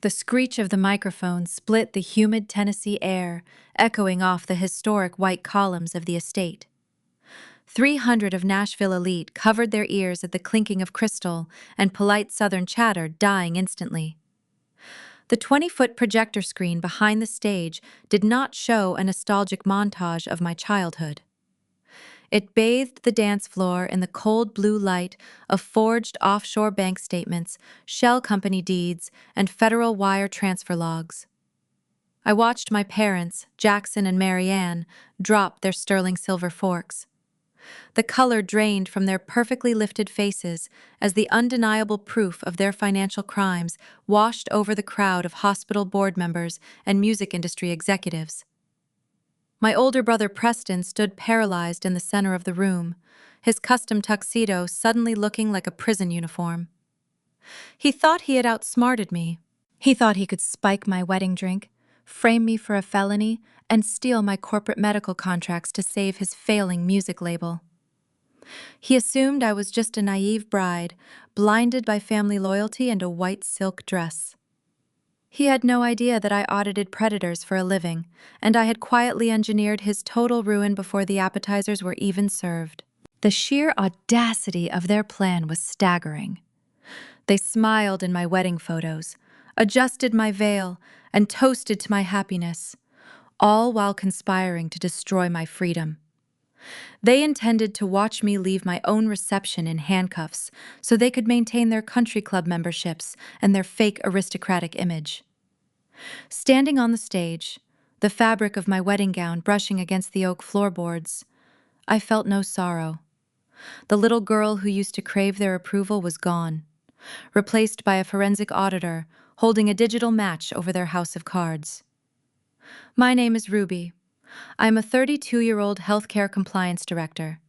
The screech of the microphone split the humid Tennessee air, echoing off the historic white columns of the estate. 300 of Nashville elite covered their ears at the clinking of crystal and polite Southern chatter dying instantly. The 20-foot projector screen behind the stage did not show a nostalgic montage of my childhood. It bathed the dance floor in the cold blue light of forged offshore bank statements, shell company deeds, and federal wire transfer logs. I watched my parents, Jackson and Mary Ann, drop their sterling silver forks. The color drained from their perfectly lifted faces as the undeniable proof of their financial crimes washed over the crowd of hospital board members and music industry executives. My older brother Preston stood paralyzed in the center of the room, his custom tuxedo suddenly looking like a prison uniform. He thought he had outsmarted me. He thought he could spike my wedding drink, frame me for a felony, and steal my corporate medical contracts to save his failing music label. He assumed I was just a naive bride, blinded by family loyalty and a white silk dress. He had no idea that I audited predators for a living, and I had quietly engineered his total ruin before the appetizers were even served. The sheer audacity of their plan was staggering. They smiled in my wedding photos, adjusted my veil, and toasted to my happiness, all while conspiring to destroy my freedom. They intended to watch me leave my own reception in handcuffs so they could maintain their country club memberships and their fake aristocratic image. Standing on the stage, the fabric of my wedding gown brushing against the oak floorboards, I felt no sorrow. The little girl who used to crave their approval was gone, replaced by a forensic auditor holding a digital match over their house of cards. My name is Ruby. I am a 32-year-old healthcare compliance director.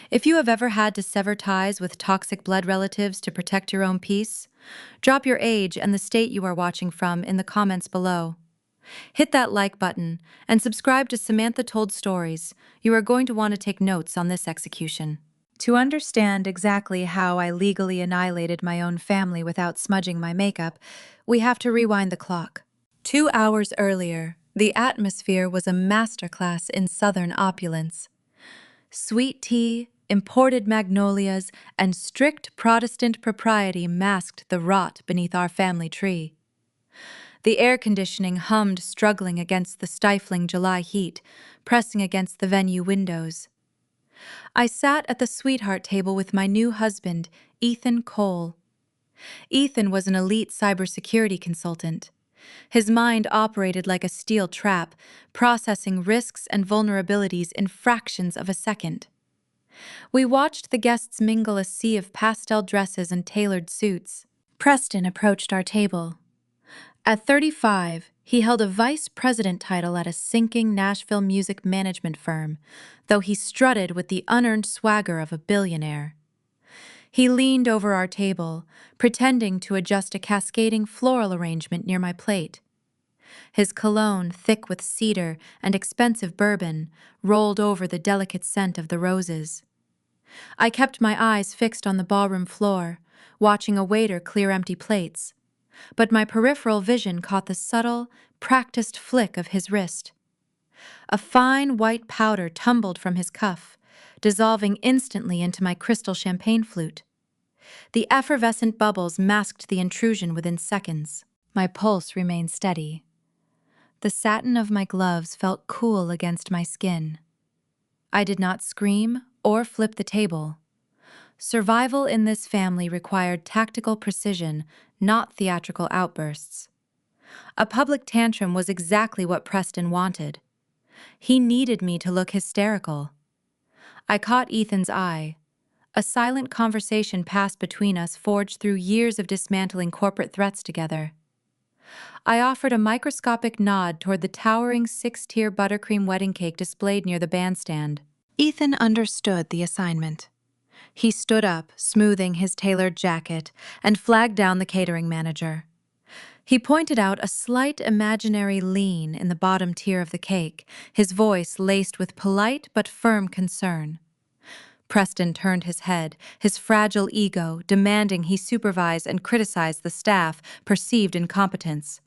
If you have ever had to sever ties with toxic blood relatives to protect your own peace, drop your age and the state you are watching from in the comments below. Hit that like button and subscribe to Samantha Told Stories. You are going to want to take notes on this execution. To understand exactly how I legally annihilated my own family without smudging my makeup, we have to rewind the clock. 2 hours earlier, the atmosphere was a masterclass in Southern opulence. Sweet tea, imported magnolias, and strict Protestant propriety masked the rot beneath our family tree. The air conditioning hummed, struggling against the stifling July heat, pressing against the venue windows. I sat at the sweetheart table with my new husband, Ethan Cole. Ethan was an elite cybersecurity consultant. His mind operated like a steel trap, processing risks and vulnerabilities in fractions of a second. We watched the guests mingle a sea of pastel dresses and tailored suits. Preston approached our table. At 35, he held a vice president title at a sinking Nashville music management firm, though he strutted with the unearned swagger of a billionaire. He leaned over our table, pretending to adjust a cascading floral arrangement near my plate. His cologne, thick with cedar and expensive bourbon, rolled over the delicate scent of the roses. I kept my eyes fixed on the ballroom floor, watching a waiter clear empty plates, but my peripheral vision caught the subtle, practiced flick of his wrist. A fine white powder tumbled from his cuff, dissolving instantly into my crystal champagne flute. The effervescent bubbles masked the intrusion within seconds. My pulse remained steady. The satin of my gloves felt cool against my skin. I did not scream or flip the table. Survival in this family required tactical precision, not theatrical outbursts. A public tantrum was exactly what Preston wanted. He needed me to look hysterical. I caught Ethan's eye. A silent conversation passed between us, forged through years of dismantling corporate threats together. I offered a microscopic nod toward the towering 6-tier buttercream wedding cake displayed near the bandstand. Ethan understood the assignment. He stood up, smoothing his tailored jacket, and flagged down the catering manager. He pointed out a slight imaginary lean in the bottom tier of the cake, his voice laced with polite but firm concern. Preston turned his head, his fragile ego demanding he supervise and criticize the staff perceived incompetence.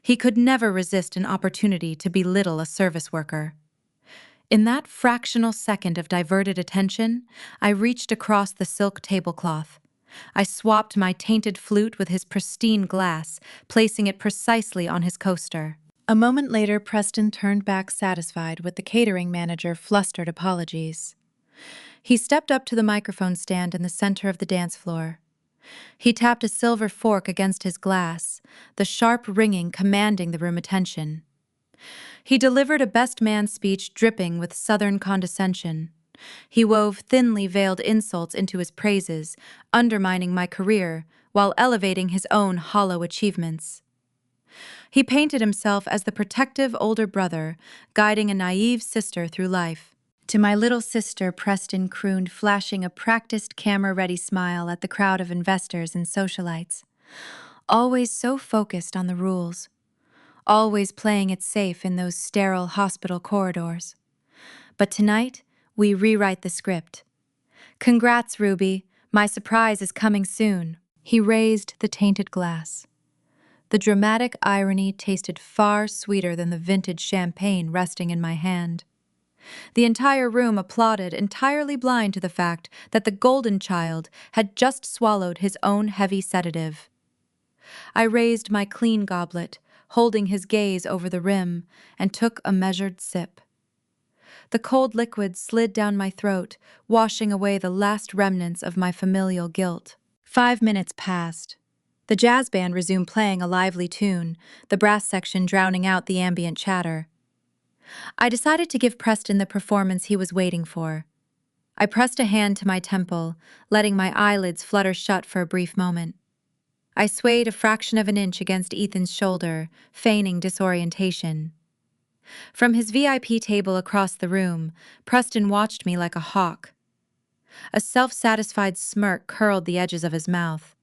He could never resist an opportunity to belittle a service worker. In that fractional second of diverted attention, I reached across the silk tablecloth. I swapped my tainted flute with his pristine glass, placing it precisely on his coaster. A moment later, Preston turned back satisfied with the catering manager flustered apologies. He stepped up to the microphone stand in the center of the dance floor. He tapped a silver fork against his glass, the sharp ringing commanding the room attention. He delivered a best man speech dripping with southern condescension. He wove thinly veiled insults into his praises, undermining my career while elevating his own hollow achievements. He painted himself as the protective older brother, guiding a naive sister through life. To my little sister, Preston crooned, flashing a practiced camera-ready smile at the crowd of investors and socialites. Always so focused on the rules. Always playing it safe in those sterile hospital corridors. But tonight, we rewrite the script. Congrats, Ruby. My surprise is coming soon. He raised the tainted glass. The dramatic irony tasted far sweeter than the vintage champagne resting in my hand. The entire room applauded, entirely blind to the fact that the golden child had just swallowed his own heavy sedative. I raised my clean goblet, holding his gaze over the rim, and took a measured sip. The cold liquid slid down my throat, washing away the last remnants of my familial guilt. 5 minutes passed. The jazz band resumed playing a lively tune, the brass section drowning out the ambient chatter. I decided to give Preston the performance he was waiting for. I pressed a hand to my temple, letting my eyelids flutter shut for a brief moment. I swayed a fraction of an inch against Ethan's shoulder, feigning disorientation. From his VIP table across the room, Preston watched me like a hawk. A self-satisfied smirk curled the edges of his mouth.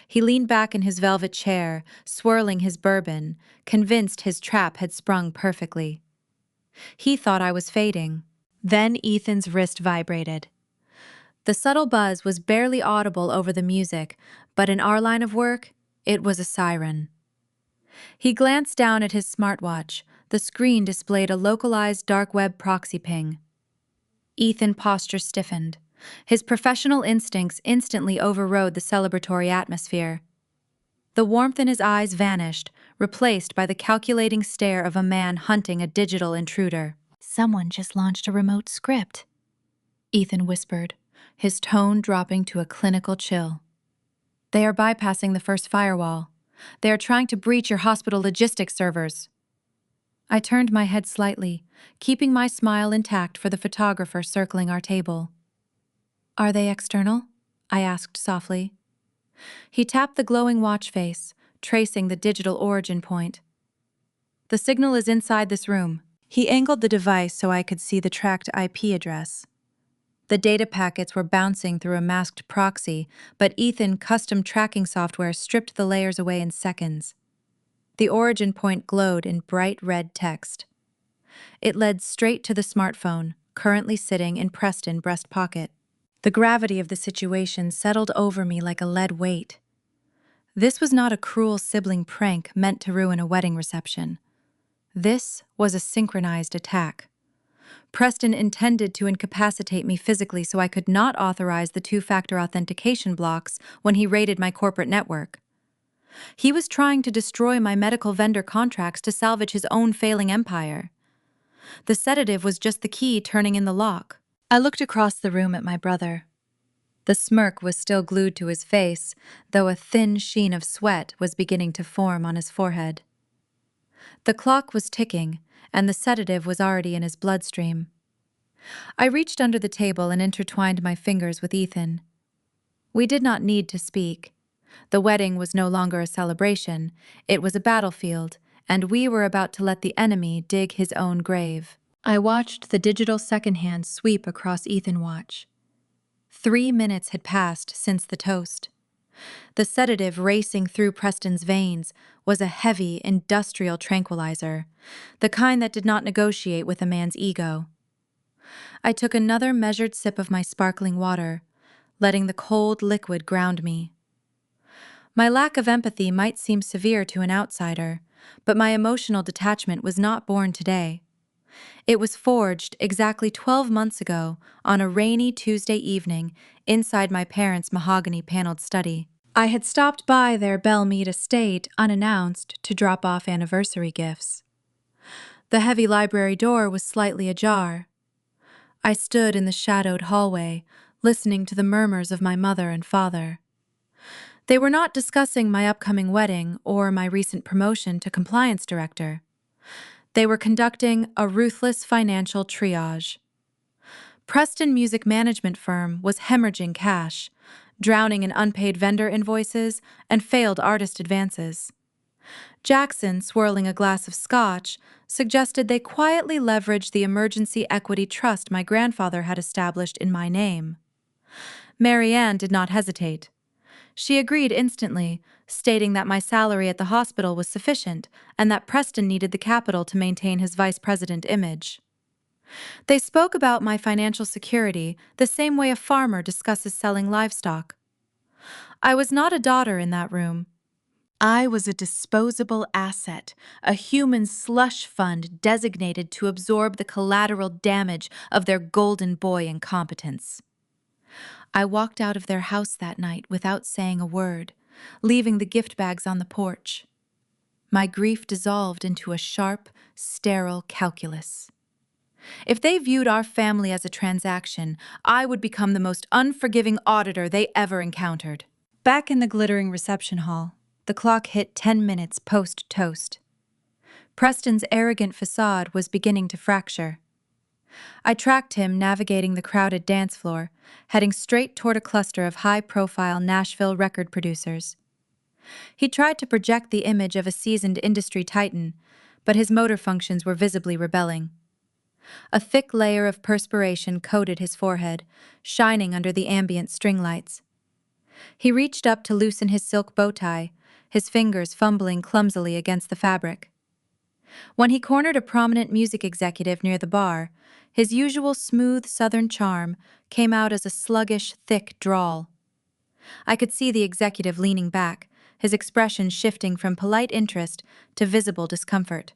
He leaned back in his velvet chair, swirling his bourbon, convinced his trap had sprung perfectly. He thought I was fading. Then Ethan's wrist vibrated. The subtle buzz was barely audible over the music, but in our line of work, it was a siren. He glanced down at his smartwatch. The screen displayed a localized dark web proxy ping. Ethan's posture stiffened. His professional instincts instantly overrode the celebratory atmosphere. The warmth in his eyes vanished, replaced by the calculating stare of a man hunting a digital intruder. "Someone just launched a remote script," Ethan whispered, his tone dropping to a clinical chill. "They are bypassing the first firewall. They are trying to breach your hospital logistics servers." I turned my head slightly, keeping my smile intact for the photographer circling our table. "Are they external?" I asked softly. He tapped the glowing watch face, tracing the digital origin point. "The signal is inside this room." He angled the device so I could see the tracked IP address. The data packets were bouncing through a masked proxy, but Ethan's custom tracking software stripped the layers away in seconds. The origin point glowed in bright red text. It led straight to the smartphone, currently sitting in Preston's breast pocket. The gravity of the situation settled over me like a lead weight. This was not a cruel sibling prank meant to ruin a wedding reception. This was a synchronized attack. Preston intended to incapacitate me physically so I could not authorize the two-factor authentication blocks when he raided my corporate network. He was trying to destroy my medical vendor contracts to salvage his own failing empire. The sedative was just the key turning in the lock. I looked across the room at my brother. The smirk was still glued to his face, though a thin sheen of sweat was beginning to form on his forehead. The clock was ticking, and the sedative was already in his bloodstream. I reached under the table and intertwined my fingers with Ethan. We did not need to speak. The wedding was no longer a celebration, it was a battlefield, and we were about to let the enemy dig his own grave. I watched the digital second hand sweep across Ethan's watch. 3 minutes had passed since the toast. The sedative racing through Preston's veins was a heavy, industrial tranquilizer, the kind that did not negotiate with a man's ego. I took another measured sip of my sparkling water, letting the cold liquid ground me. My lack of empathy might seem severe to an outsider, but my emotional detachment was not born today. It was forged exactly 12 months ago on a rainy Tuesday evening inside my parents' mahogany-paneled study. I had stopped by their Belmead estate unannounced to drop off anniversary gifts. The heavy library door was slightly ajar. I stood in the shadowed hallway, listening to the murmurs of my mother and father. They were not discussing my upcoming wedding or my recent promotion to compliance director. They were conducting a ruthless financial triage. Preston Music Management Firm was hemorrhaging cash, drowning in unpaid vendor invoices and failed artist advances. Jackson, swirling a glass of scotch, suggested they quietly leverage the emergency equity trust my grandfather had established in my name. Marianne did not hesitate. She agreed instantly, stating that my salary at the hospital was sufficient and that Preston needed the capital to maintain his vice president image. They spoke about my financial security the same way a farmer discusses selling livestock. I was not a daughter in that room. I was a disposable asset, a human slush fund designated to absorb the collateral damage of their golden boy incompetence. I walked out of their house that night without saying a word, leaving the gift bags on the porch. My grief dissolved into a sharp, sterile calculus. If they viewed our family as a transaction, I would become the most unforgiving auditor they ever encountered. Back in the glittering reception hall, the clock hit 10 minutes post-toast. Preston's arrogant facade was beginning to fracture. I tracked him navigating the crowded dance floor, heading straight toward a cluster of high-profile Nashville record producers. He tried to project the image of a seasoned industry titan, but his motor functions were visibly rebelling. A thick layer of perspiration coated his forehead, shining under the ambient string lights. He reached up to loosen his silk bow tie, his fingers fumbling clumsily against the fabric. When he cornered a prominent music executive near the bar, his usual smooth southern charm came out as a sluggish, thick drawl. I could see the executive leaning back, his expression shifting from polite interest to visible discomfort.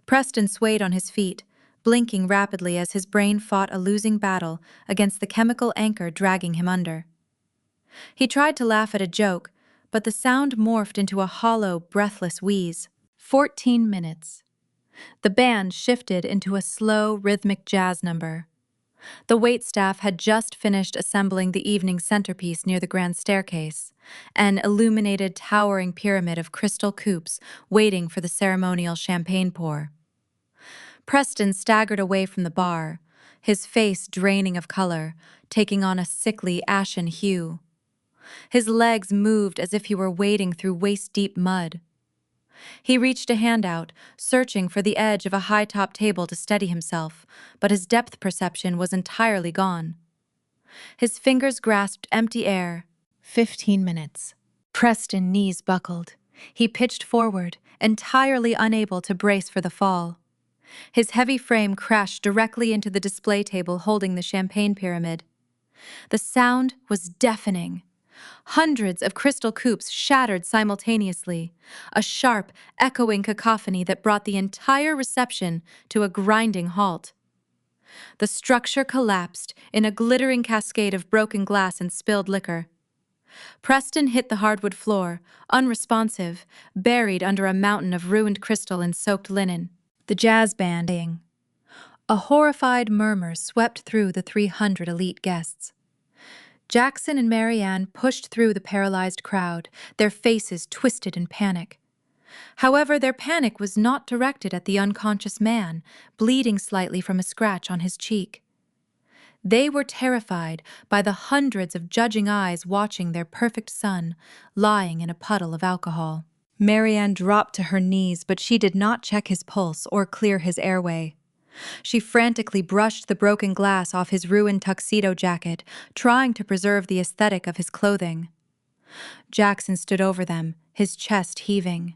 Preston swayed on his feet, blinking rapidly as his brain fought a losing battle against the chemical anchor dragging him under. He tried to laugh at a joke, but the sound morphed into a hollow, breathless wheeze. 14 minutes. The band shifted into a slow, rhythmic jazz number. The waitstaff had just finished assembling the evening centerpiece near the grand staircase, an illuminated, towering pyramid of crystal coupes waiting for the ceremonial champagne pour. Preston staggered away from the bar, his face draining of color, taking on a sickly, ashen hue. His legs moved as if he were wading through waist-deep mud. He reached a hand out, searching for the edge of a high-top table to steady himself, but his depth perception was entirely gone. His fingers grasped empty air. 15 minutes. Preston's knees buckled. He pitched forward, entirely unable to brace for the fall. His heavy frame crashed directly into the display table holding the champagne pyramid. The sound was deafening. Hundreds of crystal coupes shattered simultaneously, a sharp, echoing cacophony that brought the entire reception to a grinding halt. The structure collapsed in a glittering cascade of broken glass and spilled liquor. Preston hit the hardwood floor, unresponsive, buried under a mountain of ruined crystal and soaked linen. The jazz band sang. A horrified murmur swept through the 300 elite guests. Jackson and Marianne pushed through the paralyzed crowd, their faces twisted in panic. However, their panic was not directed at the unconscious man, bleeding slightly from a scratch on his cheek. They were terrified by the hundreds of judging eyes watching their perfect son lying in a puddle of alcohol. Marianne dropped to her knees, but she did not check his pulse or clear his airway. She frantically brushed the broken glass off his ruined tuxedo jacket, trying to preserve the aesthetic of his clothing. Jackson stood over them, his chest heaving.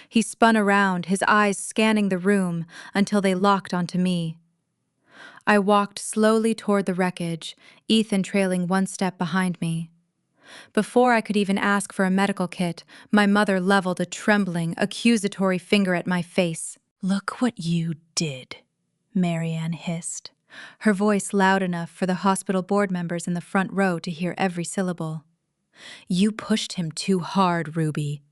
He spun around, his eyes scanning the room, until they locked onto me. I walked slowly toward the wreckage, Ethan trailing one step behind me. Before I could even ask for a medical kit, my mother leveled a trembling, accusatory finger at my face. "Look what you did," Marianne hissed, her voice loud enough for the hospital board members in the front row to hear every syllable. "You pushed him too hard, Ruby.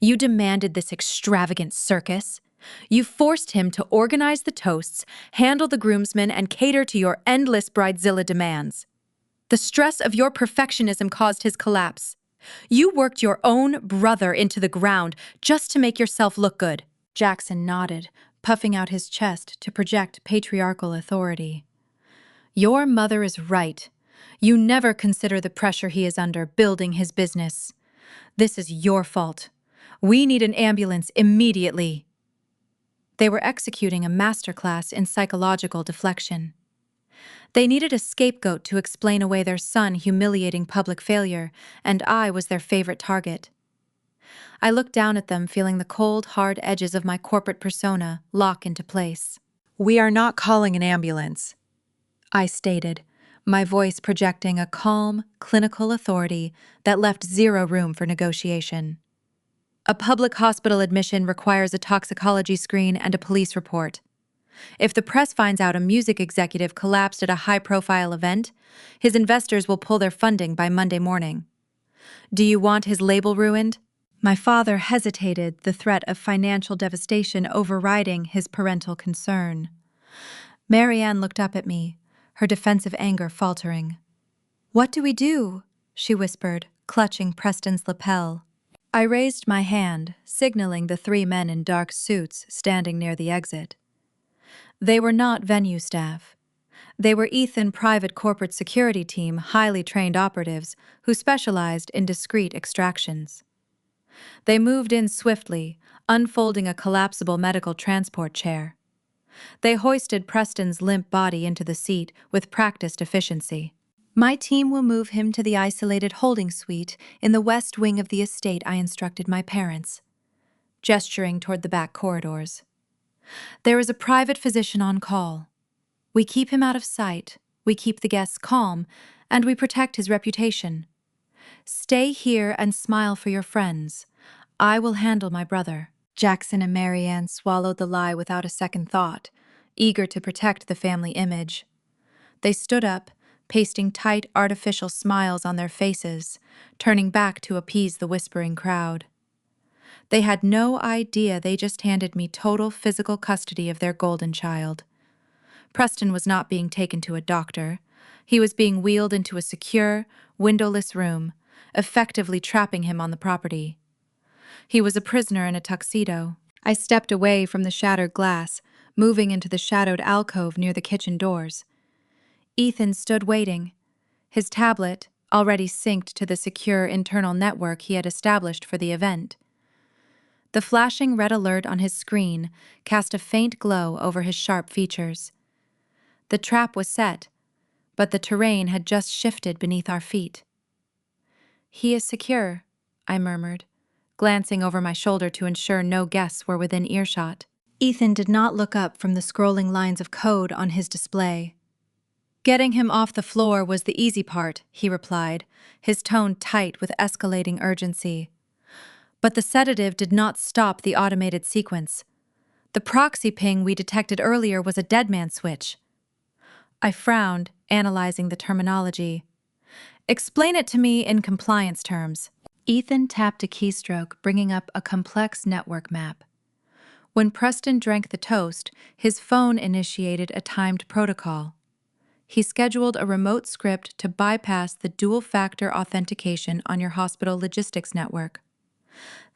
You demanded this extravagant circus. You forced him to organize the toasts, handle the groomsmen, and cater to your endless bridezilla demands. The stress of your perfectionism caused his collapse. You worked your own brother into the ground just to make yourself look good." Jackson nodded, puffing out his chest to project patriarchal authority. "Your mother is right. You never consider the pressure he is under building his business. This is your fault. We need an ambulance immediately." They were executing a masterclass in psychological deflection. They needed a scapegoat to explain away their son's humiliating public failure, and I was their favorite target. I looked down at them, feeling the cold, hard edges of my corporate persona lock into place. "We are not calling an ambulance," I stated, my voice projecting a calm, clinical authority that left zero room for negotiation. "A public hospital admission requires a toxicology screen and a police report. If the press finds out a music executive collapsed at a high-profile event, his investors will pull their funding by Monday morning. Do you want his label ruined?" My father hesitated, the threat of financial devastation overriding his parental concern. Marianne looked up at me, her defensive anger faltering. "What do we do?" she whispered, clutching Preston's lapel. I raised my hand, signaling the 3 men in dark suits standing near the exit. They were not venue staff. They were Ethan's private corporate security team, highly trained operatives who specialized in discreet extractions. They moved in swiftly, unfolding a collapsible medical transport chair. They hoisted Preston's limp body into the seat with practiced efficiency. "My team will move him to the isolated holding suite in the west wing of the estate I instructed my parents," gesturing toward the back corridors. "There is a private physician on call. We keep him out of sight, we keep the guests calm, and we protect his reputation. Stay here and smile for your friends. I will handle my brother." Jackson and Marianne swallowed the lie without a second thought, eager to protect the family image. They stood up, pasting tight artificial smiles on their faces, turning back to appease the whispering crowd. They had no idea they just handed me total physical custody of their golden child. Preston was not being taken to a doctor. He was being wheeled into a secure, windowless room, effectively trapping him on the property. He was a prisoner in a tuxedo. I stepped away from the shattered glass, moving into the shadowed alcove near the kitchen doors. Ethan stood waiting, his tablet already synced to the secure internal network he had established for the event. The flashing red alert on his screen cast a faint glow over his sharp features. The trap was set, but the terrain had just shifted beneath our feet. "He is secure," I murmured, glancing over my shoulder to ensure no guests were within earshot. Ethan did not look up from the scrolling lines of code on his display. "Getting him off the floor was the easy part," he replied, his tone tight with escalating urgency. But the sedative did not stop the automated sequence. The proxy ping we detected earlier was a dead man switch. I frowned, analyzing the terminology. "Explain it to me in compliance terms." Ethan tapped a keystroke, bringing up a complex network map. When Preston drank the toast, his phone initiated a timed protocol. He scheduled a remote script to bypass the dual-factor authentication on your hospital logistics network.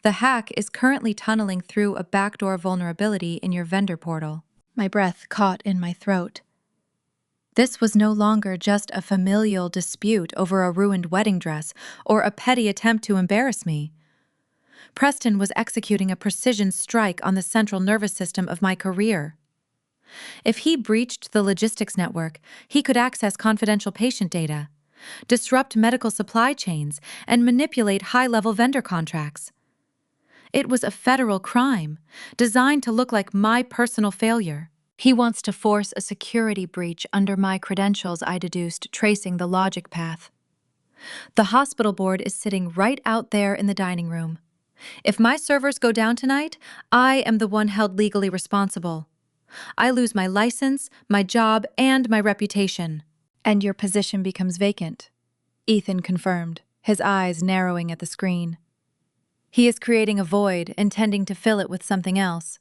The hack is currently tunneling through a backdoor vulnerability in your vendor portal. My breath caught in my throat. This was no longer just a familial dispute over a ruined wedding dress or a petty attempt to embarrass me. Preston was executing a precision strike on the central nervous system of my career. If he breached the logistics network, he could access confidential patient data, disrupt medical supply chains, and manipulate high-level vendor contracts. It was a federal crime, designed to look like my personal failure. He wants to force a security breach under my credentials, I deduced, tracing the logic path. The hospital board is sitting right out there in the dining room. If my servers go down tonight, I am the one held legally responsible. I lose my license, my job, and my reputation. And your position becomes vacant, Ethan confirmed, his eyes narrowing at the screen. He is creating a void, intending to fill it with something else.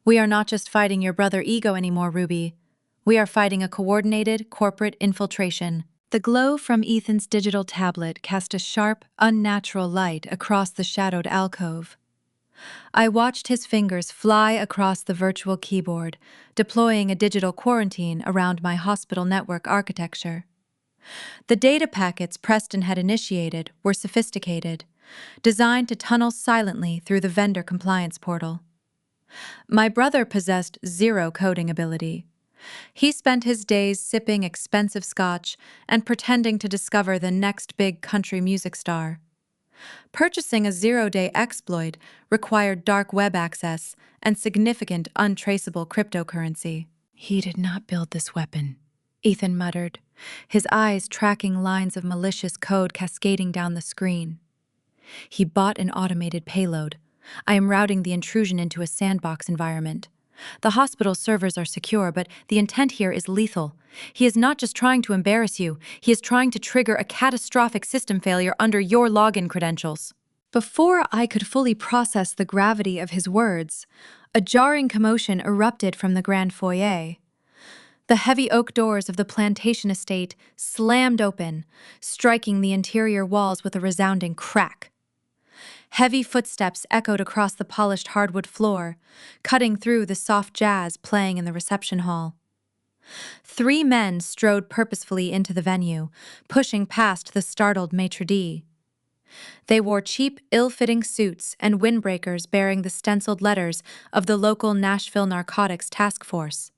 We are not just fighting your brother ego anymore, Ruby. We are fighting a coordinated corporate infiltration. The glow from Ethan's digital tablet cast a sharp, unnatural light across the shadowed alcove. I watched his fingers fly across the virtual keyboard, deploying a digital quarantine around my hospital network architecture. The data packets Preston had initiated were sophisticated, designed to tunnel silently through the vendor compliance portal. My brother possessed zero coding ability. He spent his days sipping expensive scotch and pretending to discover the next big country music star. Purchasing a zero-day exploit required dark web access and significant untraceable cryptocurrency. He did not build this weapon, Ethan muttered, his eyes tracking lines of malicious code cascading down the screen. He bought an automated payload. I am routing the intrusion into a sandbox environment. The hospital servers are secure, but the intent here is lethal. He is not just trying to embarrass you, he is trying to trigger a catastrophic system failure under your login credentials. Before I could fully process the gravity of his words, a jarring commotion erupted from the grand foyer. The heavy oak doors of the plantation estate slammed open, striking the interior walls with a resounding crack. Heavy footsteps echoed across the polished hardwood floor, cutting through the soft jazz playing in the reception hall. 3 men strode purposefully into the venue, pushing past the startled maitre d'. They wore cheap, ill-fitting suits and windbreakers bearing the stenciled letters of the local Nashville Narcotics Task Force.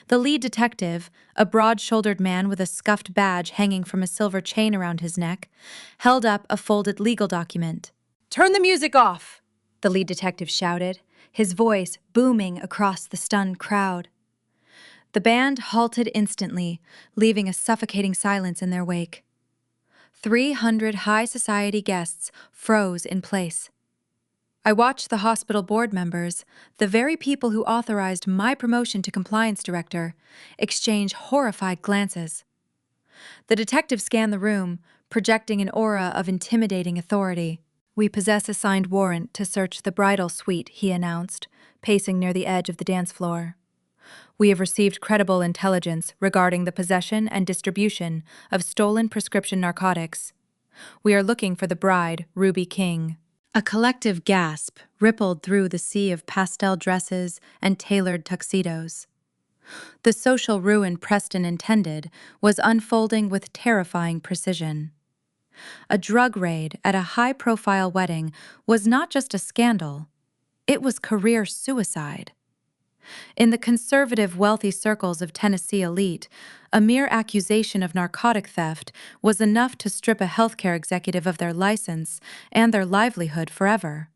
The lead detective, a broad-shouldered man with a scuffed badge hanging from a silver chain around his neck, held up a folded legal document. "Turn the music off!" the lead detective shouted, his voice booming across the stunned crowd. The band halted instantly, leaving a suffocating silence in their wake. 300 high society guests froze in place. I watched the hospital board members, the very people who authorized my promotion to compliance director, exchange horrified glances. The detective scanned the room, projecting an aura of intimidating authority. "We possess a signed warrant to search the bridal suite," he announced, pacing near the edge of the dance floor. "We have received credible intelligence regarding the possession and distribution of stolen prescription narcotics. We are looking for the bride, Ruby King." A collective gasp rippled through the sea of pastel dresses and tailored tuxedos. The social ruin Preston intended was unfolding with terrifying precision. A drug raid at a high-profile wedding was not just a scandal, it was career suicide. In the conservative, wealthy circles of Tennessee elite, a mere accusation of narcotic theft was enough to strip a healthcare executive of their license and their livelihood forever.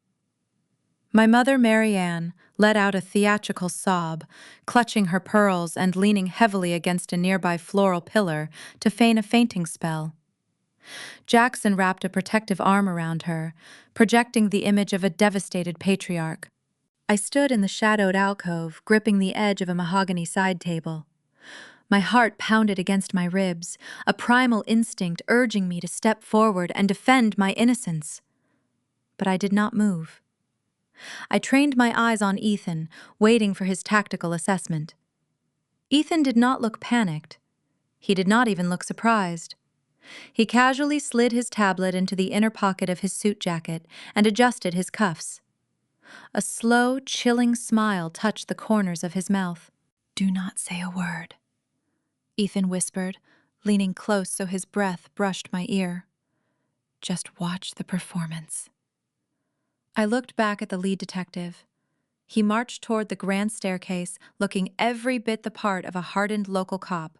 My mother, Mary Ann, let out a theatrical sob, clutching her pearls and leaning heavily against a nearby floral pillar to feign a fainting spell. Jackson wrapped a protective arm around her, projecting the image of a devastated patriarch. I stood in the shadowed alcove, gripping the edge of a mahogany side table. My heart pounded against my ribs, a primal instinct urging me to step forward and defend my innocence. But I did not move. I trained my eyes on Ethan, waiting for his tactical assessment. Ethan did not look panicked. He did not even look surprised. He casually slid his tablet into the inner pocket of his suit jacket and adjusted his cuffs. A slow, chilling smile touched the corners of his mouth. "Do not say a word," Ethan whispered, leaning close so his breath brushed my ear. "Just watch the performance." I looked back at the lead detective. He marched toward the grand staircase, looking every bit the part of a hardened local cop.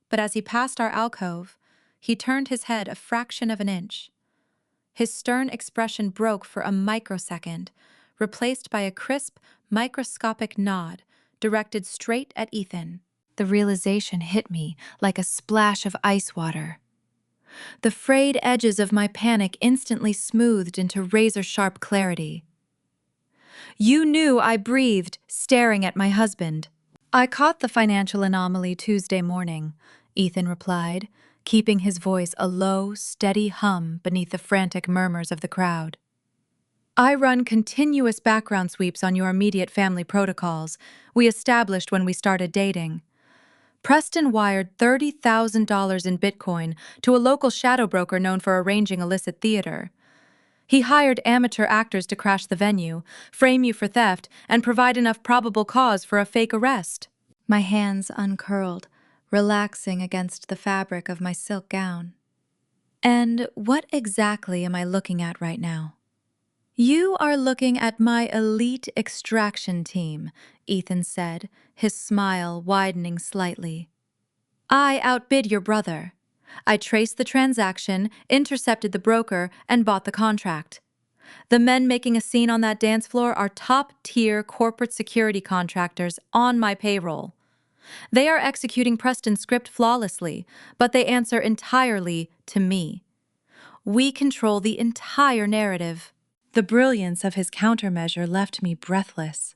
But as he passed our alcove, he turned his head a fraction of an inch. His stern expression broke for a microsecond, replaced by a crisp, microscopic nod directed straight at Ethan. The realization hit me like a splash of ice water. The frayed edges of my panic instantly smoothed into razor-sharp clarity. "You knew," I breathed, staring at my husband. "I caught the financial anomaly Tuesday morning," Ethan replied, keeping his voice a low, steady hum beneath the frantic murmurs of the crowd. "I run continuous background sweeps on your immediate family protocols we established when we started dating. Preston wired $30,000 in Bitcoin to a local shadow broker known for arranging illicit theater. He hired amateur actors to crash the venue, frame you for theft, and provide enough probable cause for a fake arrest." My hands uncurled, relaxing against the fabric of my silk gown. "And what exactly am I looking at right now?" "You are looking at my elite extraction team," Ethan said, his smile widening slightly. "I outbid your brother. I traced the transaction, intercepted the broker, and bought the contract. The men making a scene on that dance floor are top-tier corporate security contractors on my payroll. They are executing Preston's script flawlessly, but they answer entirely to me. We control the entire narrative." The brilliance of his countermeasure left me breathless.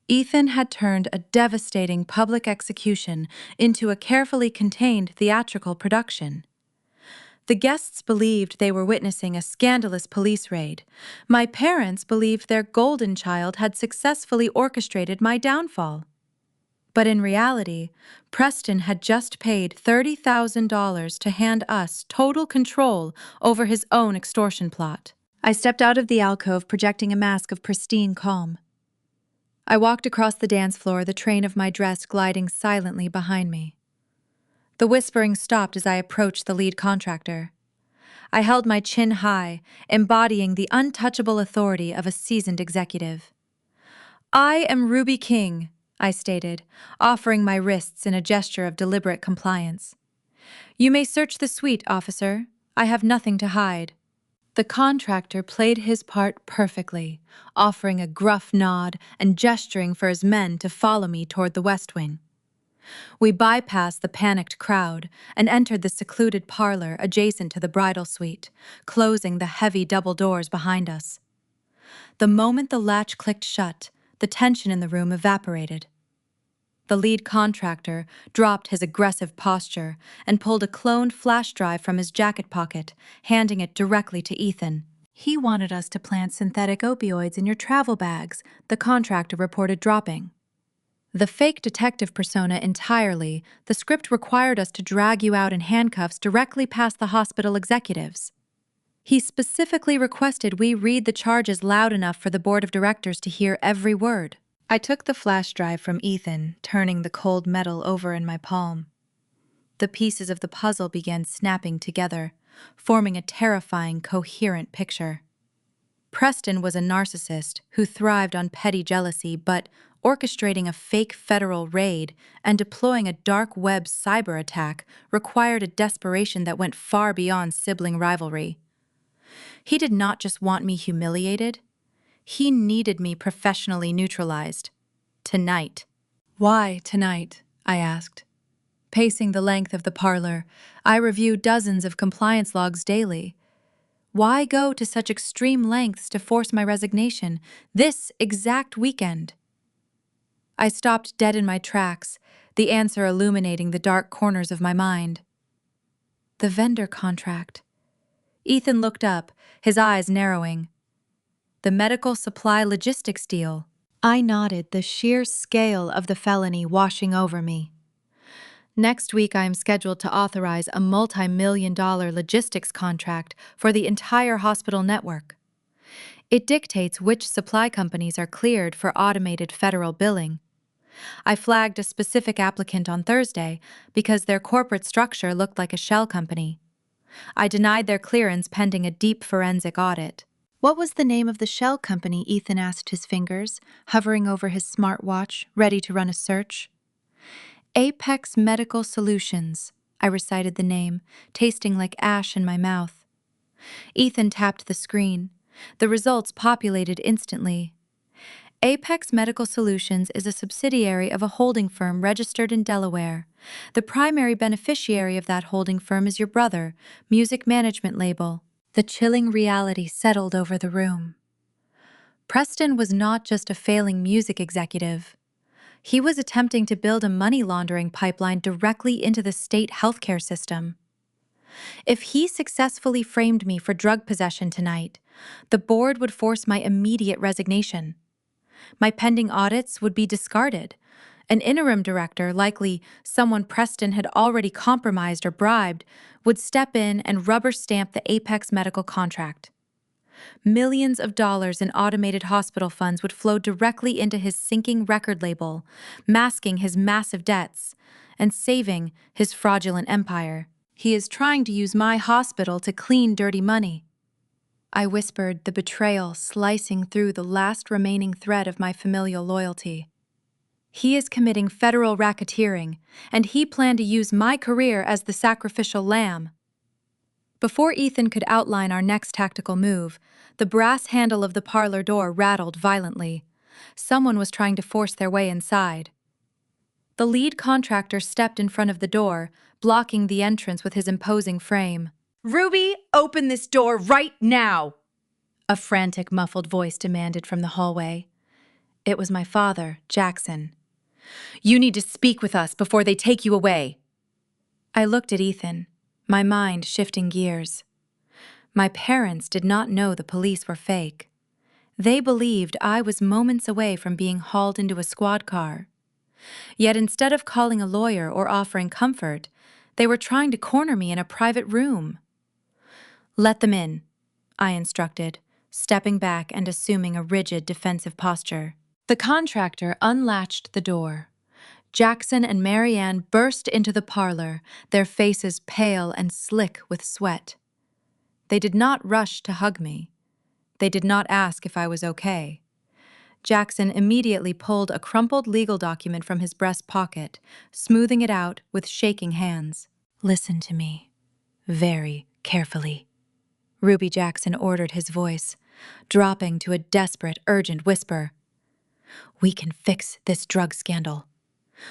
Ethan had turned a devastating public execution into a carefully contained theatrical production. The guests believed they were witnessing a scandalous police raid. My parents believed their golden child had successfully orchestrated my downfall. But in reality, Preston had just paid $30,000 to hand us total control over his own extortion plot. I stepped out of the alcove, projecting a mask of pristine calm. I walked across the dance floor, the train of my dress gliding silently behind me. The whispering stopped as I approached the lead contractor. I held my chin high, embodying the untouchable authority of a seasoned executive. "I am Ruby King," I stated, offering my wrists in a gesture of deliberate compliance. "You may search the suite, officer. I have nothing to hide." The contractor played his part perfectly, offering a gruff nod and gesturing for his men to follow me toward the West Wing. We bypassed the panicked crowd and entered the secluded parlor adjacent to the bridal suite, closing the heavy double doors behind us. The moment the latch clicked shut, the tension in the room evaporated. The lead contractor dropped his aggressive posture and pulled a cloned flash drive from his jacket pocket, handing it directly to Ethan. "He wanted us to plant synthetic opioids in your travel bags," the contractor reported, dropping. "The fake detective persona entirely, the script required us to drag you out in handcuffs directly past the hospital executives. He specifically requested we read the charges loud enough for the board of directors to hear every word." I took the flash drive from Ethan, turning the cold metal over in my palm. The pieces of the puzzle began snapping together, forming a terrifying, coherent picture. Preston was a narcissist who thrived on petty jealousy, but orchestrating a fake federal raid and deploying a dark web cyber attack required a desperation that went far beyond sibling rivalry. He did not just want me humiliated. He needed me professionally neutralized. Tonight. "Why tonight?" I asked. Pacing the length of the parlor, I reviewed dozens of compliance logs daily. Why go to such extreme lengths to force my resignation this exact weekend? I stopped dead in my tracks, the answer illuminating the dark corners of my mind. The vendor contract. Ethan looked up, his eyes narrowing. The medical supply logistics deal. I nodded, the sheer scale of the felony washing over me. Next week, I am scheduled to authorize a multi-million-dollar logistics contract for the entire hospital network. It dictates which supply companies are cleared for automated federal billing. I flagged a specific applicant on Thursday because their corporate structure looked like a shell company. I denied their clearance pending a deep forensic audit. "What was the name of the shell company?" Ethan asked, his fingers hovering over his smartwatch, ready to run a search. "Apex Medical Solutions," I recited the name, tasting like ash in my mouth. Ethan tapped the screen. The results populated instantly. Apex Medical Solutions is a subsidiary of a holding firm registered in Delaware. The primary beneficiary of that holding firm is your brother, music management label. The chilling reality settled over the room. Preston was not just a failing music executive. He was attempting to build a money laundering pipeline directly into the state healthcare system. If he successfully framed me for drug possession tonight, the board would force my immediate resignation. My pending audits would be discarded. An interim director, likely someone Preston had already compromised or bribed, would step in and rubber stamp the Apex medical contract. Millions of dollars in automated hospital funds would flow directly into his sinking record label, masking his massive debts and saving his fraudulent empire. He is trying to use my hospital to clean dirty money. I whispered, the betrayal slicing through the last remaining thread of my familial loyalty. He is committing federal racketeering, and he planned to use my career as the sacrificial lamb. Before Ethan could outline our next tactical move, the brass handle of the parlor door rattled violently. Someone was trying to force their way inside. The lead contractor stepped in front of the door, blocking the entrance with his imposing frame. "Ruby, open this door right now!" A frantic, muffled voice demanded from the hallway. It was my father, Jackson. "You need to speak with us before they take you away." I looked at Ethan, my mind shifting gears. My parents did not know the police were fake. They believed I was moments away from being hauled into a squad car. Yet instead of calling a lawyer or offering comfort, they were trying to corner me in a private room. "Let them in," I instructed, stepping back and assuming a rigid defensive posture. The contractor unlatched the door. Jackson and Marianne burst into the parlor, their faces pale and slick with sweat. They did not rush to hug me. They did not ask if I was okay. Jackson immediately pulled a crumpled legal document from his breast pocket, smoothing it out with shaking hands. "Listen to me, very carefully," Ruby Jackson ordered, his voice dropping to a desperate, urgent whisper. "We can fix this drug scandal.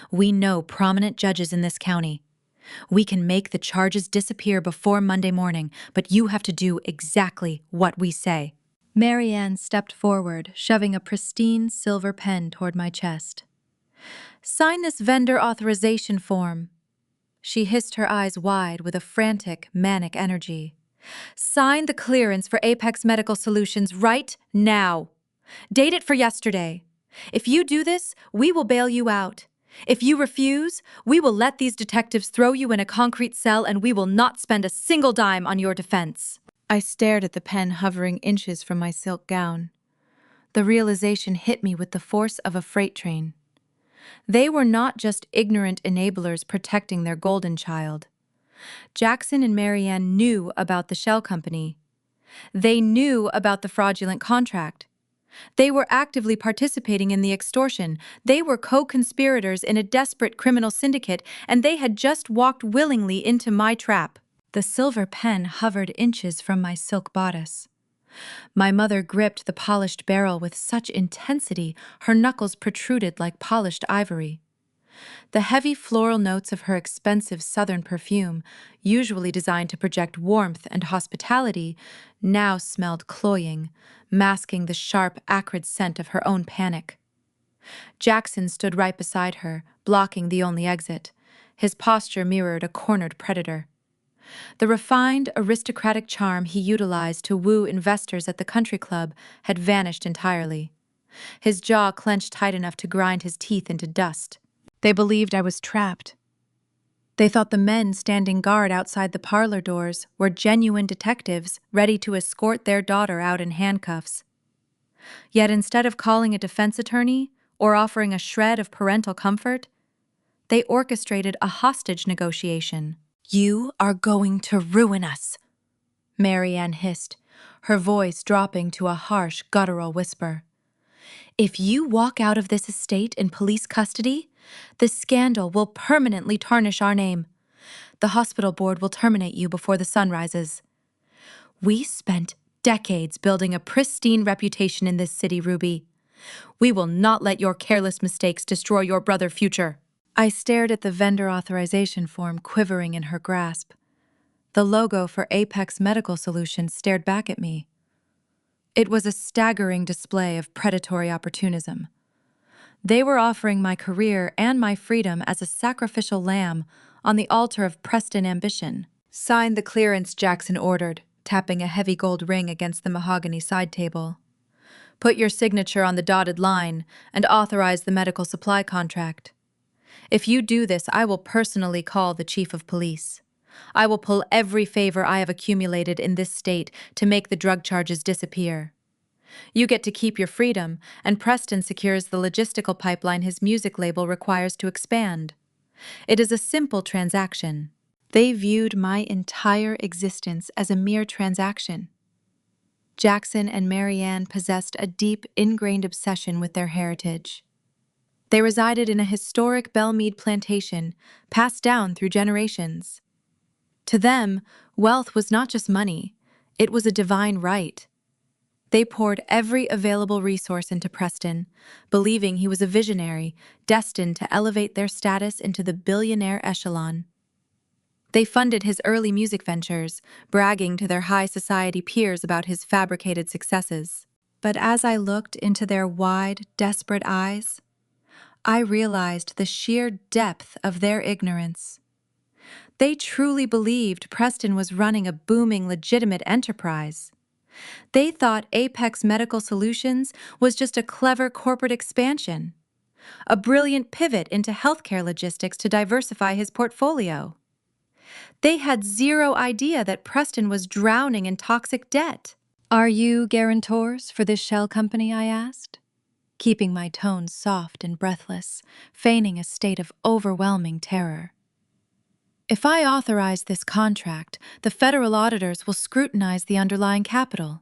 We know prominent judges in this county. We can make the charges disappear before Monday morning, but you have to do exactly what we say." Marianne stepped forward, shoving a pristine silver pen toward my chest. "Sign this vendor authorization form." She hissed her eyes wide with a frantic, manic energy. "Sign the clearance for Apex Medical Solutions right now. Date it for yesterday. If you do this, we will bail you out. If you refuse, we will let these detectives throw you in a concrete cell and we will not spend a single dime on your defense." I stared at the pen hovering inches from my silk gown. The realization hit me with the force of a freight train. They were not just ignorant enablers protecting their golden child. Jackson and Marianne knew about the shell company. They knew about the fraudulent contract. They were actively participating in the extortion. They were co-conspirators in a desperate criminal syndicate, and they had just walked willingly into my trap. The silver pen hovered inches from my silk bodice. My mother gripped the polished barrel with such intensity her knuckles protruded like polished ivory. The heavy floral notes of her expensive southern perfume, usually designed to project warmth and hospitality, now smelled cloying, masking the sharp, acrid scent of her own panic. Jackson stood right beside her, blocking the only exit. His posture mirrored a cornered predator. The refined, aristocratic charm he utilized to woo investors at the country club had vanished entirely. His jaw clenched tight enough to grind his teeth into dust. They believed I was trapped. They thought the men standing guard outside the parlor doors were genuine detectives ready to escort their daughter out in handcuffs. Yet instead of calling a defense attorney or offering a shred of parental comfort, they orchestrated a hostage negotiation. "You are going to ruin us," Marianne hissed, her voice dropping to a harsh, guttural whisper. "If you walk out of this estate in police custody, the scandal will permanently tarnish our name. The hospital board will terminate you before the sun rises. We spent decades building a pristine reputation in this city, Ruby. We will not let your careless mistakes destroy your brother's future. I stared at the vendor authorization form quivering in her grasp. The logo for Apex Medical Solutions stared back at me. It was a staggering display of predatory opportunism. They were offering my career and my freedom as a sacrificial lamb on the altar of Preston ambition. Sign the clearance, Jackson ordered, tapping a heavy gold ring against the mahogany side table. Put your signature on the dotted line and authorize the medical supply contract. If you do this, I will personally call the chief of police. I will pull every favor I have accumulated in this state to make the drug charges disappear. You get to keep your freedom, and Preston secures the logistical pipeline his music label requires to expand. It is a simple transaction. They viewed my entire existence as a mere transaction. Jackson and Marianne possessed a deep, ingrained obsession with their heritage. They resided in a historic Belmead plantation, passed down through generations. To them, wealth was not just money, it was a divine right. They poured every available resource into Preston, believing he was a visionary, destined to elevate their status into the billionaire echelon. They funded his early music ventures, bragging to their high society peers about his fabricated successes. But as I looked into their wide, desperate eyes, I realized the sheer depth of their ignorance. They truly believed Preston was running a booming, legitimate enterprise. They thought Apex Medical Solutions was just a clever corporate expansion, a brilliant pivot into healthcare logistics to diversify his portfolio. They had zero idea that Preston was drowning in toxic debt. Are you guarantors for this shell company? I asked, keeping my tone soft and breathless, feigning a state of overwhelming terror. If I authorize this contract, the federal auditors will scrutinize the underlying capital.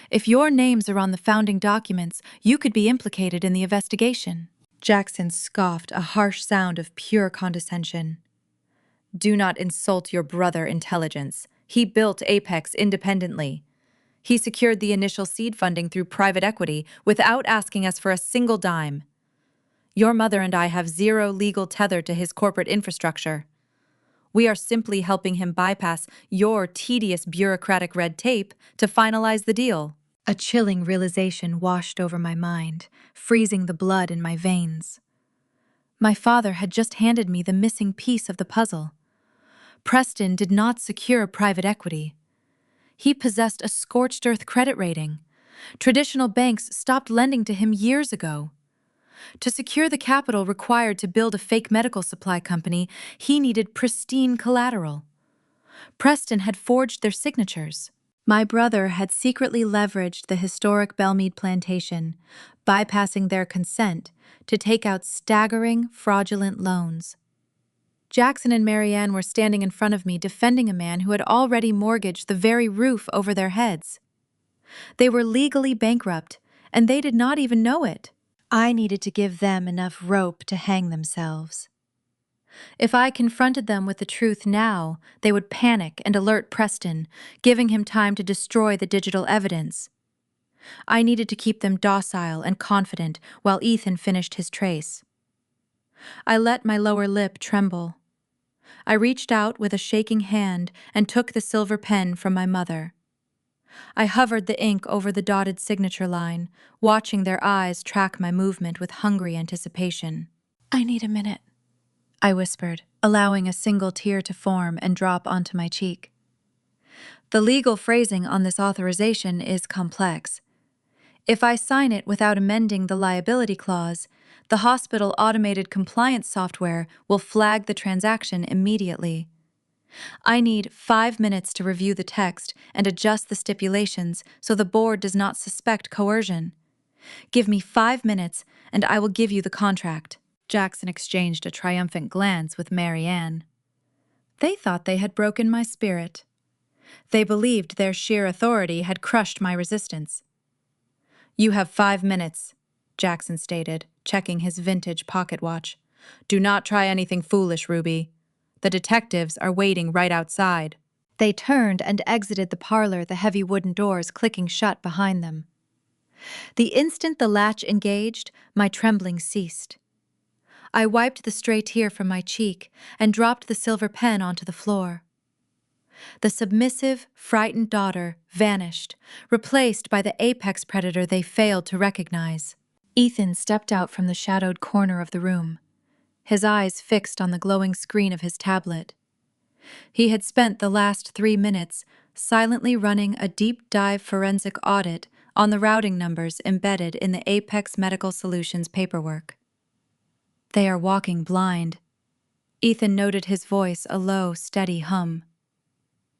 If your names are on the founding documents, you could be implicated in the investigation. Jackson scoffed, a harsh sound of pure condescension. Do not insult your brother intelligence. He built Apex independently. He secured the initial seed funding through private equity without asking us for a single dime. Your mother and I have zero legal tether to his corporate infrastructure. We are simply helping him bypass your tedious bureaucratic red tape to finalize the deal. A chilling realization washed over my mind, freezing the blood in my veins. My father had just handed me the missing piece of the puzzle. Preston did not secure private equity. He possessed a scorched earth credit rating. Traditional banks stopped lending to him years ago. To secure the capital required to build a fake medical supply company, he needed pristine collateral. Preston had forged their signatures. My brother had secretly leveraged the historic Belmead plantation, bypassing their consent to take out staggering, fraudulent loans. Jackson and Marianne were standing in front of me defending a man who had already mortgaged the very roof over their heads. They were legally bankrupt, and they did not even know it. I needed to give them enough rope to hang themselves. If I confronted them with the truth now, they would panic and alert Preston, giving him time to destroy the digital evidence. I needed to keep them docile and confident while Ethan finished his trace. I let my lower lip tremble. I reached out with a shaking hand and took the silver pen from my mother. I hovered the ink over the dotted signature line, watching their eyes track my movement with hungry anticipation. I need a minute, I whispered, allowing a single tear to form and drop onto my cheek. The legal phrasing on this authorization is complex. If I sign it without amending the liability clause, the hospital automated compliance software will flag the transaction immediately. I need 5 minutes to review the text and adjust the stipulations so the board does not suspect coercion. Give me 5 minutes and I will give you the contract. Jackson exchanged a triumphant glance with Marianne. They thought they had broken my spirit. They believed their sheer authority had crushed my resistance. You have 5 minutes, Jackson stated, checking his vintage pocket watch. Do not try anything foolish, Ruby. The detectives are waiting right outside. They turned and exited the parlor, the heavy wooden doors clicking shut behind them. The instant the latch engaged, my trembling ceased. I wiped the stray tear from my cheek and dropped the silver pen onto the floor. The submissive, frightened daughter vanished, replaced by the apex predator they failed to recognize. Ethan stepped out from the shadowed corner of the room, his eyes fixed on the glowing screen of his tablet. He had spent the last 3 minutes silently running a deep-dive forensic audit on the routing numbers embedded in the Apex Medical Solutions paperwork. They are walking blind. Ethan noted his voice a low, steady hum.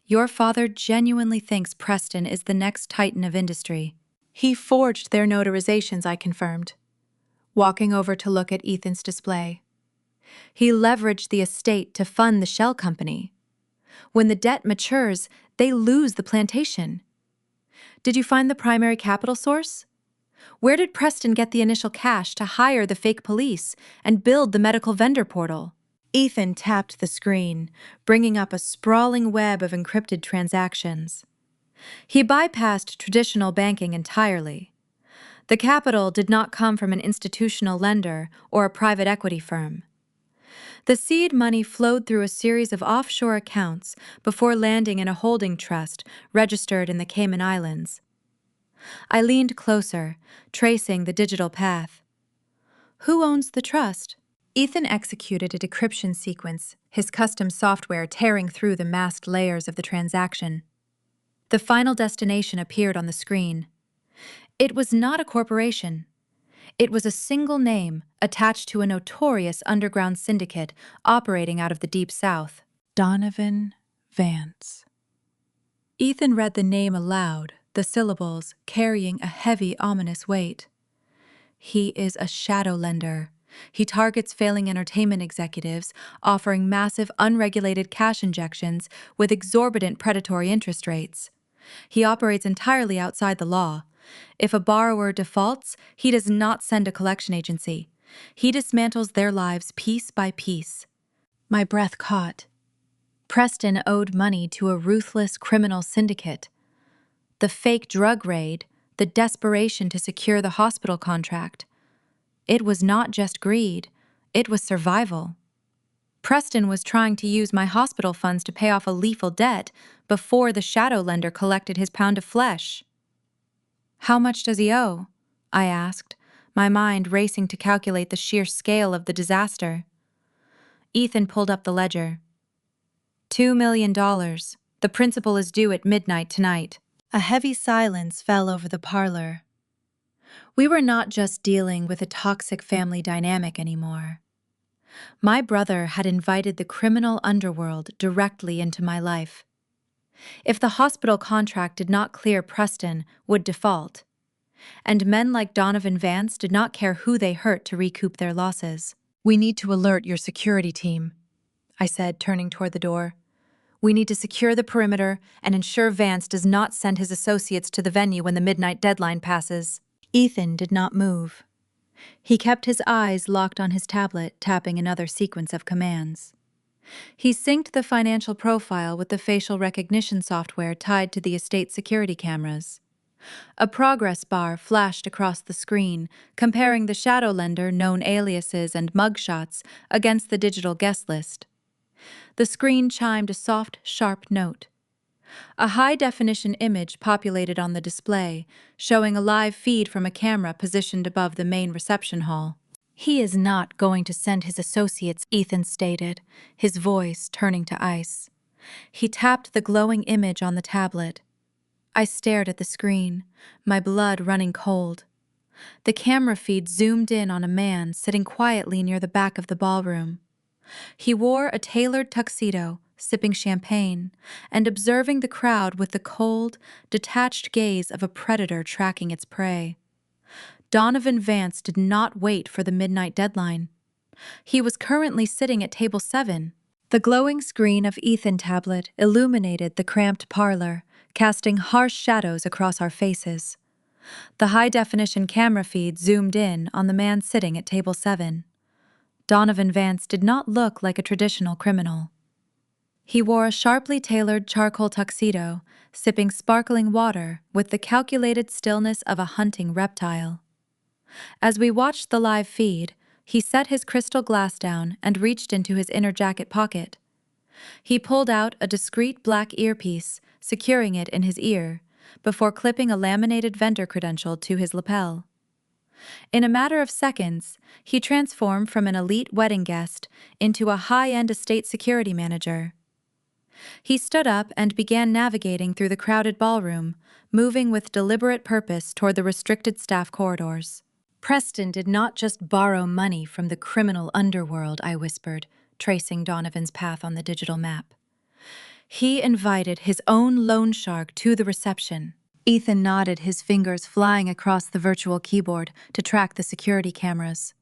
Your father genuinely thinks Preston is the next titan of industry. He forged their notarizations, I confirmed, walking over to look at Ethan's display. He leveraged the estate to fund the shell company. When the debt matures, they lose the plantation. Did you find the primary capital source? Where did Preston get the initial cash to hire the fake police and build the medical vendor portal? Ethan tapped the screen, bringing up a sprawling web of encrypted transactions. He bypassed traditional banking entirely. The capital did not come from an institutional lender or a private equity firm. The seed money flowed through a series of offshore accounts before landing in a holding trust registered in the Cayman Islands. I leaned closer, tracing the digital path. Who owns the trust? Ethan executed a decryption sequence, his custom software tearing through the masked layers of the transaction. The final destination appeared on the screen. It was not a corporation. It was a single name attached to a notorious underground syndicate operating out of the Deep South. Donovan Vance. Ethan read the name aloud, the syllables carrying a heavy, ominous weight. He is a shadow lender. He targets failing entertainment executives, offering massive unregulated cash injections with exorbitant predatory interest rates. He operates entirely outside the law. If a borrower defaults, he does not send a collection agency. He dismantles their lives piece by piece. My breath caught. Preston owed money to a ruthless criminal syndicate. The fake drug raid, the desperation to secure the hospital contract. It was not just greed, it was survival. Preston was trying to use my hospital funds to pay off a lethal debt before the shadow lender collected his pound of flesh. How much does he owe? I asked, my mind racing to calculate the sheer scale of the disaster. Ethan pulled up the ledger. $2 million. The principal is due at midnight tonight. A heavy silence fell over the parlor. We were not just dealing with a toxic family dynamic anymore. My brother had invited the criminal underworld directly into my life. If the hospital contract did not clear, Preston would default. And men like Donovan Vance did not care who they hurt to recoup their losses. We need to alert your security team, I said, turning toward the door. We need to secure the perimeter and ensure Vance does not send his associates to the venue when the midnight deadline passes. Ethan did not move. He kept his eyes locked on his tablet, tapping another sequence of commands. He synced the financial profile with the facial recognition software tied to the estate security cameras. A progress bar flashed across the screen, comparing the shadow lender known aliases and mugshots against the digital guest list. The screen chimed a soft, sharp note. A high-definition image populated on the display, showing a live feed from a camera positioned above the main reception hall. He is not going to send his associates, Ethan stated, his voice turning to ice. He tapped the glowing image on the tablet. I stared at the screen, my blood running cold. The camera feed zoomed in on a man sitting quietly near the back of the ballroom. He wore a tailored tuxedo, sipping champagne, and observing the crowd with the cold, detached gaze of a predator tracking its prey. Donovan Vance did not wait for the midnight deadline. He was currently sitting at table 7. The glowing screen of Ethan tablet illuminated the cramped parlor, casting harsh shadows across our faces. The high-definition camera feed zoomed in on the man sitting at table 7. Donovan Vance did not look like a traditional criminal. He wore a sharply tailored charcoal tuxedo, sipping sparkling water with the calculated stillness of a hunting reptile. As we watched the live feed, he set his crystal glass down and reached into his inner jacket pocket. He pulled out a discreet black earpiece, securing it in his ear, before clipping a laminated vendor credential to his lapel. In a matter of seconds, he transformed from an elite wedding guest into a high-end estate security manager. He stood up and began navigating through the crowded ballroom, moving with deliberate purpose toward the restricted staff corridors. Preston did not just borrow money from the criminal underworld, I whispered, tracing Donovan's path on the digital map. He invited his own loan shark to the reception. Ethan nodded, his fingers flying across the virtual keyboard to track the security cameras.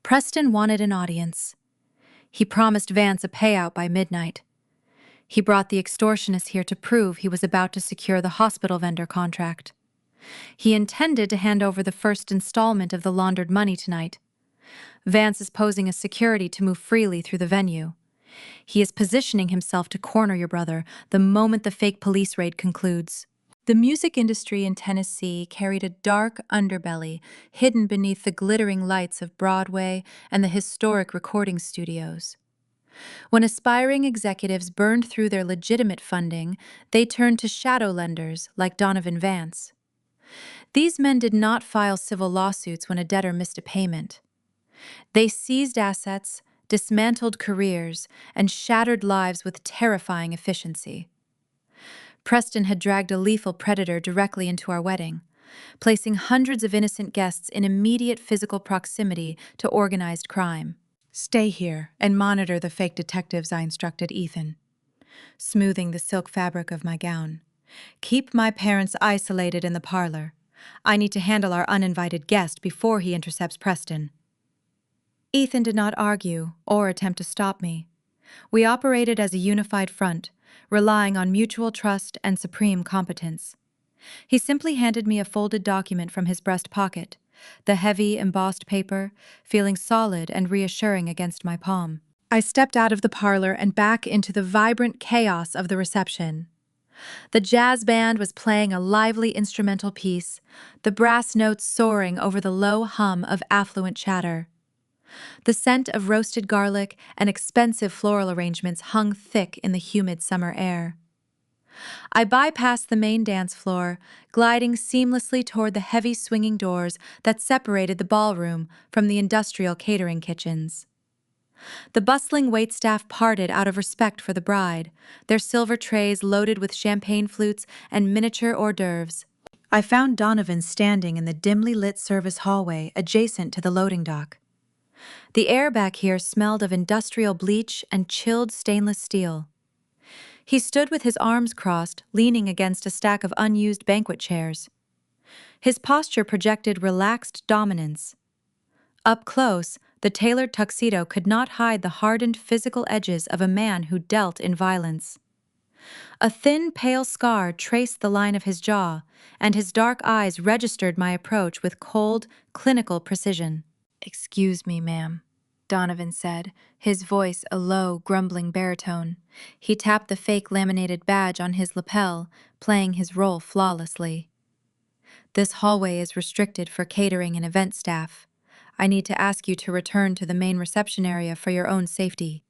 Preston wanted an audience. He promised Vance a payout by midnight. He brought the extortionist here to prove he was about to secure the hospital vendor contract. He intended to hand over the first installment of the laundered money tonight. Vance is posing as security to move freely through the venue. He is positioning himself to corner your brother the moment the fake police raid concludes. The music industry in Tennessee carried a dark underbelly hidden beneath the glittering lights of Broadway and the historic recording studios. When aspiring executives burned through their legitimate funding, they turned to shadow lenders like Donovan Vance. These men did not file civil lawsuits when a debtor missed a payment. They seized assets, dismantled careers, and shattered lives with terrifying efficiency. Preston had dragged a lethal predator directly into our wedding, placing hundreds of innocent guests in immediate physical proximity to organized crime. "Stay here and monitor the fake detectives," I instructed Ethan, smoothing the silk fabric of my gown. "Keep my parents isolated in the parlor. I need to handle our uninvited guest before he intercepts Preston." Ethan did not argue or attempt to stop me. We operated as a unified front, relying on mutual trust and supreme competence. He simply handed me a folded document from his breast pocket, the heavy, embossed paper feeling solid and reassuring against my palm. I stepped out of the parlor and back into the vibrant chaos of the reception. The jazz band was playing a lively instrumental piece, the brass notes soaring over the low hum of affluent chatter. The scent of roasted garlic and expensive floral arrangements hung thick in the humid summer air. I bypassed the main dance floor, gliding seamlessly toward the heavy swinging doors that separated the ballroom from the industrial catering kitchens. The bustling waitstaff parted out of respect for the bride, their silver trays loaded with champagne flutes and miniature hors d'oeuvres. I found Donovan standing in the dimly lit service hallway adjacent to the loading dock. The air back here smelled of industrial bleach and chilled stainless steel. He stood with his arms crossed, leaning against a stack of unused banquet chairs. His posture projected relaxed dominance. Up close, the tailored tuxedo could not hide the hardened physical edges of a man who dealt in violence. A thin, pale scar traced the line of his jaw, and his dark eyes registered my approach with cold, clinical precision. "Excuse me, ma'am," Donovan said, his voice a low, grumbling baritone. He tapped the fake laminated badge on his lapel, playing his role flawlessly. "This hallway is restricted for catering and event staff. I need to ask you to return to the main reception area for your own safety."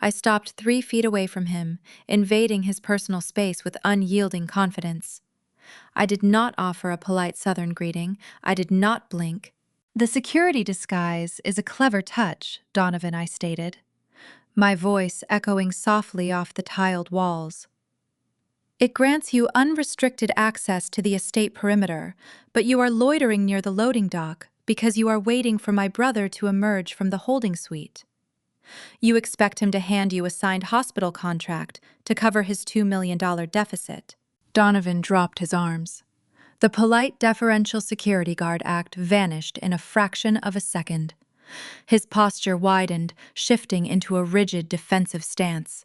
I stopped 3 feet away from him, invading his personal space with unyielding confidence. I did not offer a polite Southern greeting. I did not blink. "The security disguise is a clever touch," Donovan, I stated, my voice echoing softly off the tiled walls. "It grants you unrestricted access to the estate perimeter, but you are loitering near the loading dock because you are waiting for my brother to emerge from the holding suite. You expect him to hand you a signed hospital contract to cover his $2 million deficit." Donovan dropped his arms. The polite, deferential security guard act vanished in a fraction of a second. His posture widened, shifting into a rigid, defensive stance.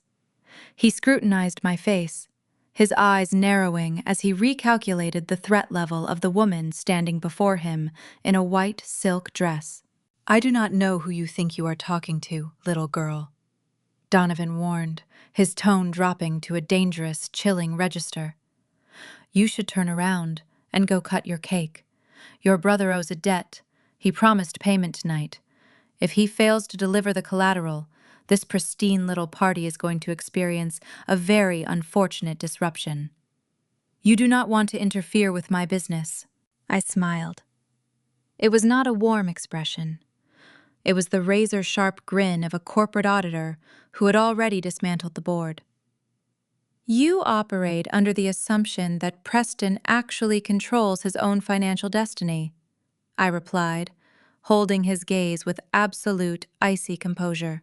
He scrutinized my face, his eyes narrowing as he recalculated the threat level of the woman standing before him in a white silk dress. "I do not know who you think you are talking to, little girl." Donovan warned, his tone dropping to a dangerous, chilling register. You should turn around and go cut your cake. Your brother owes a debt. He promised payment tonight. If he fails to deliver the collateral, this pristine little party is going to experience a very unfortunate disruption. You do not want to interfere with my business. I smiled. It was not a warm expression. It was the razor-sharp grin of a corporate auditor who had already dismantled the board. You operate under the assumption that Preston actually controls his own financial destiny, I replied, holding his gaze with absolute, icy composure.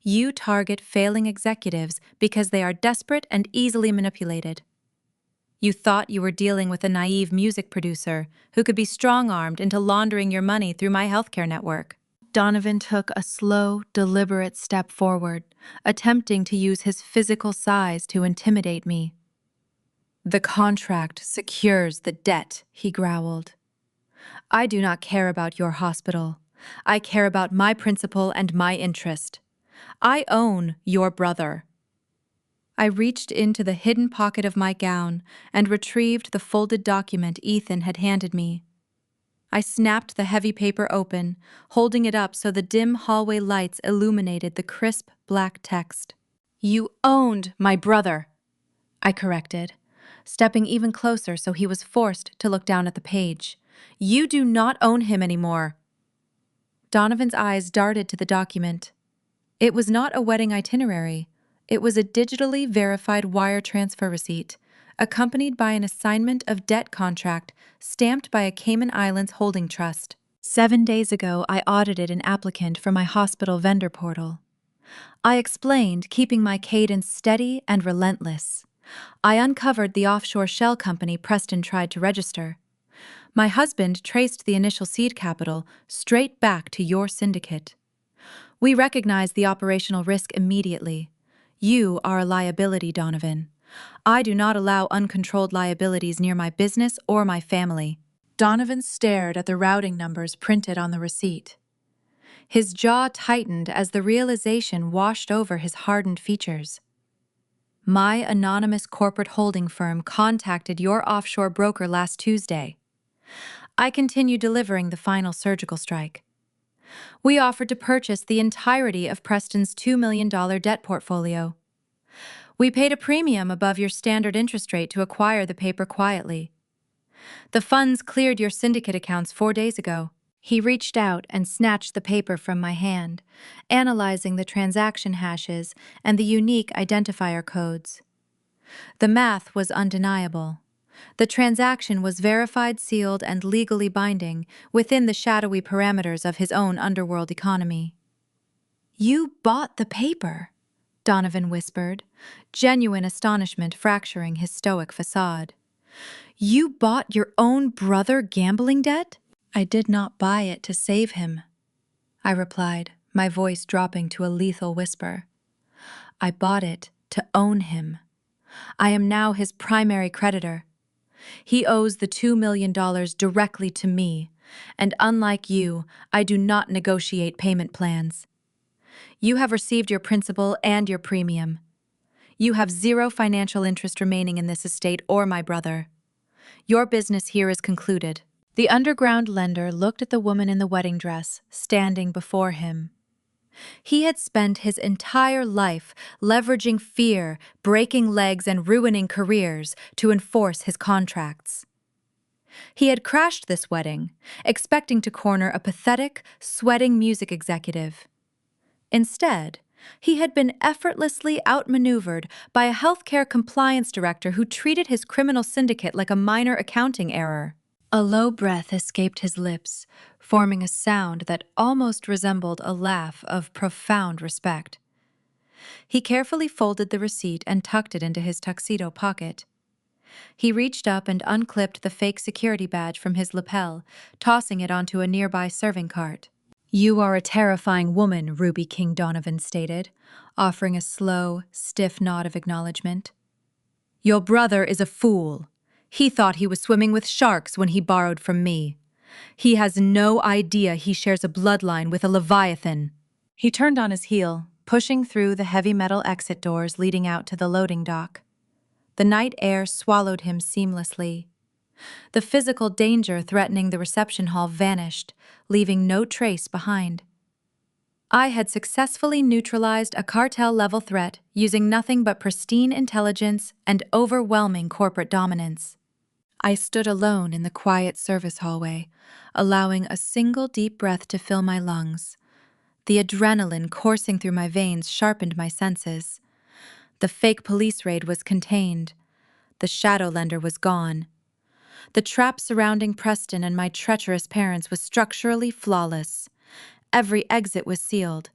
You target failing executives because they are desperate and easily manipulated. You thought you were dealing with a naive music producer who could be strong-armed into laundering your money through my healthcare network. Donovan took a slow, deliberate step forward, attempting to use his physical size to intimidate me. The contract secures the debt, he growled. I do not care about your hospital. I care about my principal and my interest. I own your brother. I reached into the hidden pocket of my gown and retrieved the folded document Ethan had handed me. I snapped the heavy paper open, holding it up so the dim hallway lights illuminated the crisp black text. You owned my brother, I corrected, stepping even closer so he was forced to look down at the page. You do not own him anymore. Donovan's eyes darted to the document. It was not a wedding itinerary. It was a digitally verified wire transfer receipt, accompanied by an assignment of debt contract stamped by a Cayman Islands holding trust. 7 days ago, I audited an applicant for my hospital vendor portal. I explained, keeping my cadence steady and relentless. I uncovered the offshore shell company Preston tried to register. My husband traced the initial seed capital straight back to your syndicate. We recognized the operational risk immediately. You are a liability, Donovan. I do not allow uncontrolled liabilities near my business or my family. Donovan stared at the routing numbers printed on the receipt. His jaw tightened as the realization washed over his hardened features. My anonymous corporate holding firm contacted your offshore broker last Tuesday. I continue delivering the final surgical strike. We offered to purchase the entirety of Preston's $2 million debt portfolio. We paid a premium above your standard interest rate to acquire the paper quietly. The funds cleared your syndicate accounts 4 days ago. He reached out and snatched the paper from my hand, analyzing the transaction hashes and the unique identifier codes. The math was undeniable. The transaction was verified, sealed, and legally binding within the shadowy parameters of his own underworld economy. You bought the paper, Donovan whispered, genuine astonishment fracturing his stoic facade. You bought your own brother gambling debt? I did not buy it to save him, I replied, my voice dropping to a lethal whisper. I bought it to own him. I am now his primary creditor. He owes the $2 million directly to me, and unlike you, I do not negotiate payment plans. You have received your principal and your premium. You have zero financial interest remaining in this estate or my brother. Your business here is concluded. The underground lender looked at the woman in the wedding dress, standing before him. He had spent his entire life leveraging fear, breaking legs, and ruining careers to enforce his contracts. He had crashed this wedding, expecting to corner a pathetic, sweating music executive. Instead, he had been effortlessly outmaneuvered by a healthcare compliance director who treated his criminal syndicate like a minor accounting error. A low breath escaped his lips, forming a sound that almost resembled a laugh of profound respect. He carefully folded the receipt and tucked it into his tuxedo pocket. He reached up and unclipped the fake security badge from his lapel, tossing it onto a nearby serving cart. You are a terrifying woman, Ruby King Donovan stated, offering a slow, stiff nod of acknowledgement. Your brother is a fool. He thought he was swimming with sharks when he borrowed from me. He has no idea he shares a bloodline with a leviathan. He turned on his heel, pushing through the heavy metal exit doors leading out to the loading dock. The night air swallowed him seamlessly. The physical danger threatening the reception hall vanished, leaving no trace behind. I had successfully neutralized a cartel-level threat using nothing but pristine intelligence and overwhelming corporate dominance. I stood alone in the quiet service hallway, allowing a single deep breath to fill my lungs. The adrenaline coursing through my veins sharpened my senses. The fake police raid was contained. The Shadowlender was gone. The trap surrounding Preston and my treacherous parents was structurally flawless. Every exit was sealed.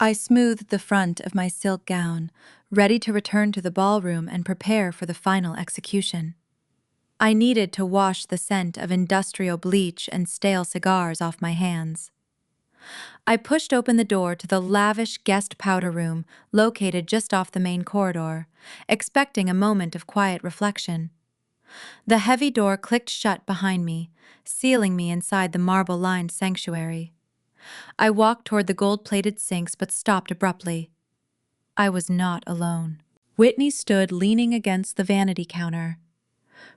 I smoothed the front of my silk gown, ready to return to the ballroom and prepare for the final execution. I needed to wash the scent of industrial bleach and stale cigars off my hands. I pushed open the door to the lavish guest powder room located just off the main corridor, expecting a moment of quiet reflection. The heavy door clicked shut behind me, sealing me inside the marble-lined sanctuary. I walked toward the gold-plated sinks but stopped abruptly. I was not alone. Whitney stood leaning against the vanity counter.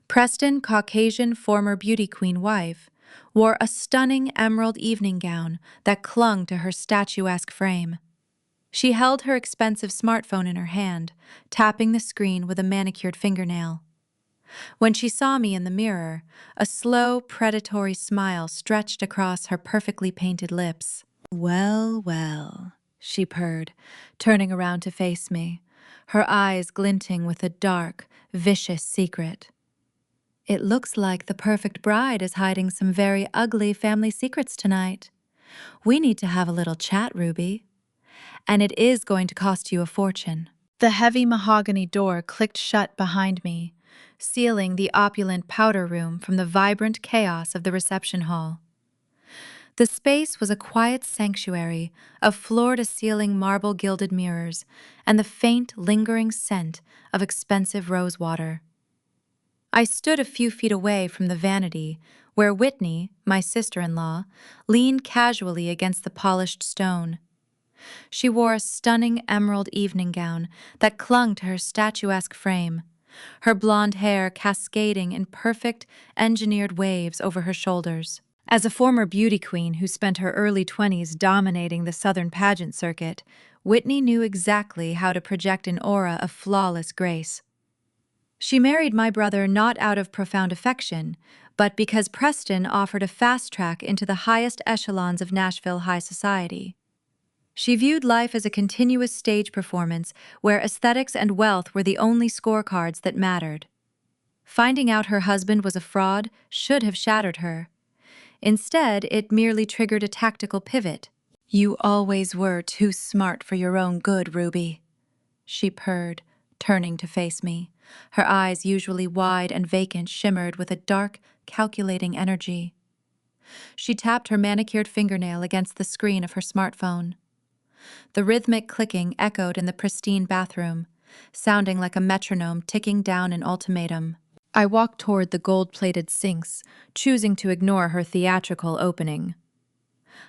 Preston, Caucasian former beauty queen wife, wore a stunning emerald evening gown that clung to her statuesque frame. She held her expensive smartphone in her hand, tapping the screen with a manicured fingernail. When she saw me in the mirror, a slow, predatory smile stretched across her perfectly painted lips. "Well, well," she purred, turning around to face me, her eyes glinting with a dark, vicious secret. "It looks like the perfect bride is hiding some very ugly family secrets tonight. We need to have a little chat, Ruby. And it is going to cost you a fortune." The heavy mahogany door clicked shut behind me, sealing the opulent powder room from the vibrant chaos of the reception hall. The space was a quiet sanctuary of floor-to-ceiling marble-gilded mirrors and the faint, lingering scent of expensive rosewater. I stood a few feet away from the vanity, where Whitney, my sister-in-law, leaned casually against the polished stone. She wore a stunning emerald evening gown that clung to her statuesque frame, her blonde hair cascading in perfect, engineered waves over her shoulders. As a former beauty queen who spent her early 20s dominating the Southern pageant circuit, Whitney knew exactly how to project an aura of flawless grace. She married my brother not out of profound affection, but because Preston offered a fast track into the highest echelons of Nashville high society. She viewed life as a continuous stage performance where aesthetics and wealth were the only scorecards that mattered. Finding out her husband was a fraud should have shattered her. Instead, it merely triggered a tactical pivot. "You always were too smart for your own good, Ruby," she purred, turning to face me. Her eyes, usually wide and vacant, shimmered with a dark, calculating energy. She tapped her manicured fingernail against the screen of her smartphone. The rhythmic clicking echoed in the pristine bathroom, sounding like a metronome ticking down an ultimatum. I walked toward the gold-plated sinks, choosing to ignore her theatrical opening.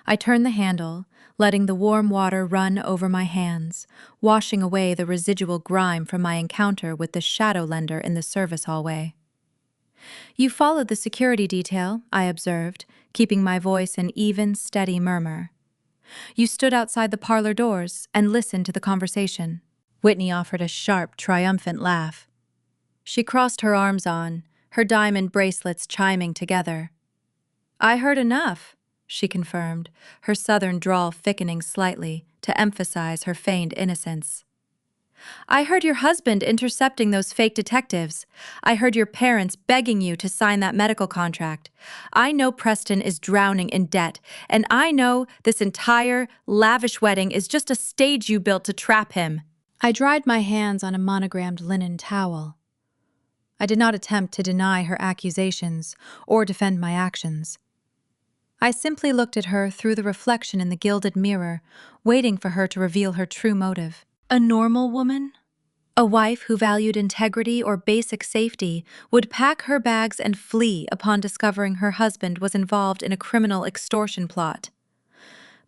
I turned the handle, letting the warm water run over my hands, washing away the residual grime from my encounter with the Shadowlender in the service hallway. "You followed the security detail," I observed, keeping my voice an even, steady murmur. "You stood outside the parlor doors and listened to the conversation." Whitney offered a sharp, triumphant laugh. She crossed her arms on, her diamond bracelets chiming together. "I heard enough," she confirmed, her southern drawl thickening slightly to emphasize her feigned innocence. "I heard your husband intercepting those fake detectives. I heard your parents begging you to sign that medical contract. I know Preston is drowning in debt, and I know this entire lavish wedding is just a stage you built to trap him." I dried my hands on a monogrammed linen towel. I did not attempt to deny her accusations or defend my actions. I simply looked at her through the reflection in the gilded mirror, waiting for her to reveal her true motive. A normal woman? A wife who valued integrity or basic safety would pack her bags and flee upon discovering her husband was involved in a criminal extortion plot.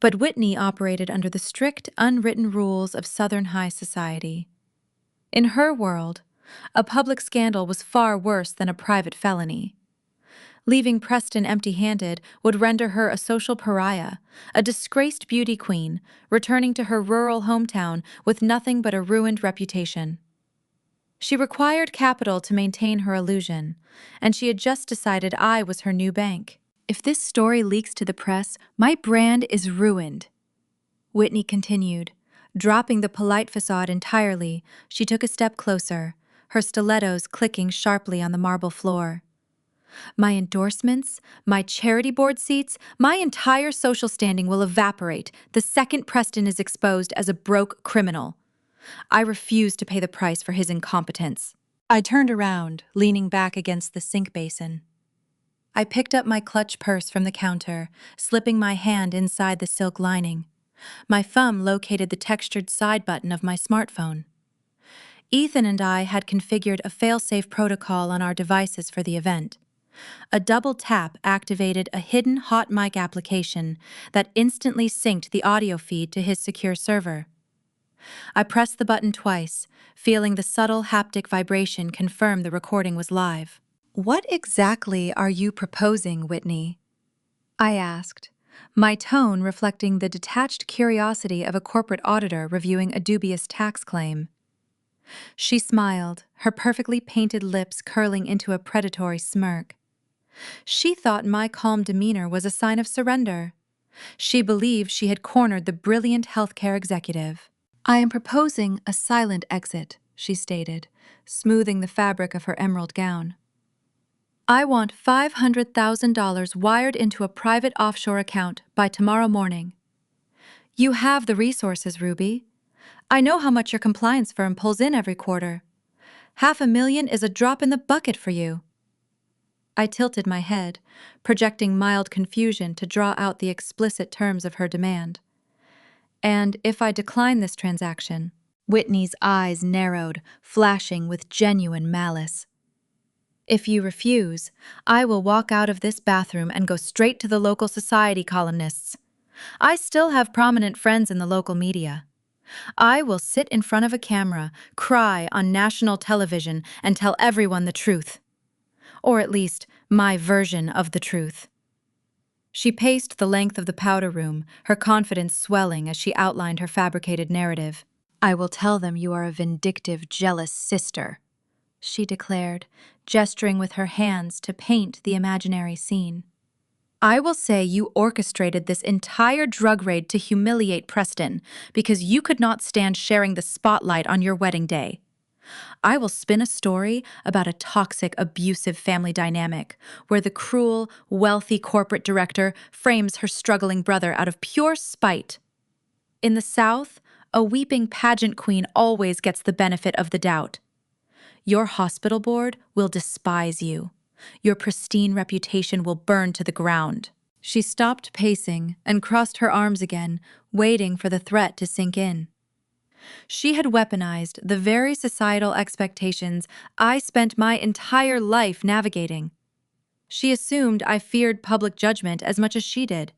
But Whitney operated under the strict, unwritten rules of Southern high society. In her world, a public scandal was far worse than a private felony. Leaving Preston empty-handed would render her a social pariah, a disgraced beauty queen, returning to her rural hometown with nothing but a ruined reputation. She required capital to maintain her illusion, and she had just decided I was her new bank. If this story leaks to the press, my brand is ruined. Whitney continued. Dropping the polite facade entirely, she took a step closer, her stilettos clicking sharply on the marble floor. My endorsements, my charity board seats, my entire social standing will evaporate the second Preston is exposed as a broke criminal. I refuse to pay the price for his incompetence. I turned around, leaning back against the sink basin. I picked up my clutch purse from the counter, slipping my hand inside the silk lining. My thumb located the textured side button of my smartphone. Ethan and I had configured a fail-safe protocol on our devices for the event. A double tap activated a hidden hot mic application that instantly synced the audio feed to his secure server. I pressed the button twice, feeling the subtle haptic vibration confirm the recording was live. "What exactly are you proposing, Whitney?" I asked, my tone reflecting the detached curiosity of a corporate auditor reviewing a dubious tax claim. She smiled, her perfectly painted lips curling into a predatory smirk. She thought my calm demeanor was a sign of surrender. She believed she had cornered the brilliant healthcare executive. "I am proposing a silent exit," she stated, smoothing the fabric of her emerald gown. "I want $500,000 wired into a private offshore account by tomorrow morning." "You have the resources, Ruby. I know how much your compliance firm pulls in every quarter. $500,000 is a drop in the bucket for you." I tilted my head, projecting mild confusion to draw out the explicit terms of her demand. "And if I decline this transaction?" Whitney's eyes narrowed, flashing with genuine malice. "If you refuse, I will walk out of this bathroom and go straight to the local society columnists. I still have prominent friends in the local media. I will sit in front of a camera, cry on national television, and tell everyone the truth. Or at least, my version of the truth." She paced the length of the powder room, her confidence swelling as she outlined her fabricated narrative. "I will tell them you are a vindictive, jealous sister," she declared, gesturing with her hands to paint the imaginary scene. "I will say you orchestrated this entire drug raid to humiliate Preston because you could not stand sharing the spotlight on your wedding day. I will spin a story about a toxic, abusive family dynamic where the cruel, wealthy corporate director frames her struggling brother out of pure spite. In the South, a weeping pageant queen always gets the benefit of the doubt. Your hospital board will despise you. Your pristine reputation will burn to the ground." She stopped pacing and crossed her arms again, waiting for the threat to sink in. She had weaponized the very societal expectations I spent my entire life navigating. She assumed I feared public judgment as much as she did.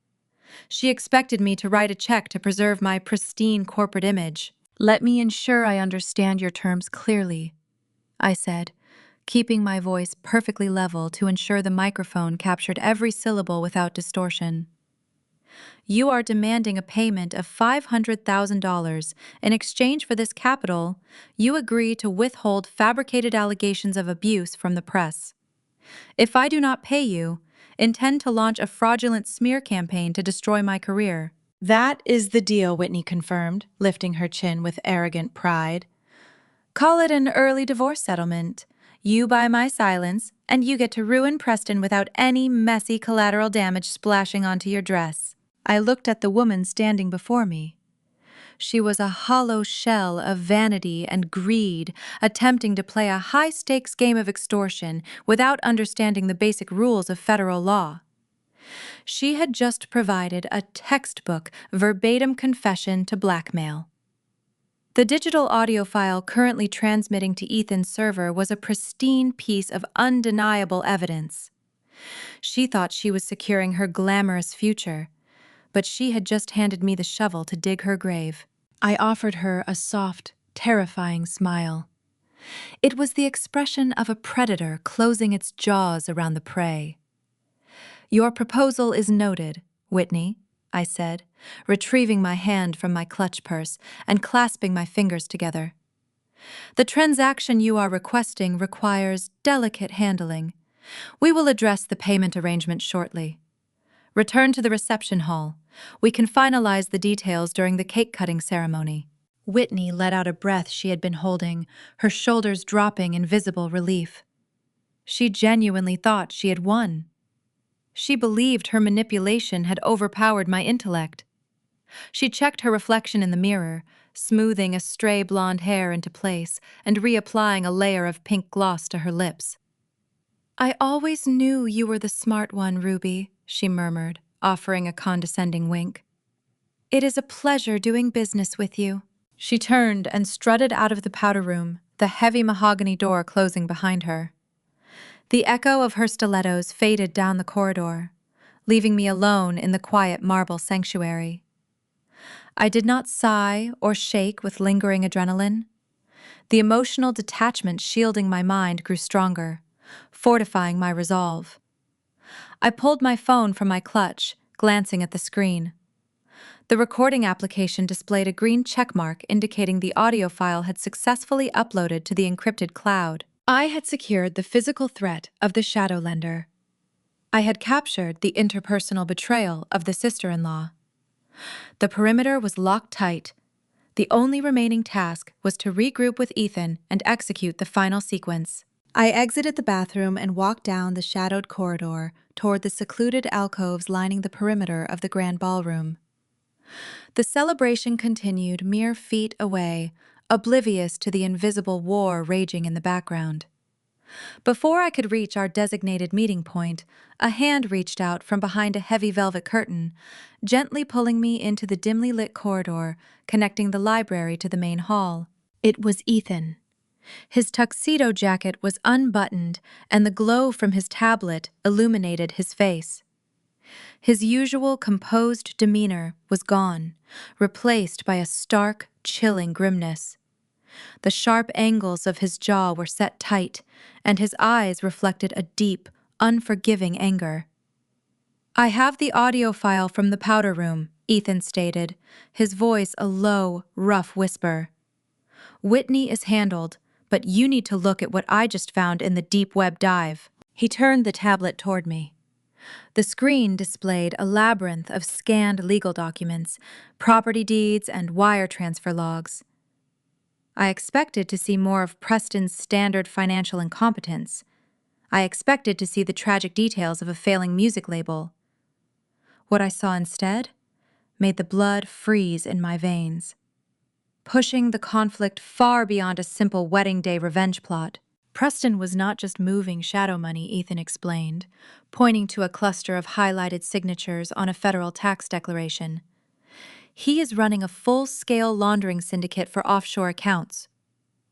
She expected me to write a check to preserve my pristine corporate image. "Let me ensure I understand your terms clearly," I said, keeping my voice perfectly level to ensure the microphone captured every syllable without distortion. "You are demanding a payment of $500,000. In exchange for this capital, you agree to withhold fabricated allegations of abuse from the press. If I do not pay you, intend to launch a fraudulent smear campaign to destroy my career." "That is the deal," Whitney confirmed, lifting her chin with arrogant pride. "Call it an early divorce settlement. You buy my silence, and you get to ruin Preston without any messy collateral damage splashing onto your dress." I looked at the woman standing before me. She was a hollow shell of vanity and greed, attempting to play a high-stakes game of extortion without understanding the basic rules of federal law. She had just provided a textbook verbatim confession to blackmail. The digital audio file currently transmitting to Ethan's server was a pristine piece of undeniable evidence. She thought she was securing her glamorous future, but she had just handed me the shovel to dig her grave. I offered her a soft, terrifying smile. It was the expression of a predator closing its jaws around the prey. "Your proposal is noted, Whitney," I said, retrieving my hand from my clutch purse and clasping my fingers together. "The transaction you are requesting requires delicate handling. We will address the payment arrangement shortly. Return to the reception hall. We can finalize the details during the cake-cutting ceremony." Whitney let out a breath she had been holding, her shoulders dropping in visible relief. She genuinely thought she had won. She believed her manipulation had overpowered my intellect. She checked her reflection in the mirror, smoothing a stray blonde hair into place and reapplying a layer of pink gloss to her lips. "I always knew you were the smart one, Ruby," she murmured, offering a condescending wink. "It is a pleasure doing business with you." She turned and strutted out of the powder room, the heavy mahogany door closing behind her. The echo of her stilettos faded down the corridor, leaving me alone in the quiet marble sanctuary. I did not sigh or shake with lingering adrenaline. The emotional detachment shielding my mind grew stronger, fortifying my resolve. I pulled my phone from my clutch, glancing at the screen. The recording application displayed a green checkmark indicating the audio file had successfully uploaded to the encrypted cloud. I had secured the physical threat of the Shadowlender. I had captured the interpersonal betrayal of the sister-in-law. The perimeter was locked tight. The only remaining task was to regroup with Ethan and execute the final sequence. I exited the bathroom and walked down the shadowed corridor toward the secluded alcoves lining the perimeter of the grand ballroom. The celebration continued mere feet away, oblivious to the invisible war raging in the background. Before I could reach our designated meeting point, a hand reached out from behind a heavy velvet curtain, gently pulling me into the dimly lit corridor connecting the library to the main hall. It was Ethan. His tuxedo jacket was unbuttoned, and the glow from his tablet illuminated his face. His usual composed demeanor was gone, replaced by a stark, chilling grimness. The sharp angles of his jaw were set tight, and his eyes reflected a deep, unforgiving anger. "I have the audio file from the powder room," Ethan stated, his voice a low, rough whisper. "Whitney is handled, but you need to look at what I just found in the deep web dive." He turned the tablet toward me. The screen displayed a labyrinth of scanned legal documents, property deeds, and wire transfer logs. I expected to see more of Preston's standard financial incompetence. I expected to see the tragic details of a failing music label. What I saw instead made the blood freeze in my veins, pushing the conflict far beyond a simple wedding day revenge plot. Preston was not just moving shadow money, Ethan explained, pointing to a cluster of highlighted signatures on a federal tax declaration. He is running a full-scale laundering syndicate for offshore accounts.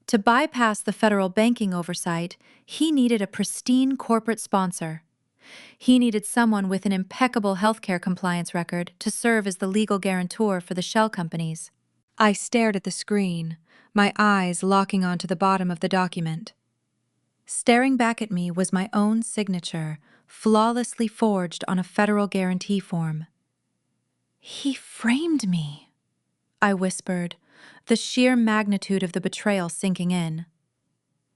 To bypass the federal banking oversight, he needed a pristine corporate sponsor. He needed someone with an impeccable healthcare compliance record to serve as the legal guarantor for the shell companies. I stared at the screen, my eyes locking onto the bottom of the document. Staring back at me was my own signature, flawlessly forged on a federal guarantee form. "He framed me," I whispered, the sheer magnitude of the betrayal sinking in.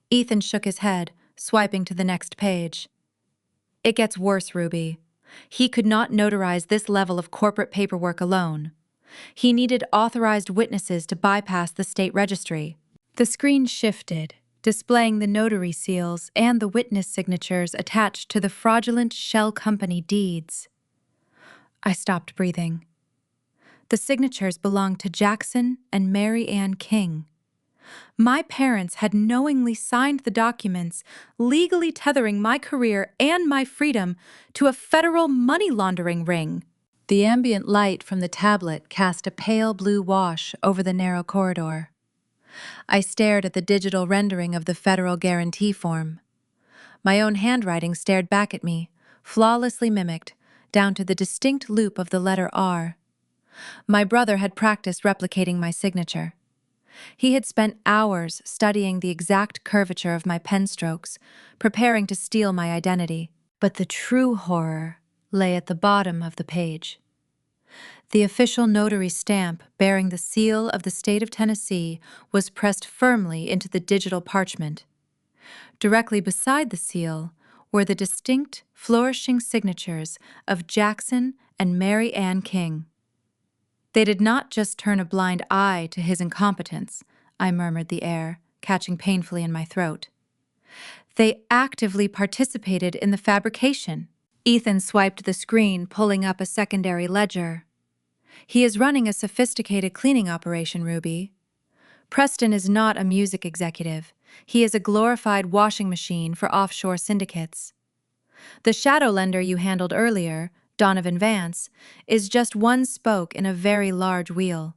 Ethan shook his head, swiping to the next page. "It gets worse, Ruby. He could not notarize this level of corporate paperwork alone. He needed authorized witnesses to bypass the state registry." The screen shifted, displaying the notary seals and the witness signatures attached to the fraudulent shell company deeds. I stopped breathing. The signatures belonged to Jackson and Mary Ann King. My parents had knowingly signed the documents, legally tethering my career and my freedom to a federal money laundering ring. The ambient light from the tablet cast a pale blue wash over the narrow corridor. I stared at the digital rendering of the federal guarantee form. My own handwriting stared back at me, flawlessly mimicked, down to the distinct loop of the letter R. My brother had practiced replicating my signature. He had spent hours studying the exact curvature of my pen strokes, preparing to steal my identity. But the true horror lay at the bottom of the page. The official notary stamp bearing the seal of the state of Tennessee was pressed firmly into the digital parchment. Directly beside the seal were the distinct, flourishing signatures of Jackson and Mary Ann King. They did not just turn a blind eye to his incompetence, I murmured the air, catching painfully in my throat. They actively participated in the fabrication. Ethan swiped the screen, pulling up a secondary ledger. He is running a sophisticated cleaning operation, Ruby. Preston is not a music executive. He is a glorified washing machine for offshore syndicates. The shadow lender you handled earlier, Donovan Vance, is just one spoke in a very large wheel.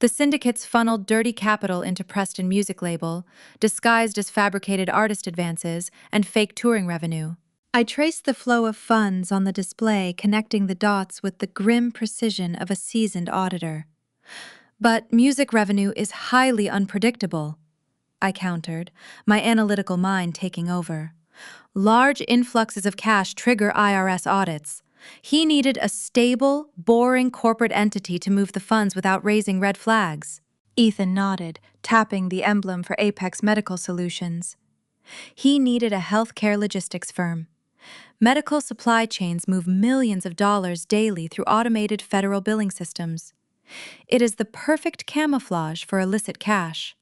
The syndicates funneled dirty capital into Preston Music Label, disguised as fabricated artist advances and fake touring revenue. I traced the flow of funds on the display, connecting the dots with the grim precision of a seasoned auditor. But music revenue is highly unpredictable, I countered, my analytical mind taking over. Large influxes of cash trigger IRS audits. He needed a stable, boring corporate entity to move the funds without raising red flags. Ethan nodded, tapping the emblem for Apex Medical Solutions. He needed a healthcare logistics firm. Medical supply chains move millions of dollars daily through automated federal billing systems. It is the perfect camouflage for illicit cash.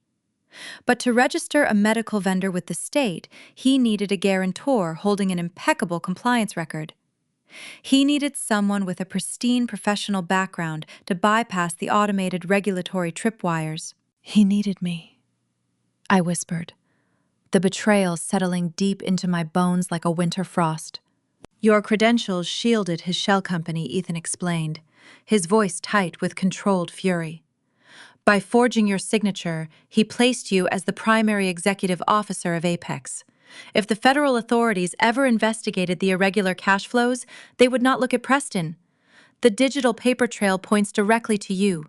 But to register a medical vendor with the state, he needed a guarantor holding an impeccable compliance record. He needed someone with a pristine professional background to bypass the automated regulatory tripwires. He needed me, I whispered, the betrayal settling deep into my bones like a winter frost. Your credentials shielded his shell company, Ethan explained, his voice tight with controlled fury. By forging your signature, he placed you as the primary executive officer of Apex. If the federal authorities ever investigated the irregular cash flows, they would not look at Preston. The digital paper trail points directly to you.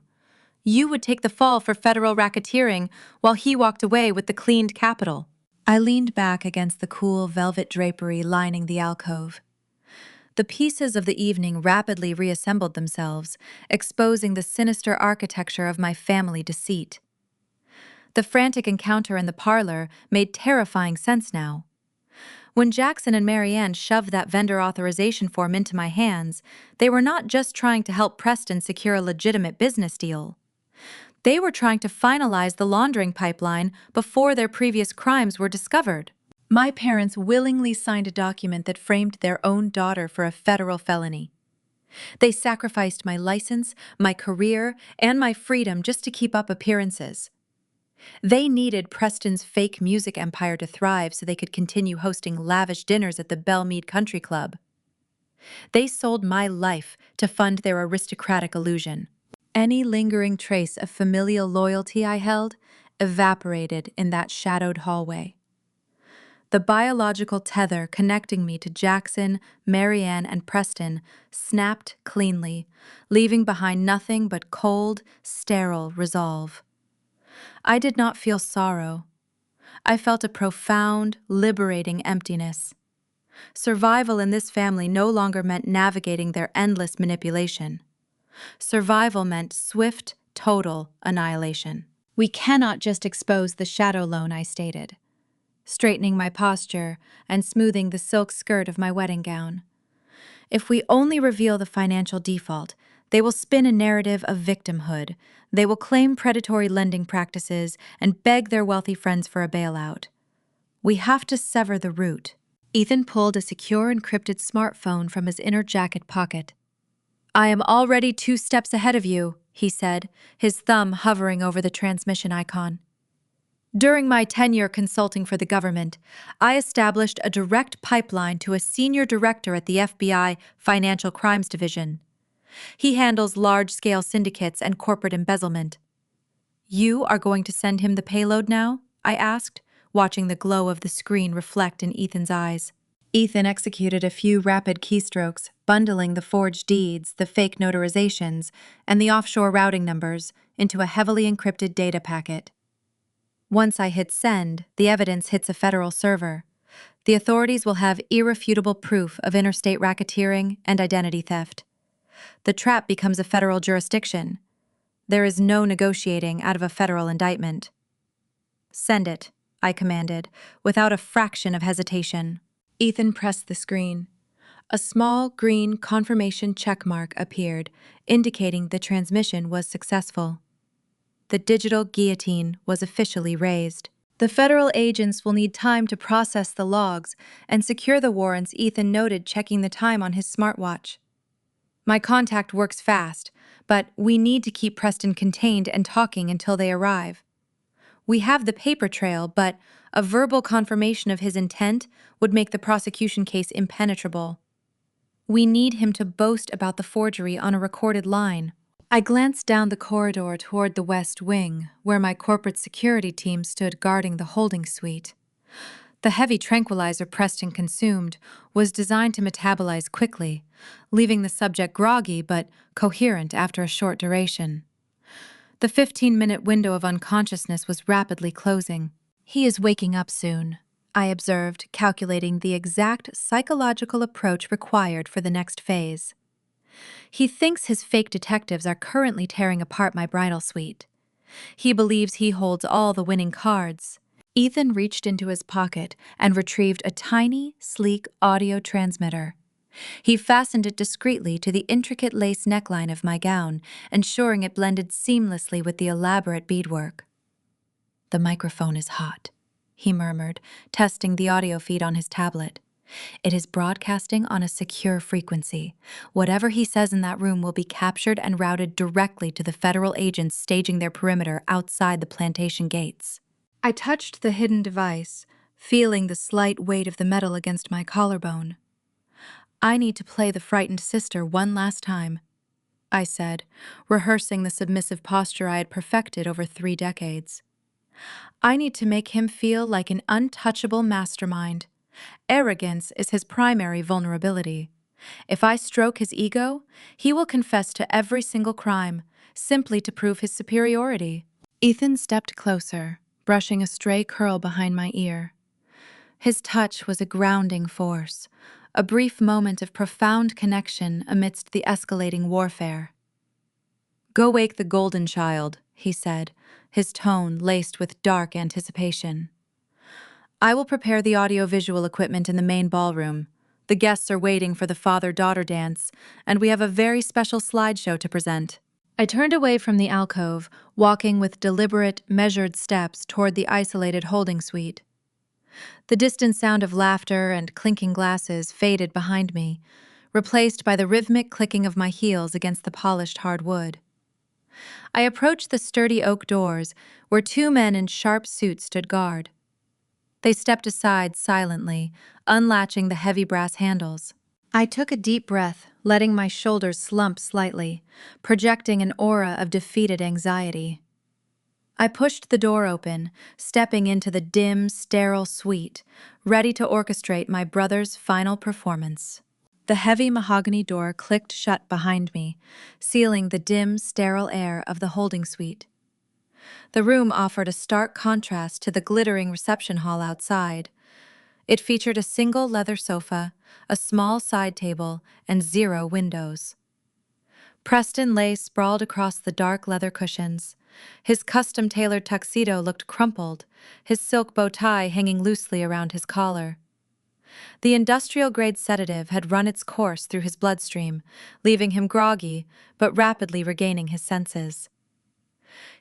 You would take the fall for federal racketeering while he walked away with the cleaned capital. I leaned back against the cool velvet drapery lining the alcove. The pieces of the evening rapidly reassembled themselves, exposing the sinister architecture of my family deceit. The frantic encounter in the parlor made terrifying sense now. When Jackson and Mary Ann shoved that vendor authorization form into my hands, they were not just trying to help Preston secure a legitimate business deal. They were trying to finalize the laundering pipeline before their previous crimes were discovered. My parents willingly signed a document that framed their own daughter for a federal felony. They sacrificed my license, my career, and my freedom just to keep up appearances. They needed Preston's fake music empire to thrive so they could continue hosting lavish dinners at the Belmead Country Club. They sold my life to fund their aristocratic illusion. Any lingering trace of familial loyalty I held evaporated in that shadowed hallway. The biological tether connecting me to Jackson, Mary Ann, and Preston snapped cleanly, leaving behind nothing but cold, sterile resolve. I did not feel sorrow. I felt a profound, liberating emptiness. Survival in this family no longer meant navigating their endless manipulation. Survival meant swift, total annihilation. We cannot just expose the shadow loan, I stated, straightening my posture and smoothing the silk skirt of my wedding gown. If we only reveal the financial default, they will spin a narrative of victimhood. They will claim predatory lending practices and beg their wealthy friends for a bailout. We have to sever the root. Ethan pulled a secure encrypted smartphone from his inner jacket pocket. I am already 2 steps ahead of you, he said, his thumb hovering over the transmission icon. During my tenure consulting for the government, I established a direct pipeline to a senior director at the FBI Financial Crimes Division. He handles large-scale syndicates and corporate embezzlement. You are going to send him the payload now? I asked, watching the glow of the screen reflect in Ethan's eyes. Ethan executed a few rapid keystrokes, bundling the forged deeds, the fake notarizations, and the offshore routing numbers into a heavily encrypted data packet. Once I hit send, the evidence hits a federal server. The authorities will have irrefutable proof of interstate racketeering and identity theft. The trap becomes a federal jurisdiction. There is no negotiating out of a federal indictment. Send it, I commanded, without a fraction of hesitation. Ethan pressed the screen. A small green confirmation checkmark appeared, indicating the transmission was successful. The digital guillotine was officially raised. The federal agents will need time to process the logs and secure the warrants, Ethan noted, checking the time on his smartwatch. My contact works fast, but we need to keep Preston contained and talking until they arrive. We have the paper trail, but a verbal confirmation of his intent would make the prosecution case impenetrable. We need him to boast about the forgery on a recorded line. I glanced down the corridor toward the West Wing, where my corporate security team stood guarding the holding suite. The heavy tranquilizer Preston consumed was designed to metabolize quickly, leaving the subject groggy but coherent after a short duration. The 15-minute window of unconsciousness was rapidly closing. He is waking up soon, I observed, calculating the exact psychological approach required for the next phase. He thinks his fake detectives are currently tearing apart my bridal suite. He believes he holds all the winning cards. Ethan reached into his pocket and retrieved a tiny, sleek audio transmitter. He fastened it discreetly to the intricate lace neckline of my gown, ensuring it blended seamlessly with the elaborate beadwork. "The microphone is hot," he murmured, testing the audio feed on his tablet. "It is broadcasting on a secure frequency. Whatever he says in that room will be captured and routed directly to the federal agents staging their perimeter outside the plantation gates." I touched the hidden device, feeling the slight weight of the metal against my collarbone. "I need to play the frightened sister one last time," I said, rehearsing the submissive posture I had perfected over 3 decades. "I need to make him feel like an untouchable mastermind. Arrogance is his primary vulnerability. If I stroke his ego, he will confess to every single crime, simply to prove his superiority." Ethan stepped closer, brushing a stray curl behind my ear. His touch was a grounding force, a brief moment of profound connection amidst the escalating warfare. "Go wake the golden child," he said, his tone laced with dark anticipation. "I will prepare the audio-visual equipment in the main ballroom. The guests are waiting for the father-daughter dance, and we have a very special slideshow to present." I turned away from the alcove, walking with deliberate, measured steps toward the isolated holding suite. The distant sound of laughter and clinking glasses faded behind me, replaced by the rhythmic clicking of my heels against the polished hardwood. I approached the sturdy oak doors, where 2 men in sharp suits stood guard. They stepped aside silently, unlatching the heavy brass handles. I took a deep breath, letting my shoulders slump slightly, projecting an aura of defeated anxiety. I pushed the door open, stepping into the dim, sterile suite, ready to orchestrate my brother's final performance. The heavy mahogany door clicked shut behind me, sealing the dim, sterile air of the holding suite. The room offered a stark contrast to the glittering reception hall outside. It featured a single leather sofa, a small side table, and 0 windows. Preston lay sprawled across the dark leather cushions. His custom-tailored tuxedo looked crumpled, his silk bow tie hanging loosely around his collar. The industrial-grade sedative had run its course through his bloodstream, leaving him groggy, but rapidly regaining his senses.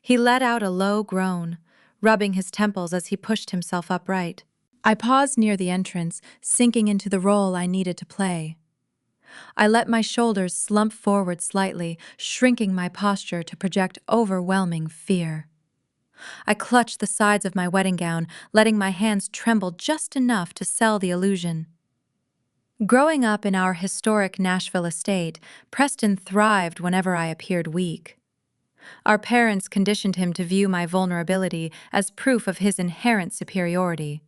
He let out a low groan, rubbing his temples as he pushed himself upright. I paused near the entrance, sinking into the role I needed to play. I let my shoulders slump forward slightly, shrinking my posture to project overwhelming fear. I clutched the sides of my wedding gown, letting my hands tremble just enough to sell the illusion. Growing up in our historic Nashville estate, Preston thrived whenever I appeared weak. Our parents conditioned him to view my vulnerability as proof of his inherent superiority.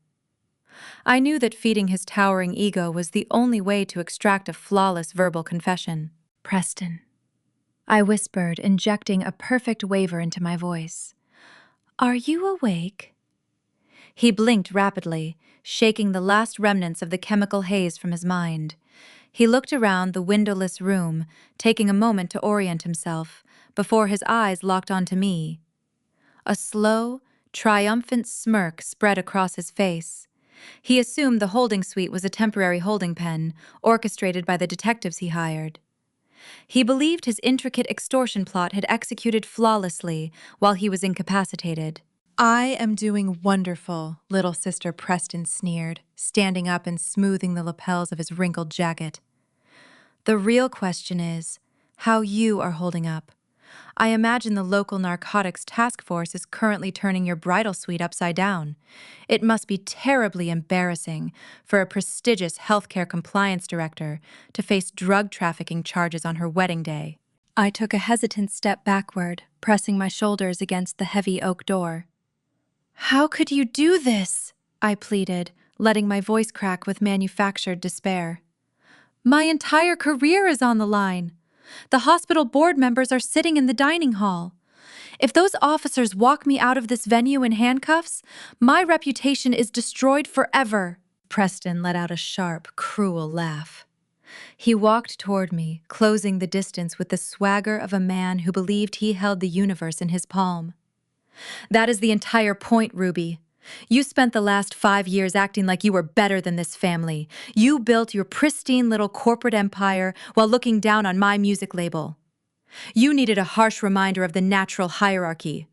I knew that feeding his towering ego was the only way to extract a flawless verbal confession. "Preston," I whispered, injecting a perfect waver into my voice. "Are you awake?" He blinked rapidly, shaking the last remnants of the chemical haze from his mind. He looked around the windowless room, taking a moment to orient himself, before his eyes locked onto me. A slow, triumphant smirk spread across his face. He assumed the holding suite was a temporary holding pen, orchestrated by the detectives he hired. He believed his intricate extortion plot had executed flawlessly while he was incapacitated. "I am doing wonderful," little sister Preston sneered, standing up and smoothing the lapels of his wrinkled jacket. "The real question is how you are holding up. I imagine the local narcotics task force is currently turning your bridal suite upside down. It must be terribly embarrassing for a prestigious healthcare compliance director to face drug trafficking charges on her wedding day." I took a hesitant step backward, pressing my shoulders against the heavy oak door. "How could you do this?" I pleaded, letting my voice crack with manufactured despair. "My entire career is on the line. The hospital board members are sitting in the dining hall. If those officers walk me out of this venue in handcuffs, my reputation is destroyed forever." Preston let out a sharp, cruel laugh. He walked toward me, closing the distance with the swagger of a man who believed he held the universe in his palm. "That is the entire point, Ruby. You spent the last 5 years acting like you were better than this family. You built your pristine little corporate empire while looking down on my music label. You needed a harsh reminder of the natural hierarchy.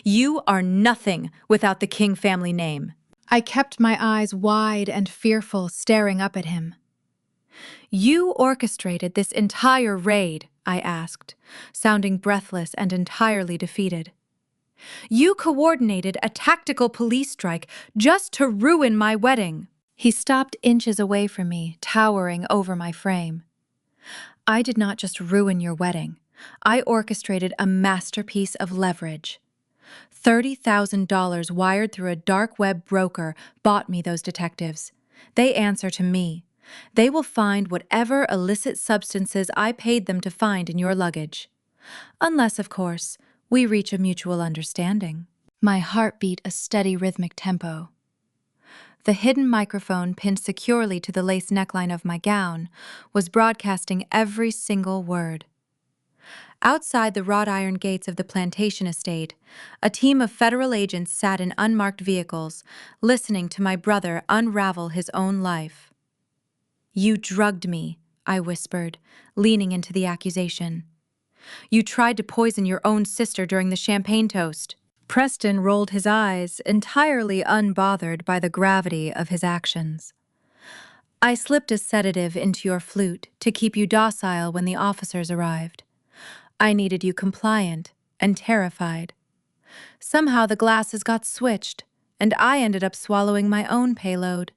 You are nothing without the King family name." I kept my eyes wide and fearful, staring up at him. "You orchestrated this entire raid," I asked, sounding breathless and entirely defeated. "You coordinated a tactical police strike just to ruin my wedding." He stopped inches away from me, towering over my frame. "I did not just ruin your wedding. I orchestrated a masterpiece of leverage. $30,000 wired through a dark web broker bought me those detectives. They answer to me. They will find whatever illicit substances I paid them to find in your luggage. Unless, of course, we reach a mutual understanding." My heart beat a steady rhythmic tempo. The hidden microphone pinned securely to the lace neckline of my gown was broadcasting every single word. Outside the wrought iron gates of the plantation estate, a team of federal agents sat in unmarked vehicles, listening to my brother unravel his own life. "You drugged me," I whispered, leaning into the accusation. "You tried to poison your own sister during the champagne toast." Preston rolled his eyes, entirely unbothered by the gravity of his actions. "I slipped a sedative into your flute to keep you docile when the officers arrived. I needed you compliant and terrified. Somehow the glasses got switched, and I ended up swallowing my own payload.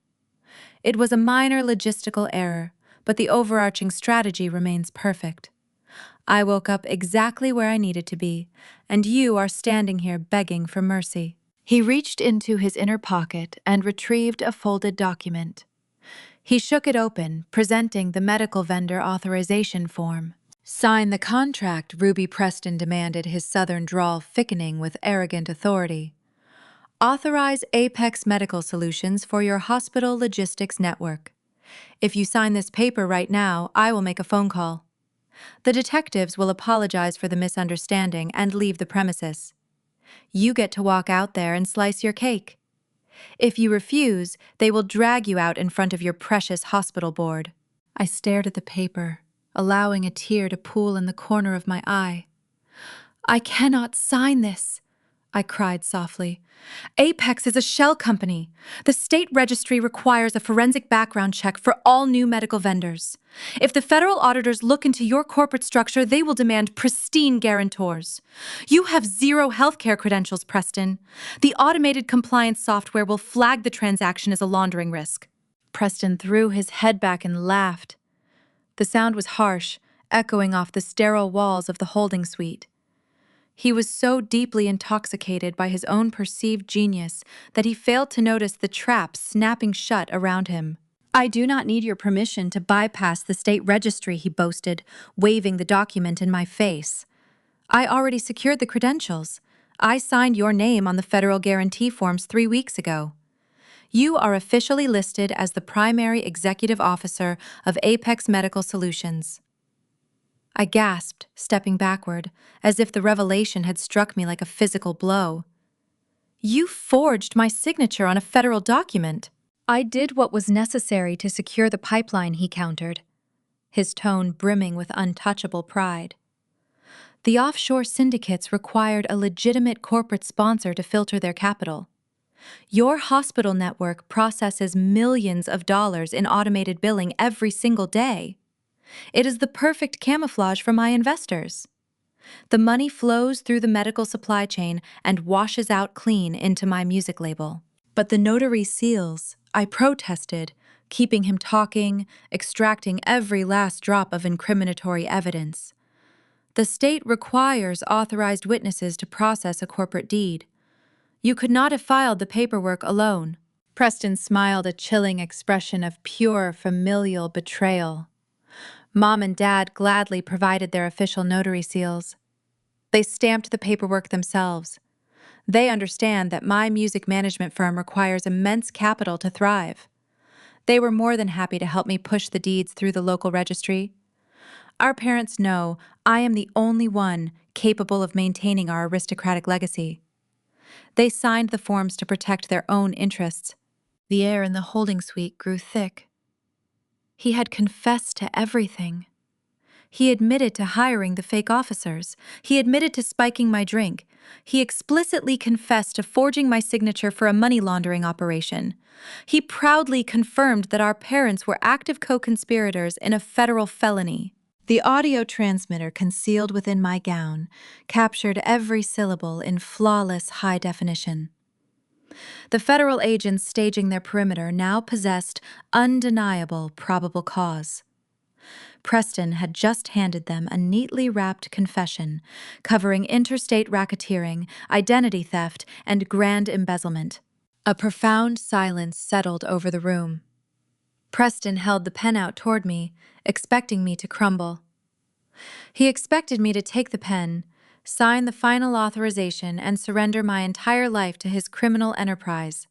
It was a minor logistical error, but the overarching strategy remains perfect. I woke up exactly where I needed to be, and you are standing here begging for mercy." He reached into his inner pocket and retrieved a folded document. He shook it open, presenting the medical vendor authorization form. "Sign the contract," Ruby Preston demanded, his southern drawl thickening with arrogant authority. "Authorize Apex Medical Solutions for your hospital logistics network. If you sign this paper right now, I will make a phone call. The detectives will apologize for the misunderstanding and leave the premises. You get to walk out there and slice your cake. If you refuse, they will drag you out in front of your precious hospital board." I stared at the paper, allowing a tear to pool in the corner of my eye. "I cannot sign this," I cried softly. "Apex is a shell company. The state registry requires a forensic background check for all new medical vendors. If the federal auditors look into your corporate structure, they will demand pristine guarantors. You have zero healthcare credentials, Preston. The automated compliance software will flag the transaction as a laundering risk." Preston threw his head back and laughed. The sound was harsh, echoing off the sterile walls of the holding suite. He was so deeply intoxicated by his own perceived genius that he failed to notice the trap snapping shut around him. "I do not need your permission to bypass the state registry," he boasted, waving the document in my face. "I already secured the credentials. I signed your name on the federal guarantee forms 3 weeks ago. You are officially listed as the primary executive officer of Apex Medical Solutions." I gasped, stepping backward, as if the revelation had struck me like a physical blow. "You forged my signature on a federal document." "I did what was necessary to secure the pipeline," he countered, his tone brimming with untouchable pride. "The offshore syndicates required a legitimate corporate sponsor to filter their capital. Your hospital network processes millions of dollars in automated billing every single day. It is the perfect camouflage for my investors. The money flows through the medical supply chain and washes out clean into my music label." "But the notary seals," I protested, keeping him talking, extracting every last drop of incriminatory evidence. "The state requires authorized witnesses to process a corporate deed. You could not have filed the paperwork alone." Preston smiled a chilling expression of pure familial betrayal. Mom and Dad gladly provided their official notary seals. They stamped the paperwork themselves. They understand that my music management firm requires immense capital to thrive. They were more than happy to help me push the deeds through the local registry. Our parents know I am the only one capable of maintaining our aristocratic legacy. They signed the forms to protect their own interests. The air in the holding suite grew thick. He had confessed to everything. He admitted to hiring the fake officers. He admitted to spiking my drink. He explicitly confessed to forging my signature for a money laundering operation. He proudly confirmed that our parents were active co-conspirators in a federal felony. The audio transmitter concealed within my gown captured every syllable in flawless high definition. The federal agents staging their perimeter now possessed undeniable probable cause. Preston had just handed them a neatly wrapped confession covering interstate racketeering, identity theft, and grand embezzlement. A profound silence settled over the room. Preston held the pen out toward me, expecting me to crumble. He expected me to take the pen, sign the final authorization, and surrender my entire life to his criminal enterprise.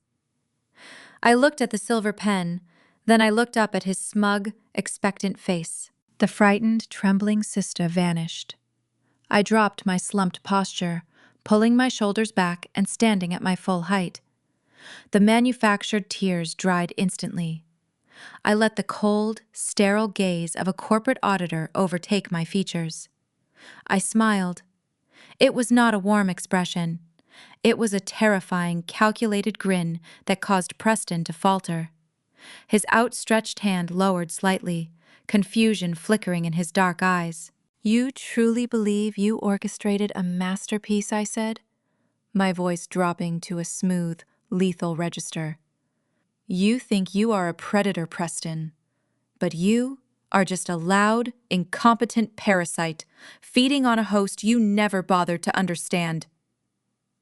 I looked at the silver pen, then I looked up at his smug, expectant face. The frightened, trembling sister vanished. I dropped my slumped posture, pulling my shoulders back and standing at my full height. The manufactured tears dried instantly. I let the cold, sterile gaze of a corporate auditor overtake my features. I smiled. It was not a warm expression. It was a terrifying, calculated grin that caused Preston to falter. His outstretched hand lowered slightly, confusion flickering in his dark eyes. "You truly believe you orchestrated a masterpiece?" I said, my voice dropping to a smooth, lethal register. "You think you are a predator, Preston, but you are just a loud, incompetent parasite, feeding on a host you never bothered to understand."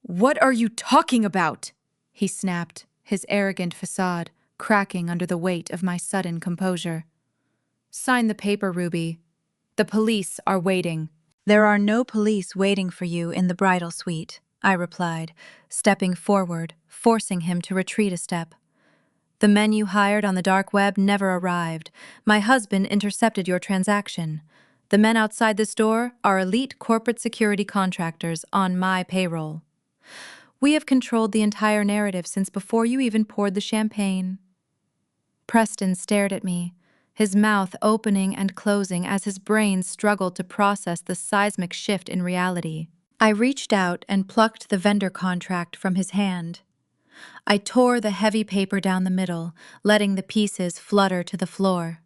"What are you talking about?" he snapped, his arrogant facade cracking under the weight of my sudden composure. "Sign the paper, Ruby. The police are waiting." "There are no police waiting for you in the bridal suite," I replied, stepping forward, forcing him to retreat a step. "The men you hired on the dark web never arrived. My husband intercepted your transaction. The men outside this door are elite corporate security contractors on my payroll. We have controlled the entire narrative since before you even poured the champagne." Preston stared at me, his mouth opening and closing as his brain struggled to process the seismic shift in reality. I reached out and plucked the vendor contract from his hand. I tore the heavy paper down the middle, letting the pieces flutter to the floor.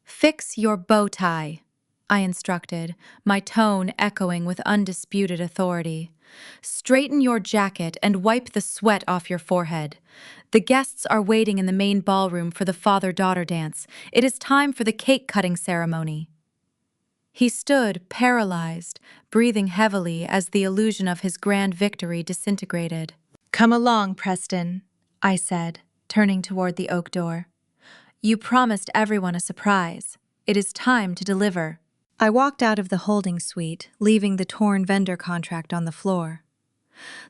"Fix your bow tie," I instructed, my tone echoing with undisputed authority. "Straighten your jacket and wipe the sweat off your forehead. The guests are waiting in the main ballroom for the father-daughter dance. It is time for the cake-cutting ceremony." He stood, paralyzed, breathing heavily as the illusion of his grand victory disintegrated. "Come along, Preston," I said, turning toward the oak door. "You promised everyone a surprise. It is time to deliver." I walked out of the holding suite, leaving the torn vendor contract on the floor.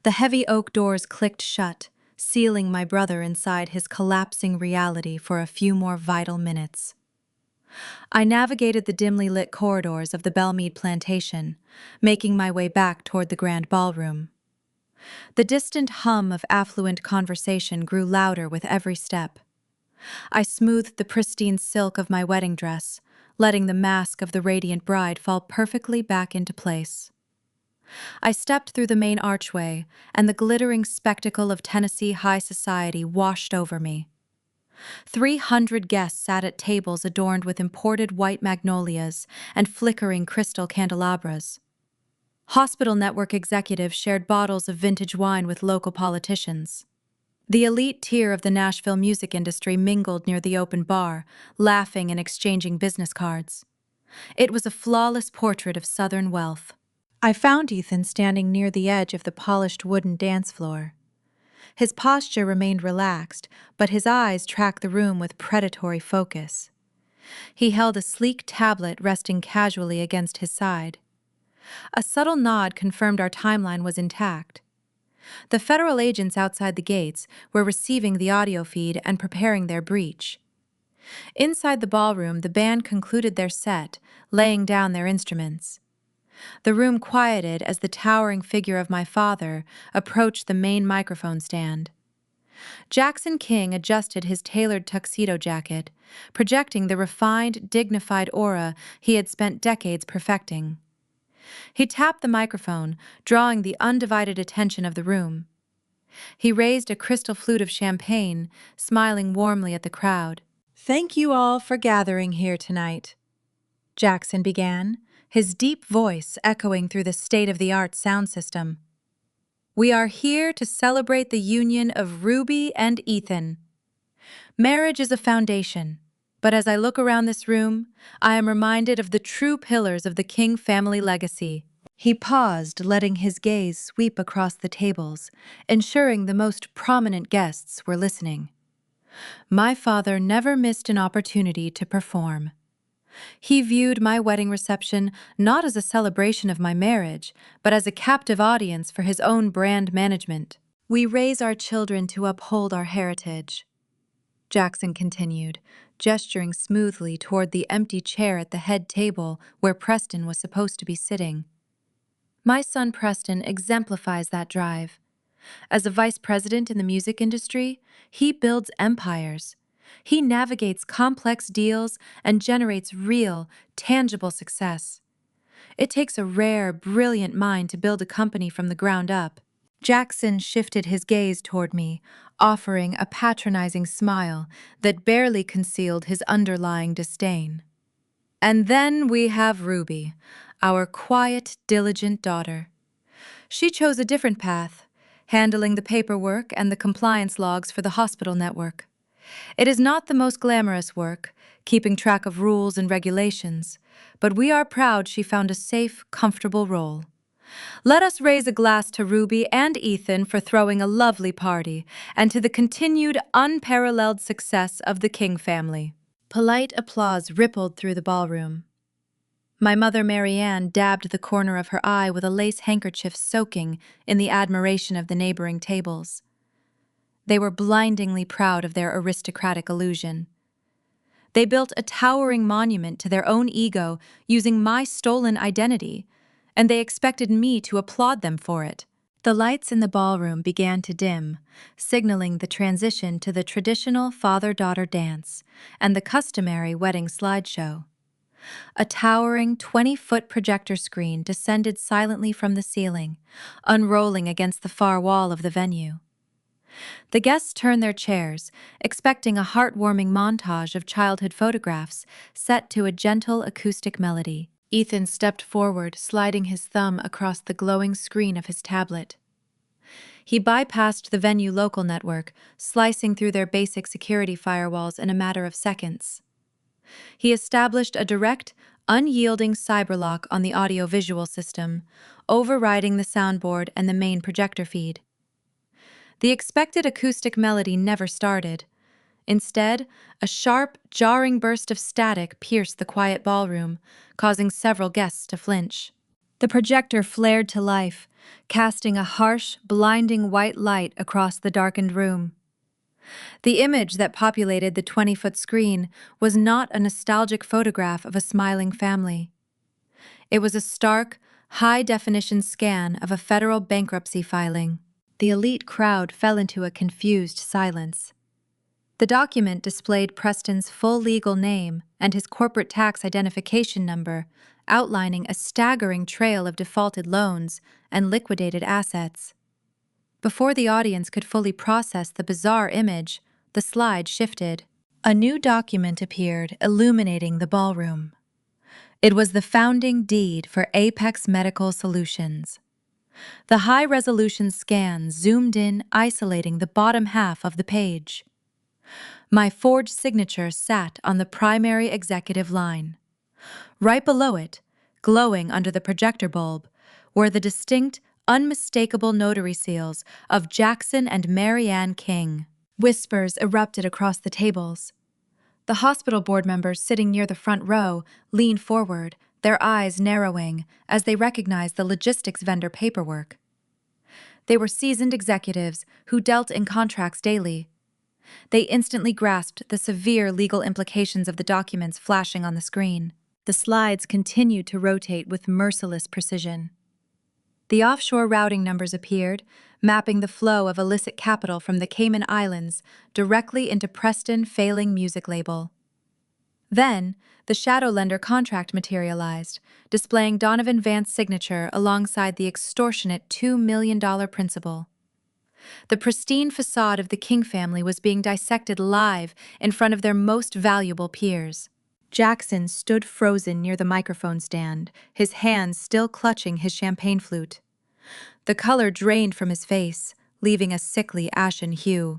The heavy oak doors clicked shut, sealing my brother inside his collapsing reality for a few more vital minutes. I navigated the dimly lit corridors of the Belmead plantation, making my way back toward the grand ballroom. The distant hum of affluent conversation grew louder with every step. I smoothed the pristine silk of my wedding dress, letting the mask of the radiant bride fall perfectly back into place. I stepped through the main archway, and the glittering spectacle of Tennessee high society washed over me. 300 guests sat at tables adorned with imported white magnolias and flickering crystal candelabras. Hospital network executives shared bottles of vintage wine with local politicians. The elite tier of the Nashville music industry mingled near the open bar, laughing and exchanging business cards. It was a flawless portrait of Southern wealth. I found Ethan standing near the edge of the polished wooden dance floor. His posture remained relaxed, but his eyes tracked the room with predatory focus. He held a sleek tablet resting casually against his side. A subtle nod confirmed our timeline was intact. The federal agents outside the gates were receiving the audio feed and preparing their breach. Inside the ballroom, the band concluded their set, laying down their instruments. The room quieted as the towering figure of my father approached the main microphone stand. Jackson King adjusted his tailored tuxedo jacket, projecting the refined, dignified aura he had spent decades perfecting. He tapped the microphone, drawing the undivided attention of the room. He raised a crystal flute of champagne, smiling warmly at the crowd. "Thank you all for gathering here tonight," Jackson began, his deep voice echoing through the state-of-the-art sound system. "We are here to celebrate the union of Ruby and Ethan. Marriage is a foundation, but as I look around this room, I am reminded of the true pillars of the King family legacy." He paused, letting his gaze sweep across the tables, ensuring the most prominent guests were listening. My father never missed an opportunity to perform. He viewed my wedding reception not as a celebration of my marriage, but as a captive audience for his own brand management. "We raise our children to uphold our heritage," Jackson continued, gesturing smoothly toward the empty chair at the head table where Preston was supposed to be sitting. "My son Preston exemplifies that drive. As a vice president in the music industry, he builds empires. He navigates complex deals and generates real, tangible success. It takes a rare, brilliant mind to build a company from the ground up." Jackson shifted his gaze toward me, offering a patronizing smile that barely concealed his underlying disdain. "And then we have Ruby, our quiet, diligent daughter. She chose a different path, handling the paperwork and the compliance logs for the hospital network. It is not the most glamorous work, keeping track of rules and regulations, but we are proud she found a safe, comfortable role. Let us raise a glass to Ruby and Ethan for throwing a lovely party, and to the continued, unparalleled success of the King family." Polite applause rippled through the ballroom. My mother Marianne dabbed the corner of her eye with a lace handkerchief, soaking in the admiration of the neighboring tables. They were blindingly proud of their aristocratic illusion. They built a towering monument to their own ego using my stolen identity, and they expected me to applaud them for it. The lights in the ballroom began to dim, signaling the transition to the traditional father-daughter dance and the customary wedding slideshow. A towering 20-foot projector screen descended silently from the ceiling, unrolling against the far wall of the venue. The guests turned their chairs, expecting a heartwarming montage of childhood photographs set to a gentle acoustic melody. Ethan stepped forward, sliding his thumb across the glowing screen of his tablet. He bypassed the venue local network, slicing through their basic security firewalls in a matter of seconds. He established a direct, unyielding cyberlock on the audio-visual system, overriding the soundboard and the main projector feed. The expected acoustic melody never started. Instead, a sharp, jarring burst of static pierced the quiet ballroom, causing several guests to flinch. The projector flared to life, casting a harsh, blinding white light across the darkened room. The image that populated the 20-foot screen was not a nostalgic photograph of a smiling family. It was a stark, high-definition scan of a federal bankruptcy filing. The elite crowd fell into a confused silence. The document displayed Preston's full legal name and his corporate tax identification number, outlining a staggering trail of defaulted loans and liquidated assets. Before the audience could fully process the bizarre image, the slide shifted. A new document appeared, illuminating the ballroom. It was the founding deed for Apex Medical Solutions. The high-resolution scan zoomed in, isolating the bottom half of the page. My forged signature sat on the primary executive line. Right below it, glowing under the projector bulb, were the distinct, unmistakable notary seals of Jackson and Marianne King. Whispers erupted across the tables. The hospital board members sitting near the front row leaned forward, their eyes narrowing as they recognized the logistics vendor paperwork. They were seasoned executives who dealt in contracts daily. They instantly grasped the severe legal implications of the documents flashing on the screen. The slides continued to rotate with merciless precision. The offshore routing numbers appeared, mapping the flow of illicit capital from the Cayman Islands directly into Preston failing music label. Then, the shadow lender contract materialized, displaying Donovan Vance's signature alongside the extortionate $2 million principal. The pristine facade of the King family was being dissected live in front of their most valuable peers. Jackson stood frozen near the microphone stand, his hands still clutching his champagne flute. The color drained from his face, leaving a sickly ashen hue.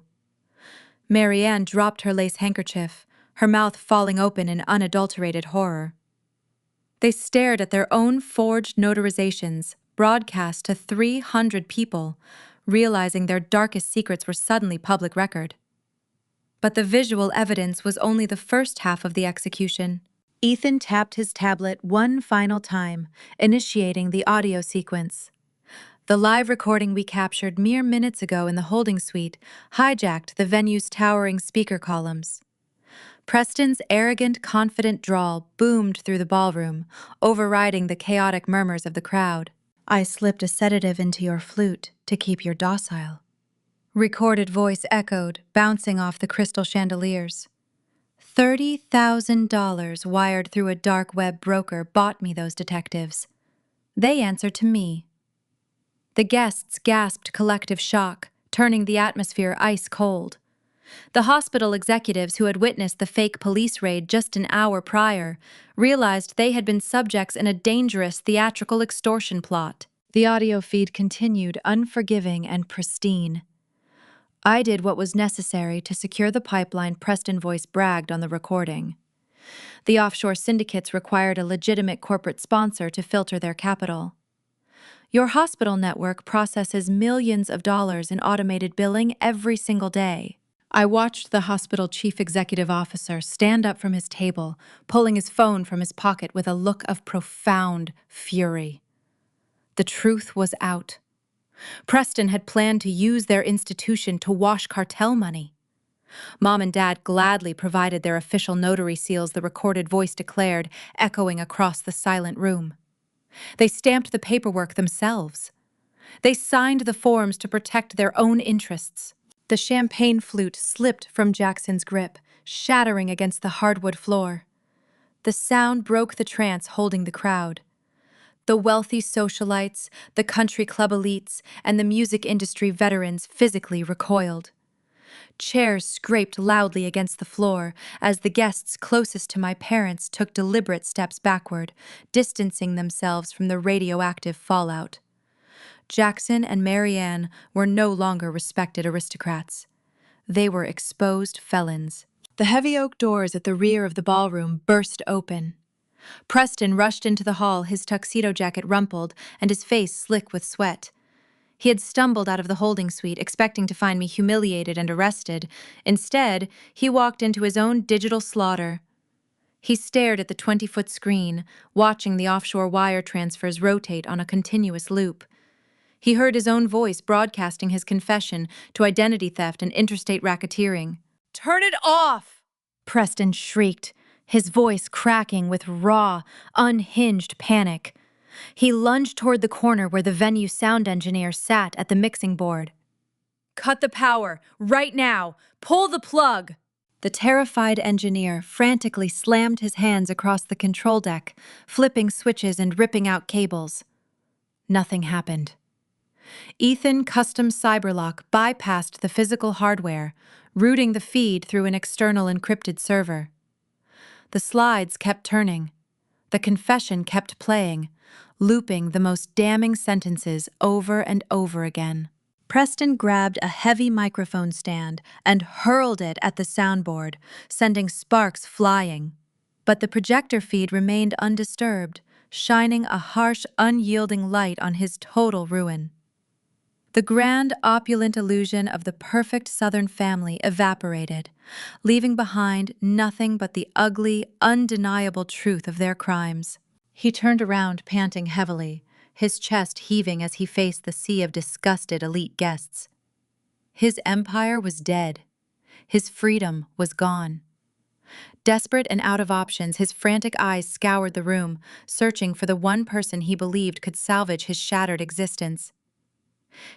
Marianne dropped her lace handkerchief, her mouth falling open in unadulterated horror. They stared at their own forged notarizations, broadcast to 300 people, realizing their darkest secrets were suddenly public record. But the visual evidence was only the first half of the execution. Ethan tapped his tablet one final time, initiating the audio sequence. The live recording we captured mere minutes ago in the holding suite hijacked the venue's towering speaker columns. Preston's arrogant, confident drawl boomed through the ballroom, overriding the chaotic murmurs of the crowd. "I slipped a sedative into your flute to keep you docile." Recorded voice echoed, bouncing off the crystal chandeliers. $30,000 wired through a dark web broker bought me those detectives. They answer to me. The guests gasped collective shock, turning the atmosphere ice cold. The hospital executives who had witnessed the fake police raid just an hour prior realized they had been subjects in a dangerous theatrical extortion plot. The audio feed continued, unforgiving and pristine. I did what was necessary to secure the pipeline, Preston Voice bragged on the recording. The offshore syndicates required a legitimate corporate sponsor to filter their capital. Your hospital network processes millions of dollars in automated billing every single day. I watched the hospital chief executive officer stand up from his table, pulling his phone from his pocket with a look of profound fury. The truth was out. Preston had planned to use their institution to wash cartel money. Mom and Dad gladly provided their official notary seals, the recorded voice declared, echoing across the silent room. They stamped the paperwork themselves. They signed the forms to protect their own interests. The champagne flute slipped from Jackson's grip, shattering against the hardwood floor. The sound broke the trance holding the crowd. The wealthy socialites, the country club elites, and the music industry veterans physically recoiled. Chairs scraped loudly against the floor as the guests closest to my parents took deliberate steps backward, distancing themselves from the radioactive fallout. Jackson and Marianne were no longer respected aristocrats. They were exposed felons. The heavy oak doors at the rear of the ballroom burst open. Preston rushed into the hall, his tuxedo jacket rumpled and his face slick with sweat. He had stumbled out of the holding suite, expecting to find me humiliated and arrested. Instead, he walked into his own digital slaughter. He stared at the 20-foot screen, watching the offshore wire transfers rotate on a continuous loop. He heard his own voice broadcasting his confession to identity theft and interstate racketeering. "Turn it off!" Preston shrieked, his voice cracking with raw, unhinged panic. He lunged toward the corner where the venue sound engineer sat at the mixing board. "Cut the power, right now! Pull the plug!" The terrified engineer frantically slammed his hands across the control deck, flipping switches and ripping out cables. Nothing happened. Ethan Custom Cyberlock bypassed the physical hardware, routing the feed through an external encrypted server. The slides kept turning. The confession kept playing, looping the most damning sentences over and over again. Preston grabbed a heavy microphone stand and hurled it at the soundboard, sending sparks flying. But the projector feed remained undisturbed, shining a harsh, unyielding light on his total ruin. The grand, opulent illusion of the perfect Southern family evaporated, leaving behind nothing but the ugly, undeniable truth of their crimes. He turned around, panting heavily, his chest heaving as he faced the sea of disgusted elite guests. His empire was dead. His freedom was gone. Desperate and out of options, his frantic eyes scoured the room, searching for the one person he believed could salvage his shattered existence.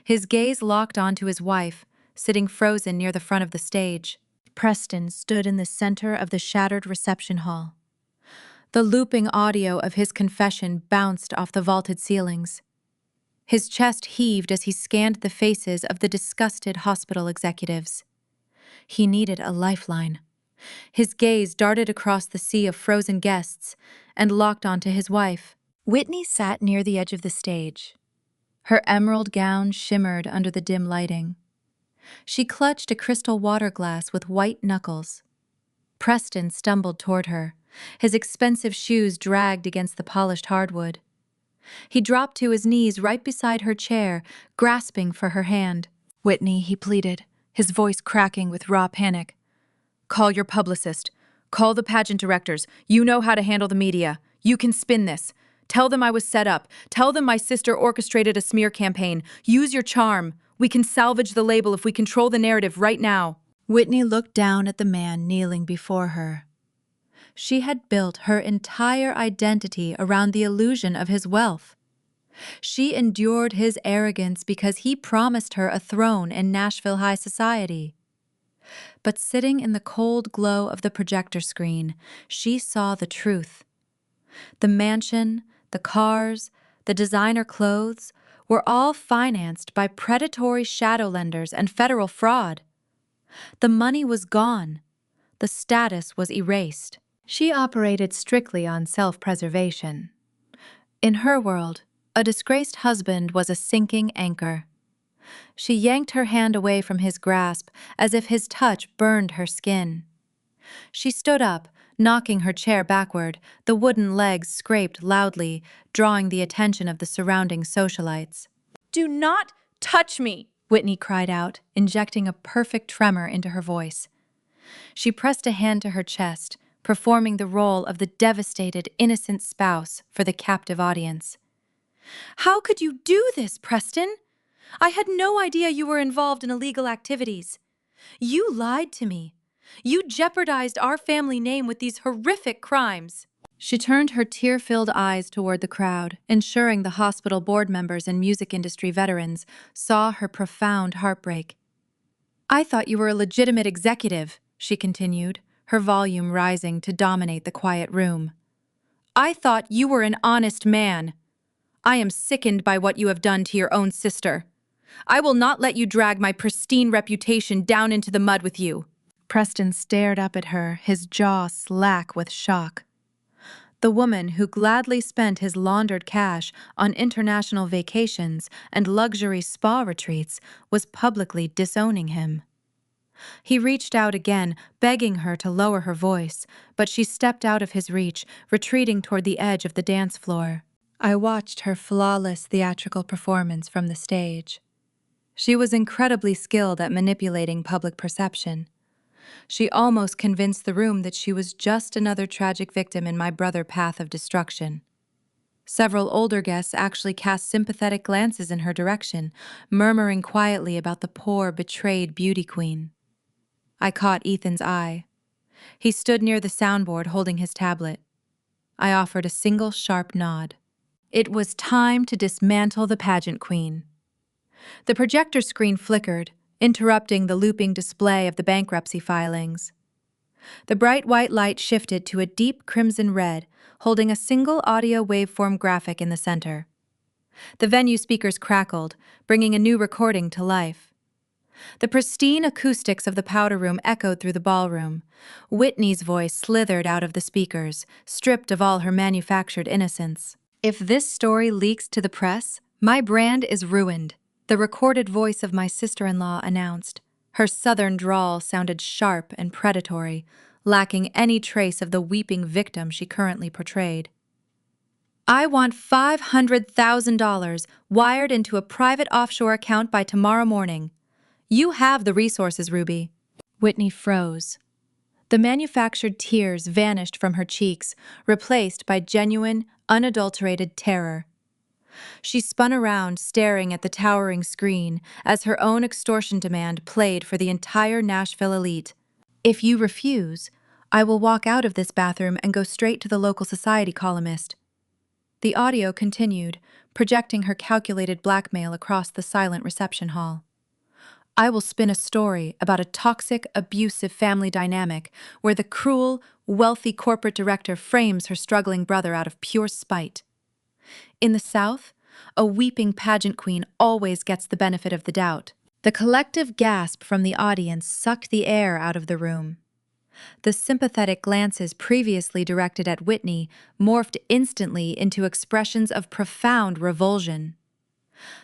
His gaze locked onto his wife, sitting frozen near the front of the stage. Preston stood in the center of the shattered reception hall. The looping audio of his confession bounced off the vaulted ceilings. His chest heaved as he scanned the faces of the disgusted hospital executives. He needed a lifeline. His gaze darted across the sea of frozen guests and locked onto his wife. Whitney sat near the edge of the stage. Her emerald gown shimmered under the dim lighting. She clutched a crystal water glass with white knuckles. Preston stumbled toward her, his expensive shoes dragged against the polished hardwood. He dropped to his knees right beside her chair, grasping for her hand. "Whitney," he pleaded, his voice cracking with raw panic. "Call your publicist. Call the pageant directors. You know how to handle the media. You can spin this. Tell them I was set up. Tell them my sister orchestrated a smear campaign. Use your charm. We can salvage the label if we control the narrative right now." Whitney looked down at the man kneeling before her. She had built her entire identity around the illusion of his wealth. She endured his arrogance because he promised her a throne in Nashville high society. But sitting in the cold glow of the projector screen, she saw the truth. The mansion, the cars, the designer clothes were all financed by predatory shadow lenders and federal fraud. The money was gone. The status was erased. She operated strictly on self-preservation. In her world, a disgraced husband was a sinking anchor. She yanked her hand away from his grasp as if his touch burned her skin. She stood up, knocking her chair backward, the wooden legs scraped loudly, drawing the attention of the surrounding socialites. "Do not touch me!" Whitney cried out, injecting a perfect tremor into her voice. She pressed a hand to her chest, performing the role of the devastated, innocent spouse for the captive audience. "How could you do this, Preston? I had no idea you were involved in illegal activities. You lied to me. You jeopardized our family name with these horrific crimes." She turned her tear-filled eyes toward the crowd, ensuring the hospital board members and music industry veterans saw her profound heartbreak. "I thought you were a legitimate executive," she continued, her volume rising to dominate the quiet room. "I thought you were an honest man. I am sickened by what you have done to your own sister. I will not let you drag my pristine reputation down into the mud with you." Preston stared up at her, his jaw slack with shock. The woman who gladly spent his laundered cash on international vacations and luxury spa retreats was publicly disowning him. He reached out again, begging her to lower her voice, but she stepped out of his reach, retreating toward the edge of the dance floor. I watched her flawless theatrical performance from the stage. She was incredibly skilled at manipulating public perception. She almost convinced the room that she was just another tragic victim in my brother's path of destruction. Several older guests actually cast sympathetic glances in her direction, murmuring quietly about the poor, betrayed beauty queen. I caught Ethan's eye. He stood near the soundboard holding his tablet. I offered a single sharp nod. It was time to dismantle the pageant queen. The projector screen flickered, interrupting the looping display of the bankruptcy filings. The bright white light shifted to a deep crimson red, holding a single audio waveform graphic in the center. The venue speakers crackled, bringing a new recording to life. The pristine acoustics of the powder room echoed through the ballroom. Whitney's voice slithered out of the speakers, stripped of all her manufactured innocence. "If this story leaks to the press, my brand is ruined," the recorded voice of my sister-in-law announced. Her southern drawl sounded sharp and predatory, lacking any trace of the weeping victim she currently portrayed. "I want $500,000 wired into a private offshore account by tomorrow morning. You have the resources, Ruby." Whitney froze. The manufactured tears vanished from her cheeks, replaced by genuine, unadulterated terror. She spun around, staring at the towering screen, as her own extortion demand played for the entire Nashville elite. "If you refuse, I will walk out of this bathroom and go straight to the local society columnist." The audio continued, projecting her calculated blackmail across the silent reception hall. "I will spin a story about a toxic, abusive family dynamic where the cruel, wealthy corporate director frames her struggling brother out of pure spite. In the South, a weeping pageant queen always gets the benefit of the doubt." The collective gasp from the audience sucked the air out of the room. The sympathetic glances previously directed at Whitney morphed instantly into expressions of profound revulsion.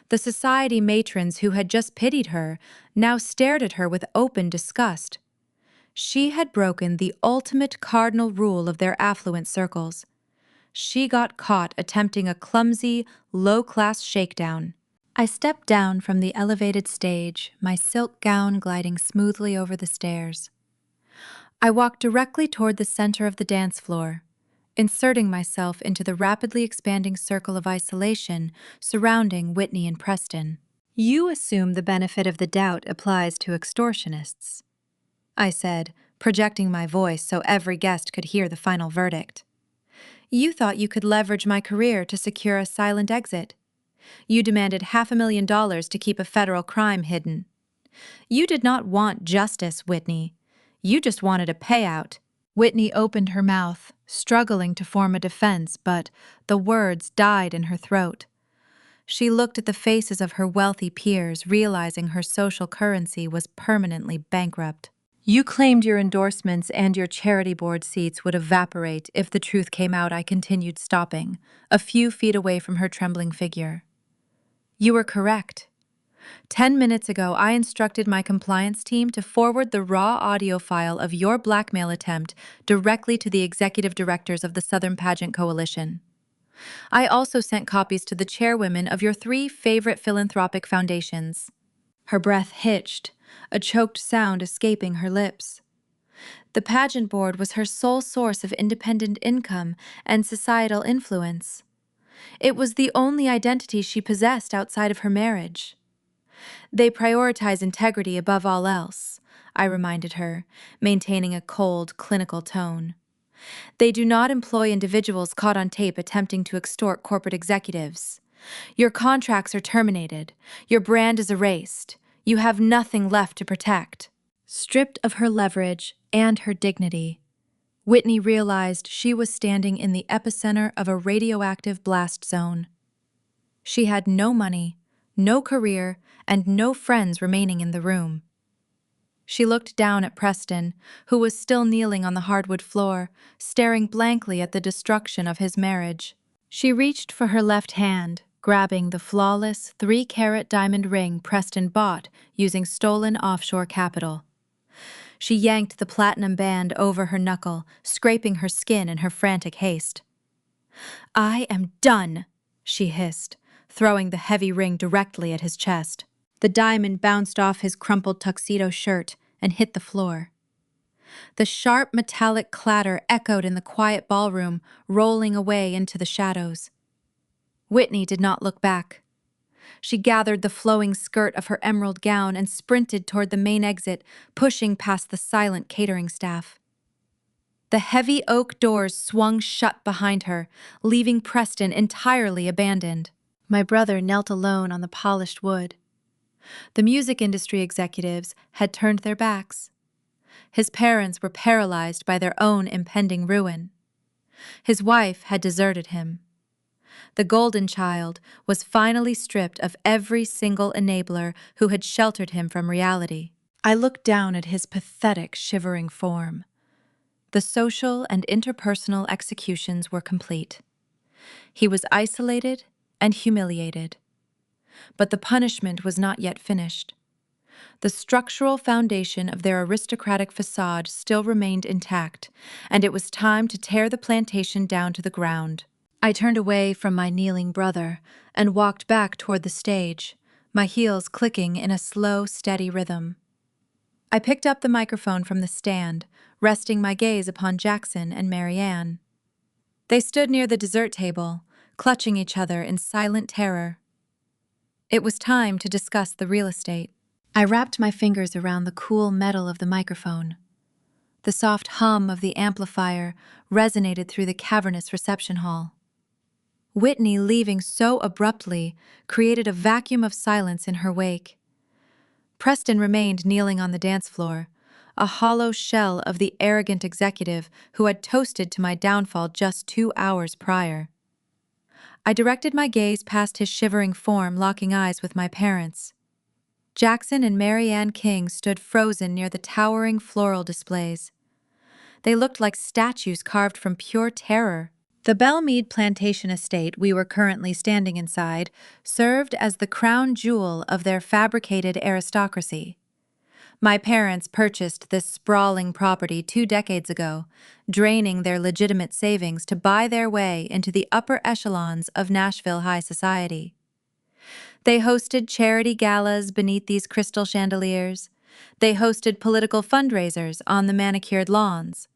The society matrons who had just pitied her now stared at her with open disgust. She had broken the ultimate cardinal rule of their affluent circles. She got caught attempting a clumsy, low-class shakedown. I stepped down from the elevated stage, my silk gown gliding smoothly over the stairs. I walked directly toward the center of the dance floor, inserting myself into the rapidly expanding circle of isolation surrounding Whitney and Preston. "You assume the benefit of the doubt applies to extortionists," I said, projecting my voice so every guest could hear the final verdict. "You thought you could leverage my career to secure a silent exit. You demanded $500,000 to keep a federal crime hidden. You did not want justice, Whitney. You just wanted a payout." Whitney opened her mouth, struggling to form a defense, but the words died in her throat. She looked at the faces of her wealthy peers, realizing her social currency was permanently bankrupt. "You claimed your endorsements and your charity board seats would evaporate if the truth came out," I continued, stopping, a few feet away from her trembling figure. "You were correct. 10 minutes ago, I instructed my compliance team to forward the raw audio file of your blackmail attempt directly to the executive directors of the Southern Pageant Coalition. I also sent copies to the chairwomen of your 3 favorite philanthropic foundations." Her breath hitched, a choked sound escaping her lips. The pageant board was her sole source of independent income and societal influence. It was the only identity she possessed outside of her marriage. "They prioritize integrity above all else," I reminded her, maintaining a cold, clinical tone. "They do not employ individuals caught on tape attempting to extort corporate executives. Your contracts are terminated. Your brand is erased. You have nothing left to protect." Stripped of her leverage and her dignity, Whitney realized she was standing in the epicenter of a radioactive blast zone. She had no money, no career, and no friends remaining in the room. She looked down at Preston, who was still kneeling on the hardwood floor, staring blankly at the destruction of his marriage. She reached for her left hand, grabbing the flawless 3-carat diamond ring Preston bought using stolen offshore capital. She yanked the platinum band over her knuckle, scraping her skin in her frantic haste. "I am done," she hissed, throwing the heavy ring directly at his chest. The diamond bounced off his crumpled tuxedo shirt and hit the floor. The sharp metallic clatter echoed in the quiet ballroom, rolling away into the shadows. Whitney did not look back. She gathered the flowing skirt of her emerald gown and sprinted toward the main exit, pushing past the silent catering staff. The heavy oak doors swung shut behind her, leaving Preston entirely abandoned. My brother knelt alone on the polished wood. The music industry executives had turned their backs. His parents were paralyzed by their own impending ruin. His wife had deserted him. The golden child was finally stripped of every single enabler who had sheltered him from reality. I looked down at his pathetic, shivering form. The social and interpersonal executions were complete. He was isolated and humiliated. But the punishment was not yet finished. The structural foundation of their aristocratic facade still remained intact, and it was time to tear the plantation down to the ground. I turned away from my kneeling brother and walked back toward the stage, my heels clicking in a slow, steady rhythm. I picked up the microphone from the stand, resting my gaze upon Jackson and Marianne. They stood near the dessert table, clutching each other in silent terror. It was time to discuss the real estate. I wrapped my fingers around the cool metal of the microphone. The soft hum of the amplifier resonated through the cavernous reception hall. Whitney leaving so abruptly created a vacuum of silence in her wake. Preston remained kneeling on the dance floor, a hollow shell of the arrogant executive who had toasted to my downfall just 2 hours prior. I directed my gaze past his shivering form, locking eyes with my parents. Jackson and Marianne King stood frozen near the towering floral displays. They looked like statues carved from pure terror. The Belmead Plantation estate we were currently standing inside served as the crown jewel of their fabricated aristocracy. My parents purchased this sprawling property 2 decades ago, draining their legitimate savings to buy their way into the upper echelons of Nashville high society. They hosted charity galas beneath these crystal chandeliers. They hosted political fundraisers on the manicured lawns.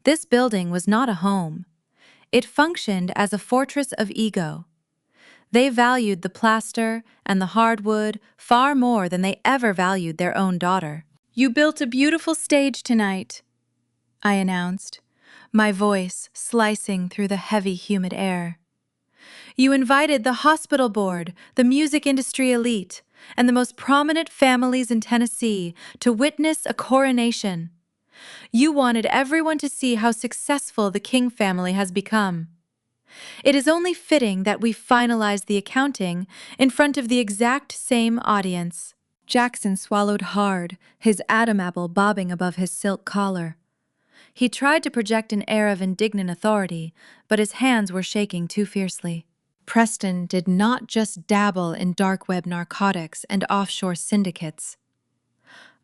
This building was not a home. It functioned as a fortress of ego. They valued the plaster and the hardwood far more than they ever valued their own daughter. "You built a beautiful stage tonight," I announced, my voice slicing through the heavy, humid air. "You invited the hospital board, the music industry elite, and the most prominent families in Tennessee to witness a coronation. You wanted everyone to see how successful the King family has become. It is only fitting that we finalize the accounting in front of the exact same audience." Jackson swallowed hard, his Adam apple bobbing above his silk collar. He tried to project an air of indignant authority, but his hands were shaking too fiercely. Preston did not just dabble in dark web narcotics and offshore syndicates.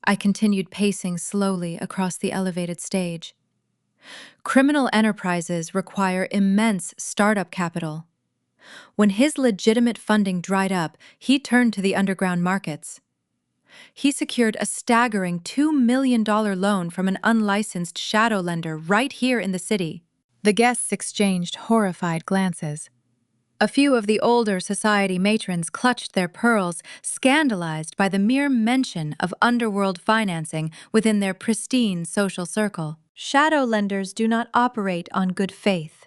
I continued pacing slowly across the elevated stage. Criminal enterprises require immense startup capital. When his legitimate funding dried up, he turned to the underground markets. He secured a staggering $2 million loan from an unlicensed shadow lender right here in the city. The guests exchanged horrified glances. A few of the older society matrons clutched their pearls, scandalized by the mere mention of underworld financing within their pristine social circle. "Shadow lenders do not operate on good faith,"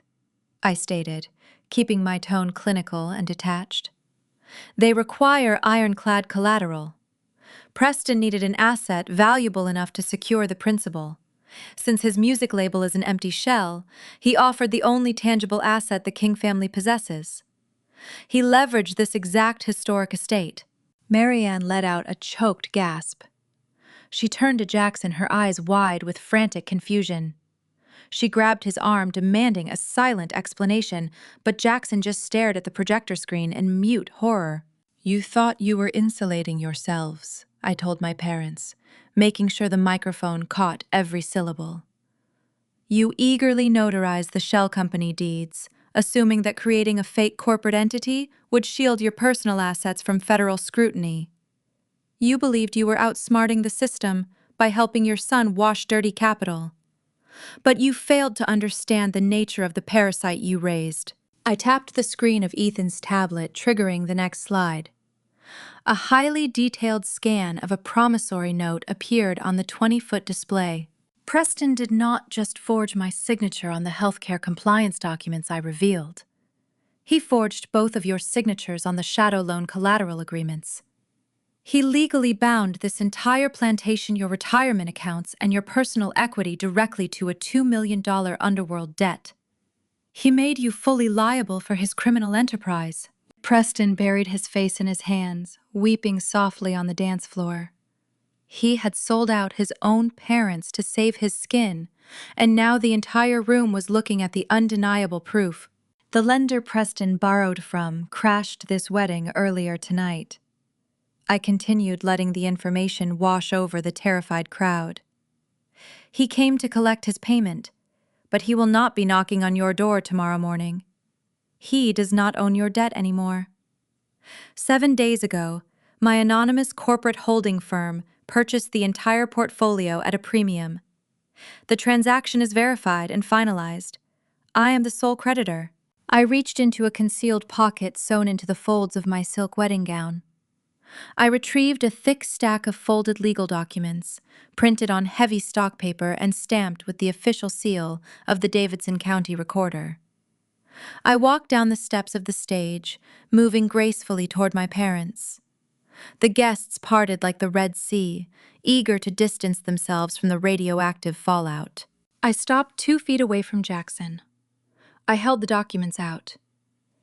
I stated, keeping my tone clinical and detached. "They require ironclad collateral. Preston needed an asset valuable enough to secure the principal. Since his music label is an empty shell, he offered the only tangible asset the King family possesses. He leveraged this exact historic estate." Marianne let out a choked gasp. She turned to Jackson, her eyes wide with frantic confusion. She grabbed his arm, demanding a silent explanation, but Jackson just stared at the projector screen in mute horror. "You thought you were insulating yourselves," I told my parents, making sure the microphone caught every syllable. You eagerly notarized the shell company deeds, assuming that creating a fake corporate entity would shield your personal assets from federal scrutiny. You believed you were outsmarting the system by helping your son wash dirty capital. But you failed to understand the nature of the parasite you raised. I tapped the screen of Ethan's tablet, triggering the next slide. A highly detailed scan of a promissory note appeared on the 20-foot display. Preston did not just forge my signature on the healthcare compliance documents I revealed. He forged both of your signatures on the shadow loan collateral agreements. He legally bound this entire plantation, your retirement accounts, and your personal equity directly to a $2 million underworld debt. He made you fully liable for his criminal enterprise. Preston buried his face in his hands, weeping softly on the dance floor. He had sold out his own parents to save his skin, and now the entire room was looking at the undeniable proof. The lender Preston borrowed from crashed this wedding earlier tonight. I continued, letting the information wash over the terrified crowd. He came to collect his payment, but he will not be knocking on your door tomorrow morning. He does not own your debt anymore. 7 days ago, my anonymous corporate holding firm purchased the entire portfolio at a premium. The transaction is verified and finalized. I am the sole creditor. I reached into a concealed pocket sewn into the folds of my silk wedding gown. I retrieved a thick stack of folded legal documents, printed on heavy stock paper and stamped with the official seal of the Davidson County Recorder. I walked down the steps of the stage, moving gracefully toward my parents. The guests parted like the Red Sea, eager to distance themselves from the radioactive fallout. I stopped 2 feet away from Jackson. I held the documents out.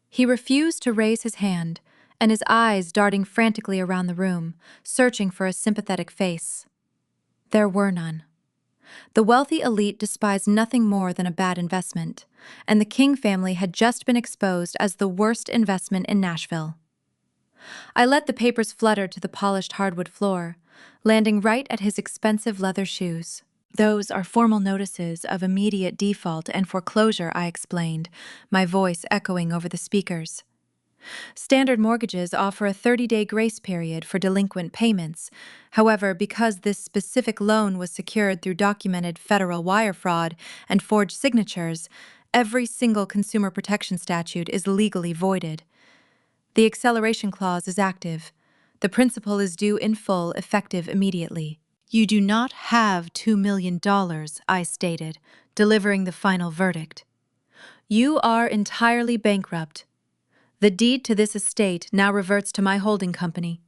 He refused to raise his hand, and his eyes darting frantically around the room, searching for a sympathetic face. There were none. The wealthy elite despised nothing more than a bad investment, and the King family had just been exposed as the worst investment in Nashville. I let the papers flutter to the polished hardwood floor, landing right at his expensive leather shoes. Those are formal notices of immediate default and foreclosure, I explained, my voice echoing over the speakers. Standard mortgages offer a 30-day grace period for delinquent payments. However, because this specific loan was secured through documented federal wire fraud and forged signatures, every single consumer protection statute is legally voided. The acceleration clause is active. The principal is due in full, effective immediately. You do not have $2 million, I stated, delivering the final verdict. You are entirely bankrupt. The deed to this estate now reverts to my holding company.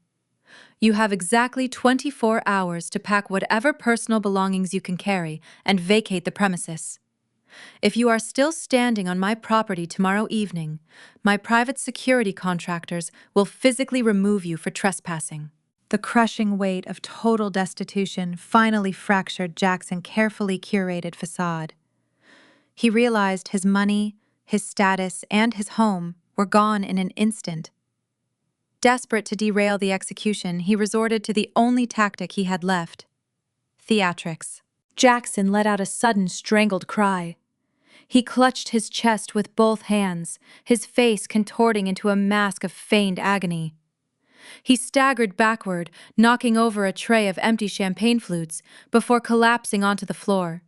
You have exactly 24 hours to pack whatever personal belongings you can carry and vacate the premises. If you are still standing on my property tomorrow evening, my private security contractors will physically remove you for trespassing. The crushing weight of total destitution finally fractured Jackson's carefully curated facade. He realized his money, his status, and his home were gone in an instant. Desperate to derail the execution, he resorted to the only tactic he had left: theatrics. Jackson let out a sudden, strangled cry. He clutched his chest with both hands, his face contorting into a mask of feigned agony. He staggered backward, knocking over a tray of empty champagne flutes before collapsing onto the floor.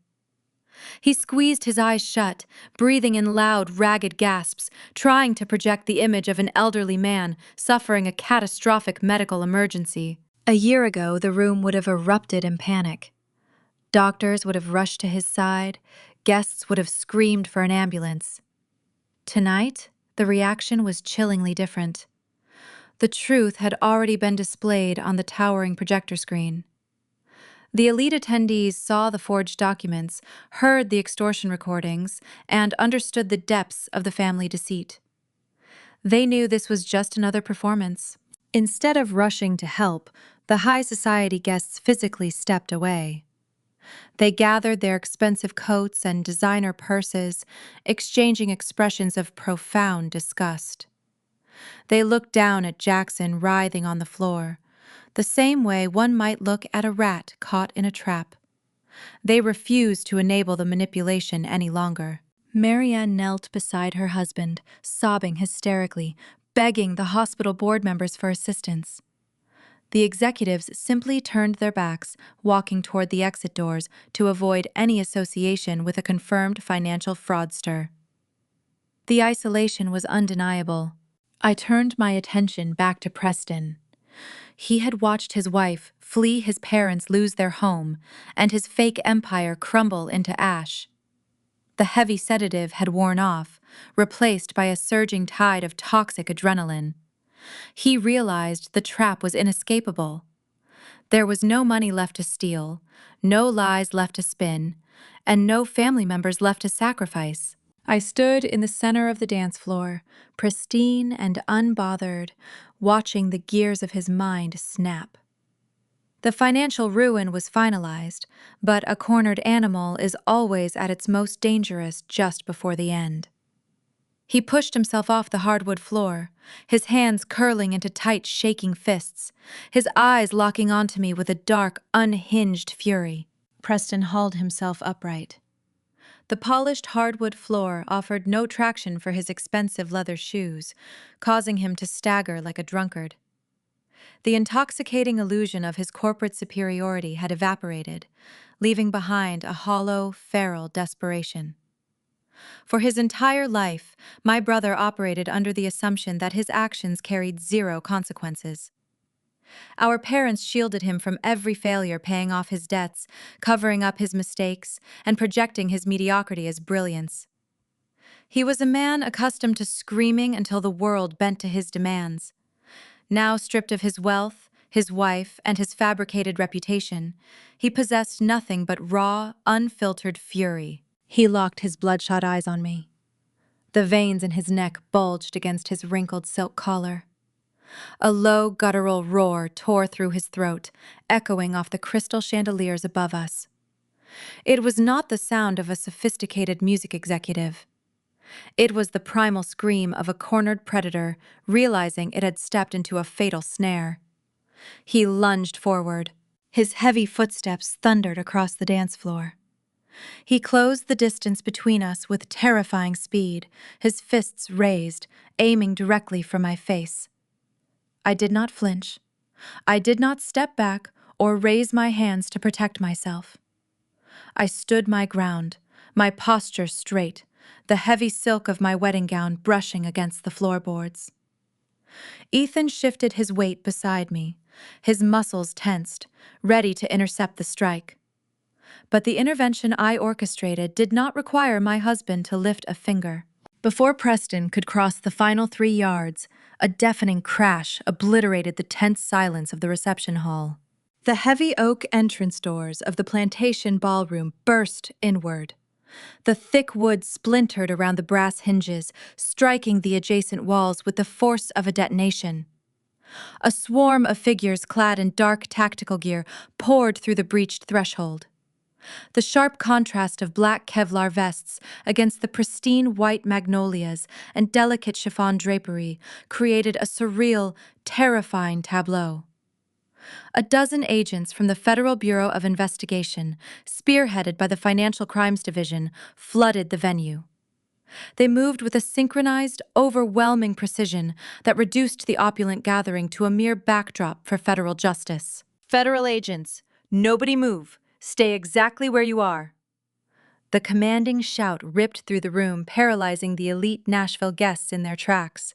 He squeezed his eyes shut, breathing in loud, ragged gasps, trying to project the image of an elderly man suffering a catastrophic medical emergency. A year ago, the room would have erupted in panic. Doctors would have rushed to his side, guests would have screamed for an ambulance. Tonight, the reaction was chillingly different. The truth had already been displayed on the towering projector screen. The elite attendees saw the forged documents, heard the extortion recordings, and understood the depths of the family deceit. They knew this was just another performance. Instead of rushing to help, the high society guests physically stepped away. They gathered their expensive coats and designer purses, exchanging expressions of profound disgust. They looked down at Jackson writhing on the floor, the same way one might look at a rat caught in a trap. They refused to enable the manipulation any longer. Marianne knelt beside her husband, sobbing hysterically, begging the hospital board members for assistance. The executives simply turned their backs, walking toward the exit doors to avoid any association with a confirmed financial fraudster. The isolation was undeniable. I turned my attention back to Preston. He had watched his wife flee, his parents lose their home, and his fake empire crumble into ash. The heavy sedative had worn off, replaced by a surging tide of toxic adrenaline. He realized the trap was inescapable. There was no money left to steal, no lies left to spin, and no family members left to sacrifice. I stood in the center of the dance floor, pristine and unbothered, watching the gears of his mind snap. The financial ruin was finalized, but a cornered animal is always at its most dangerous just before the end. He pushed himself off the hardwood floor, his hands curling into tight, shaking fists, his eyes locking onto me with a dark, unhinged fury. Preston hauled himself upright. The polished hardwood floor offered no traction for his expensive leather shoes, causing him to stagger like a drunkard. The intoxicating illusion of his corporate superiority had evaporated, leaving behind a hollow, feral desperation. For his entire life, my brother operated under the assumption that his actions carried zero consequences. Our parents shielded him from every failure, paying off his debts, covering up his mistakes, and projecting his mediocrity as brilliance. He was a man accustomed to screaming until the world bent to his demands. Now stripped of his wealth, his wife, and his fabricated reputation, he possessed nothing but raw, unfiltered fury. He locked his bloodshot eyes on me. The veins in his neck bulged against his wrinkled silk collar. A low, guttural roar tore through his throat, echoing off the crystal chandeliers above us. It was not the sound of a sophisticated music executive. It was the primal scream of a cornered predator, realizing it had stepped into a fatal snare. He lunged forward. His heavy footsteps thundered across the dance floor. He closed the distance between us with terrifying speed, his fists raised, aiming directly for my face. I did not flinch. I did not step back or raise my hands to protect myself. I stood my ground, my posture straight, the heavy silk of my wedding gown brushing against the floorboards. Ethan shifted his weight beside me, his muscles tensed, ready to intercept the strike. But the intervention I orchestrated did not require my husband to lift a finger. Before Preston could cross the final 3 yards, a deafening crash obliterated the tense silence of the reception hall. The heavy oak entrance doors of the plantation ballroom burst inward. The thick wood splintered around the brass hinges, striking the adjacent walls with the force of a detonation. A swarm of figures clad in dark tactical gear poured through the breached threshold. The sharp contrast of black Kevlar vests against the pristine white magnolias and delicate chiffon drapery created a surreal, terrifying tableau. A dozen agents from the Federal Bureau of Investigation, spearheaded by the Financial Crimes Division, flooded the venue. They moved with a synchronized, overwhelming precision that reduced the opulent gathering to a mere backdrop for federal justice. "Federal agents, nobody move. Stay exactly where you are." The commanding shout ripped through the room, paralyzing the elite Nashville guests in their tracks.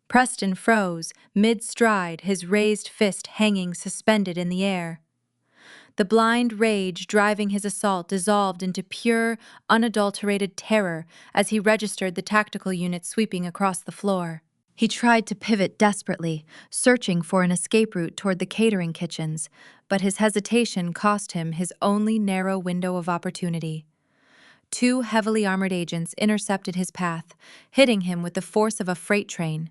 Preston froze, mid-stride, his raised fist hanging suspended in the air. The blind rage driving his assault dissolved into pure, unadulterated terror as he registered the tactical unit sweeping across the floor. He tried to pivot desperately, searching for an escape route toward the catering kitchens, but his hesitation cost him his only narrow window of opportunity. 2 heavily armored agents intercepted his path, hitting him with the force of a freight train.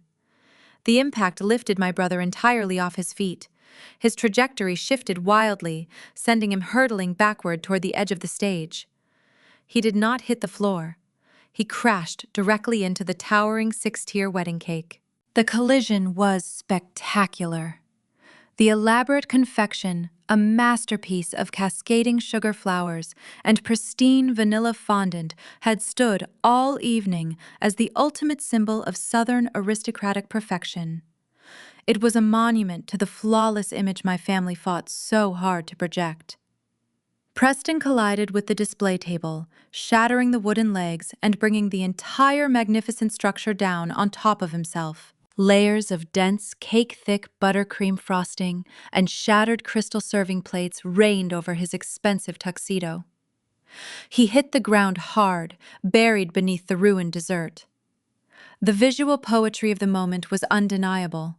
The impact lifted my brother entirely off his feet. His trajectory shifted wildly, sending him hurtling backward toward the edge of the stage. He did not hit the floor. He crashed directly into the towering 6-tier wedding cake. The collision was spectacular. The elaborate confection, a masterpiece of cascading sugar flowers and pristine vanilla fondant, had stood all evening as the ultimate symbol of Southern aristocratic perfection. It was a monument to the flawless image my family fought so hard to project. Preston collided with the display table, shattering the wooden legs and bringing the entire magnificent structure down on top of himself. Layers of dense, cake-thick buttercream frosting and shattered crystal serving plates rained over his expensive tuxedo. He hit the ground hard, buried beneath the ruined dessert. The visual poetry of the moment was undeniable.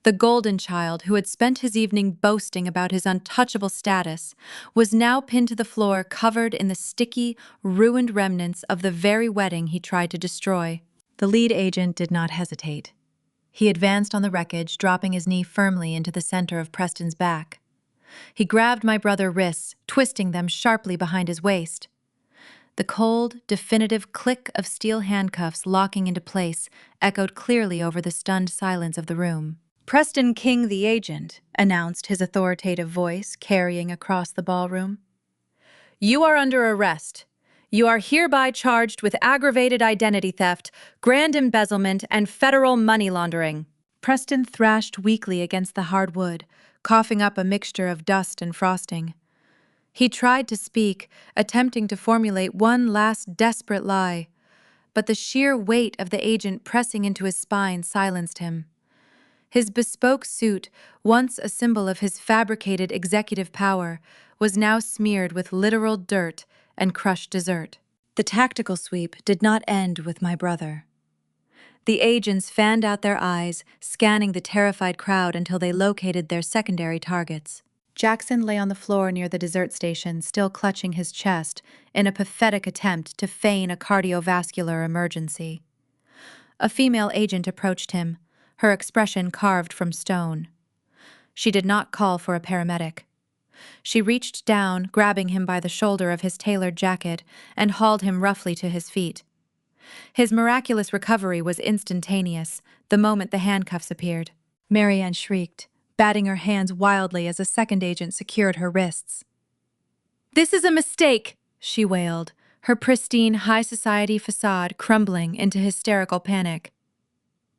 The golden child, who had spent his evening boasting about his untouchable status, was now pinned to the floor, covered in the sticky, ruined remnants of the very wedding he tried to destroy. The lead agent did not hesitate. He advanced on the wreckage, dropping his knee firmly into the center of Preston's back. He grabbed my brother's wrists, twisting them sharply behind his waist. The cold, definitive click of steel handcuffs locking into place echoed clearly over the stunned silence of the room. "Preston King, the agent," announced his authoritative voice, carrying across the ballroom. "You are under arrest. You are hereby charged with aggravated identity theft, grand embezzlement, and federal money laundering." Preston thrashed weakly against the hard wood, coughing up a mixture of dust and frosting. He tried to speak, attempting to formulate one last desperate lie, but the sheer weight of the agent pressing into his spine silenced him. His bespoke suit, once a symbol of his fabricated executive power, was now smeared with literal dirt and crushed dessert. The tactical sweep did not end with my brother. The agents fanned out their eyes, scanning the terrified crowd until they located their secondary targets. Jackson lay on the floor near the dessert station, still clutching his chest in a pathetic attempt to feign a cardiovascular emergency. A female agent approached him, her expression carved from stone. She did not call for a paramedic. She reached down, grabbing him by the shoulder of his tailored jacket, and hauled him roughly to his feet. His miraculous recovery was instantaneous the moment the handcuffs appeared. Marianne shrieked, batting her hands wildly as a second agent secured her wrists. "This is a mistake," she wailed, her pristine high society facade crumbling into hysterical panic.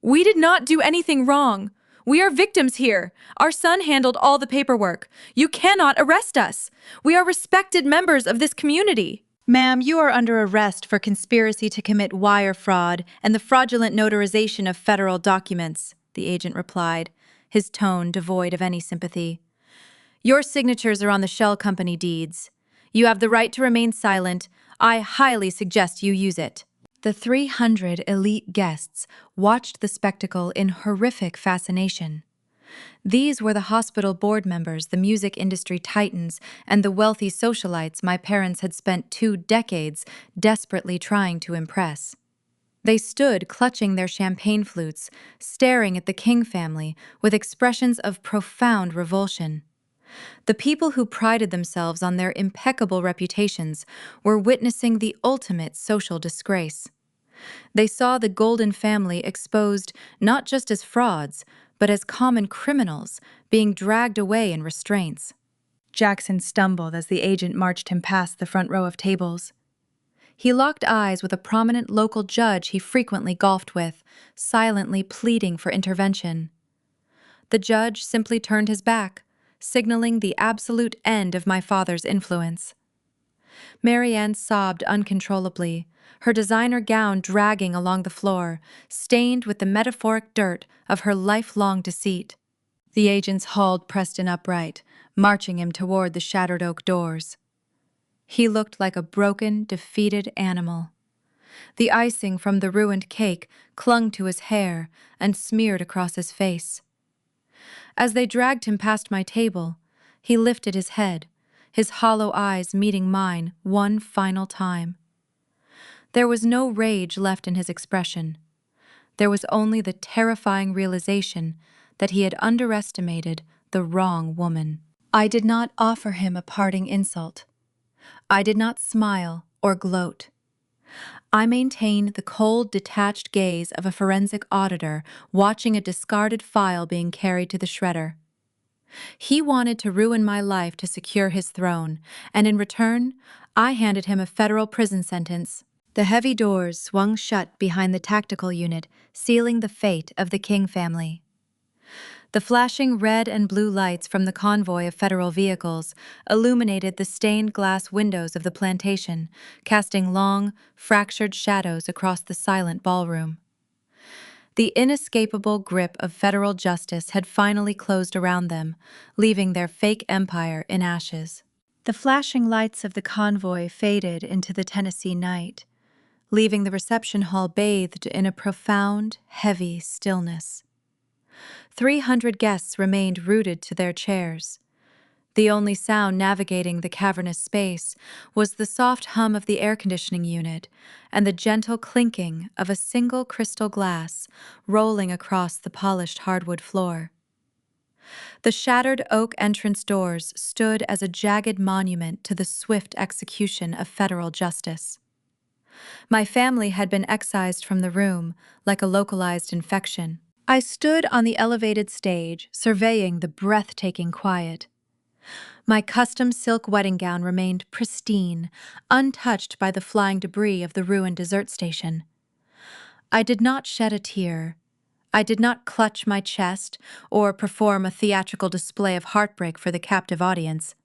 "We did not do anything wrong. We are victims here. Our son handled all the paperwork. You cannot arrest us. We are respected members of this community." "Ma'am, you are under arrest for conspiracy to commit wire fraud and the fraudulent notarization of federal documents," the agent replied, his tone devoid of any sympathy. "Your signatures are on the shell company deeds. You have the right to remain silent. I highly suggest you use it." The 300 elite guests watched the spectacle in horrific fascination. These were the hospital board members, the music industry titans, and the wealthy socialites my parents had spent 2 decades desperately trying to impress. They stood clutching their champagne flutes, staring at the King family with expressions of profound revulsion. The people who prided themselves on their impeccable reputations were witnessing the ultimate social disgrace. They saw the Golden family exposed not just as frauds, but as common criminals being dragged away in restraints. Jackson stumbled as the agent marched him past the front row of tables. He locked eyes with a prominent local judge he frequently golfed with, silently pleading for intervention. The judge simply turned his back, signaling the absolute end of my father's influence. Marianne sobbed uncontrollably, her designer gown dragging along the floor, stained with the metaphoric dirt of her lifelong deceit. The agents hauled Preston upright, marching him toward the shattered oak doors. He looked like a broken, defeated animal. The icing from the ruined cake clung to his hair and smeared across his face. As they dragged him past my table, he lifted his head, his hollow eyes meeting mine one final time. There was no rage left in his expression. There was only the terrifying realization that he had underestimated the wrong woman. I did not offer him a parting insult. I did not smile or gloat. I maintained the cold, detached gaze of a forensic auditor watching a discarded file being carried to the shredder. He wanted to ruin my life to secure his throne, and in return, I handed him a federal prison sentence. The heavy doors swung shut behind the tactical unit, sealing the fate of the King family. The flashing red and blue lights from the convoy of federal vehicles illuminated the stained glass windows of the plantation, casting long, fractured shadows across the silent ballroom. The inescapable grip of federal justice had finally closed around them, leaving their fake empire in ashes. The flashing lights of the convoy faded into the Tennessee night, leaving the reception hall bathed in a profound, heavy stillness. 300 guests remained rooted to their chairs. The only sound navigating the cavernous space was the soft hum of the air conditioning unit and the gentle clinking of a single crystal glass rolling across the polished hardwood floor. The shattered oak entrance doors stood as a jagged monument to the swift execution of federal justice. My family had been excised from the room like a localized infection. I stood on the elevated stage, surveying the breathtaking quiet. My custom silk wedding gown remained pristine, untouched by the flying debris of the ruined dessert station. I did not shed a tear. I did not clutch my chest or perform a theatrical display of heartbreak for the captive audience.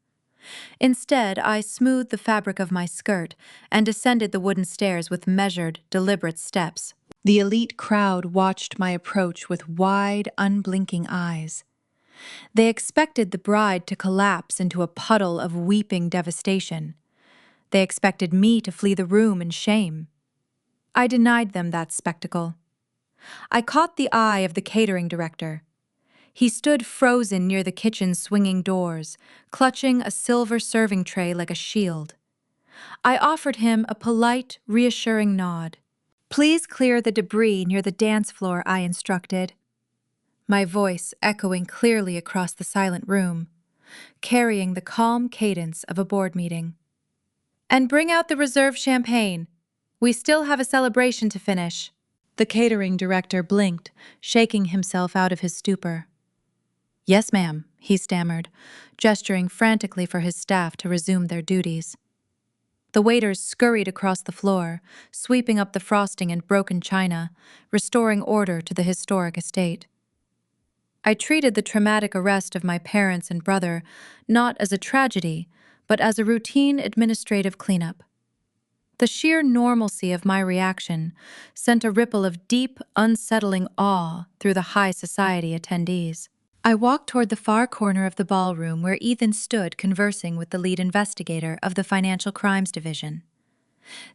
Instead, I smoothed the fabric of my skirt and descended the wooden stairs with measured, deliberate steps. The elite crowd watched my approach with wide, unblinking eyes. They expected the bride to collapse into a puddle of weeping devastation. They expected me to flee the room in shame. I denied them that spectacle. I caught the eye of the catering director. He stood frozen near the kitchen's swinging doors, clutching a silver serving tray like a shield. I offered him a polite, reassuring nod. "Please clear the debris near the dance floor," I instructed, my voice echoing clearly across the silent room, carrying the calm cadence of a board meeting. "And bring out the reserve champagne. We still have a celebration to finish." The catering director blinked, shaking himself out of his stupor. "Yes, ma'am," he stammered, gesturing frantically for his staff to resume their duties. The waiters scurried across the floor, sweeping up the frosting and broken china, restoring order to the historic estate. I treated the traumatic arrest of my parents and brother not as a tragedy, but as a routine administrative cleanup. The sheer normalcy of my reaction sent a ripple of deep, unsettling awe through the high society attendees. I walked toward the far corner of the ballroom where Ethan stood conversing with the lead investigator of the Financial Crimes Division.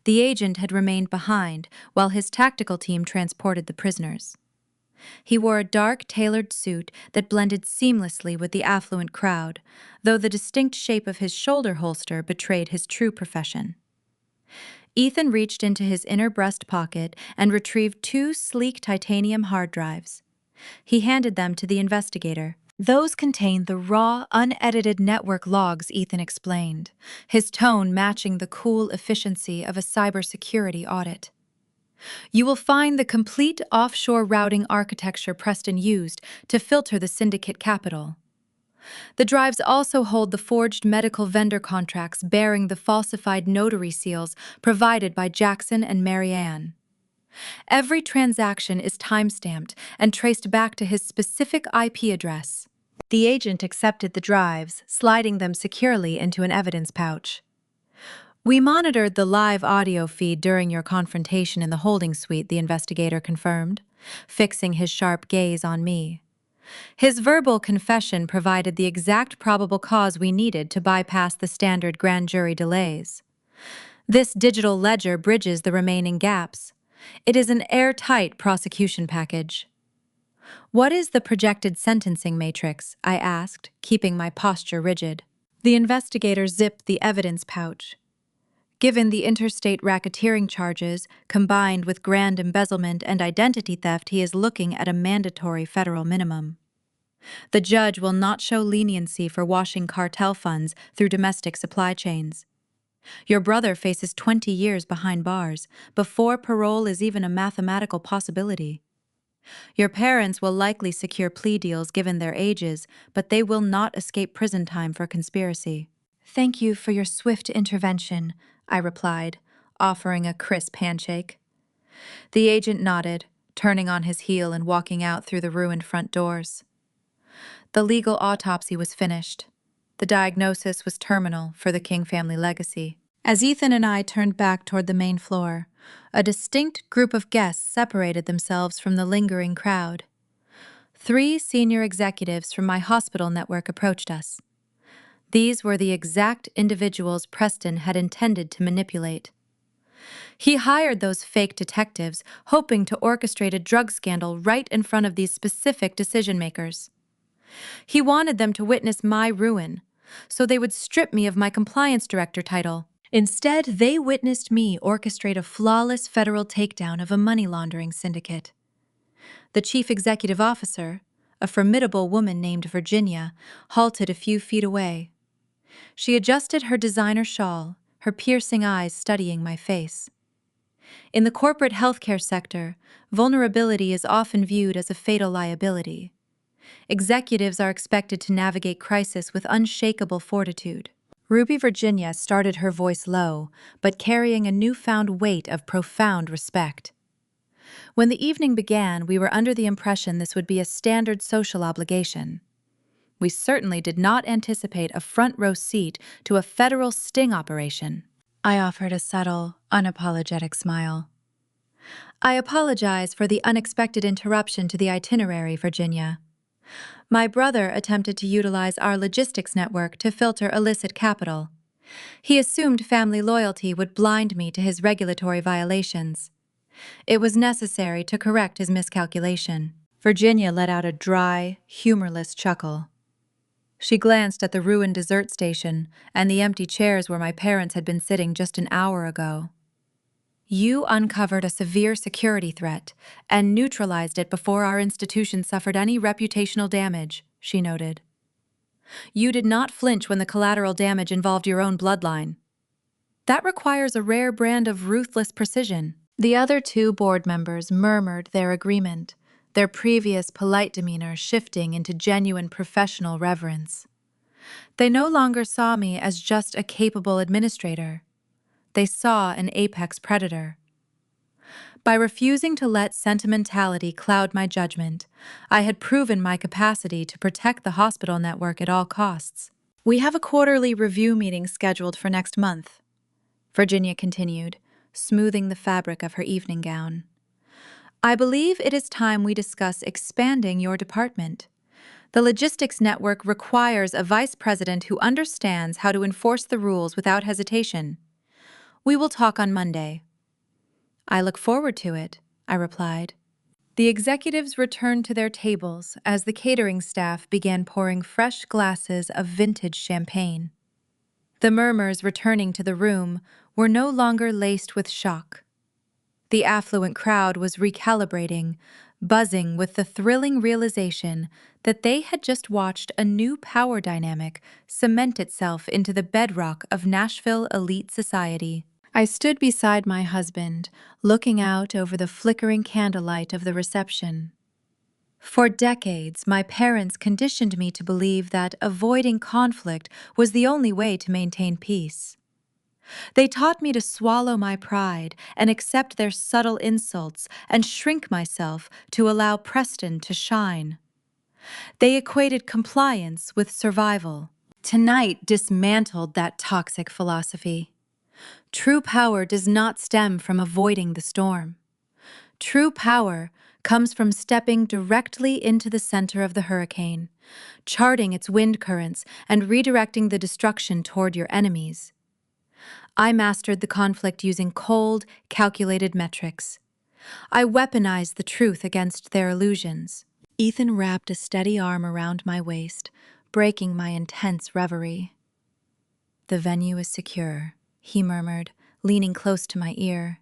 The agent had remained behind while his tactical team transported the prisoners. He wore a dark, tailored suit that blended seamlessly with the affluent crowd, though the distinct shape of his shoulder holster betrayed his true profession. Ethan reached into his inner breast pocket and retrieved 2 sleek titanium hard drives. He handed them to the investigator. "Those contain the raw, unedited network logs," Ethan explained, his tone matching the cool efficiency of a cybersecurity audit. "You will find the complete offshore routing architecture Preston used to filter the syndicate capital. The drives also hold the forged medical vendor contracts bearing the falsified notary seals provided by Jackson and Marianne. Every transaction is timestamped and traced back to his specific IP address." The agent accepted the drives, sliding them securely into an evidence pouch. "We monitored the live audio feed during your confrontation in the holding suite," the investigator confirmed, fixing his sharp gaze on me. "His verbal confession provided the exact probable cause we needed to bypass the standard grand jury delays. This digital ledger bridges the remaining gaps. It is an airtight prosecution package." "What is the projected sentencing matrix?" I asked, keeping my posture rigid. The investigator zipped the evidence pouch. "Given the interstate racketeering charges, combined with grand embezzlement and identity theft, he is looking at a mandatory federal minimum. The judge will not show leniency for washing cartel funds through domestic supply chains. Your brother faces 20 years behind bars, before parole is even a mathematical possibility." Your parents will likely secure plea deals given their ages, but they will not escape prison time for conspiracy. Thank you for your swift intervention, I replied, offering a crisp handshake. The agent nodded, turning on his heel and walking out through the ruined front doors. The legal autopsy was finished. The diagnosis was terminal for the King family legacy. As Ethan and I turned back toward the main floor, a distinct group of guests separated themselves from the lingering crowd. 3 senior executives from my hospital network approached us. These were the exact individuals Preston had intended to manipulate. He hired those fake detectives, hoping to orchestrate a drug scandal right in front of these specific decision-makers. He wanted them to witness my ruin, so they would strip me of my compliance director title. Instead, they witnessed me orchestrate a flawless federal takedown of a money laundering syndicate. The chief executive officer, a formidable woman named Virginia, halted a few feet away. She adjusted her designer shawl, her piercing eyes studying my face. In the corporate healthcare sector, vulnerability is often viewed as a fatal liability. Executives are expected to navigate crisis with unshakable fortitude. Ruby Virginia started her voice low, but carrying a newfound weight of profound respect. When the evening began, we were under the impression this would be a standard social obligation. We certainly did not anticipate a front-row seat to a federal sting operation. I offered a subtle, unapologetic smile. I apologize for the unexpected interruption to the itinerary, Virginia. My brother attempted to utilize our logistics network to filter illicit capital. He assumed family loyalty would blind me to his regulatory violations. It was necessary to correct his miscalculation. Virginia let out a dry, humorless chuckle. She glanced at the ruined dessert station and the empty chairs where my parents had been sitting just an hour ago. You uncovered a severe security threat and neutralized it before our institution suffered any reputational damage, she noted. You did not flinch when the collateral damage involved your own bloodline. That requires a rare brand of ruthless precision. The other 2 board members murmured their agreement, their previous polite demeanor shifting into genuine professional reverence. They no longer saw me as just a capable administrator. They saw an apex predator. By refusing to let sentimentality cloud my judgment, I had proven my capacity to protect the hospital network at all costs. We have a quarterly review meeting scheduled for next month, Virginia continued, smoothing the fabric of her evening gown. I believe it is time we discuss expanding your department. The logistics network requires a vice president who understands how to enforce the rules without hesitation. We will talk on Monday. I look forward to it, I replied. The executives returned to their tables as the catering staff began pouring fresh glasses of vintage champagne. The murmurs returning to the room were no longer laced with shock. The affluent crowd was recalibrating, buzzing with the thrilling realization that they had just watched a new power dynamic cement itself into the bedrock of Nashville elite society. I stood beside my husband, looking out over the flickering candlelight of the reception. For decades, my parents conditioned me to believe that avoiding conflict was the only way to maintain peace. They taught me to swallow my pride and accept their subtle insults and shrink myself to allow Preston to shine. They equated compliance with survival. Tonight dismantled that toxic philosophy. True power does not stem from avoiding the storm. True power comes from stepping directly into the center of the hurricane, charting its wind currents and redirecting the destruction toward your enemies. I mastered the conflict using cold, calculated metrics. I weaponized the truth against their illusions. Ethan wrapped a steady arm around my waist, breaking my intense reverie. The venue is secure, he murmured, leaning close to my ear.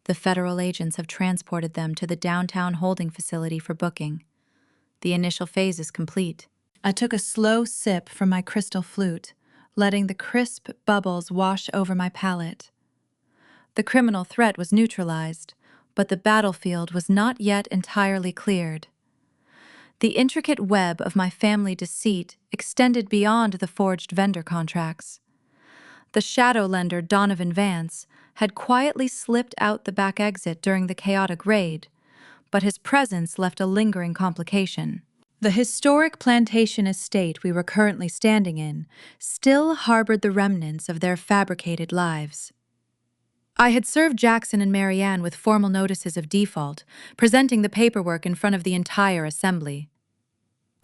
The federal agents have transported them to the downtown holding facility for booking. The initial phase is complete. I took a slow sip from my crystal flute, letting the crisp bubbles wash over my palate. The criminal threat was neutralized, but the battlefield was not yet entirely cleared. The intricate web of my family deceit extended beyond the forged vendor contracts. The shadow lender Donovan Vance had quietly slipped out the back exit during the chaotic raid, but his presence left a lingering complication. The historic plantation estate we were currently standing in still harbored the remnants of their fabricated lives. I had served Jackson and Marianne with formal notices of default, presenting the paperwork in front of the entire assembly.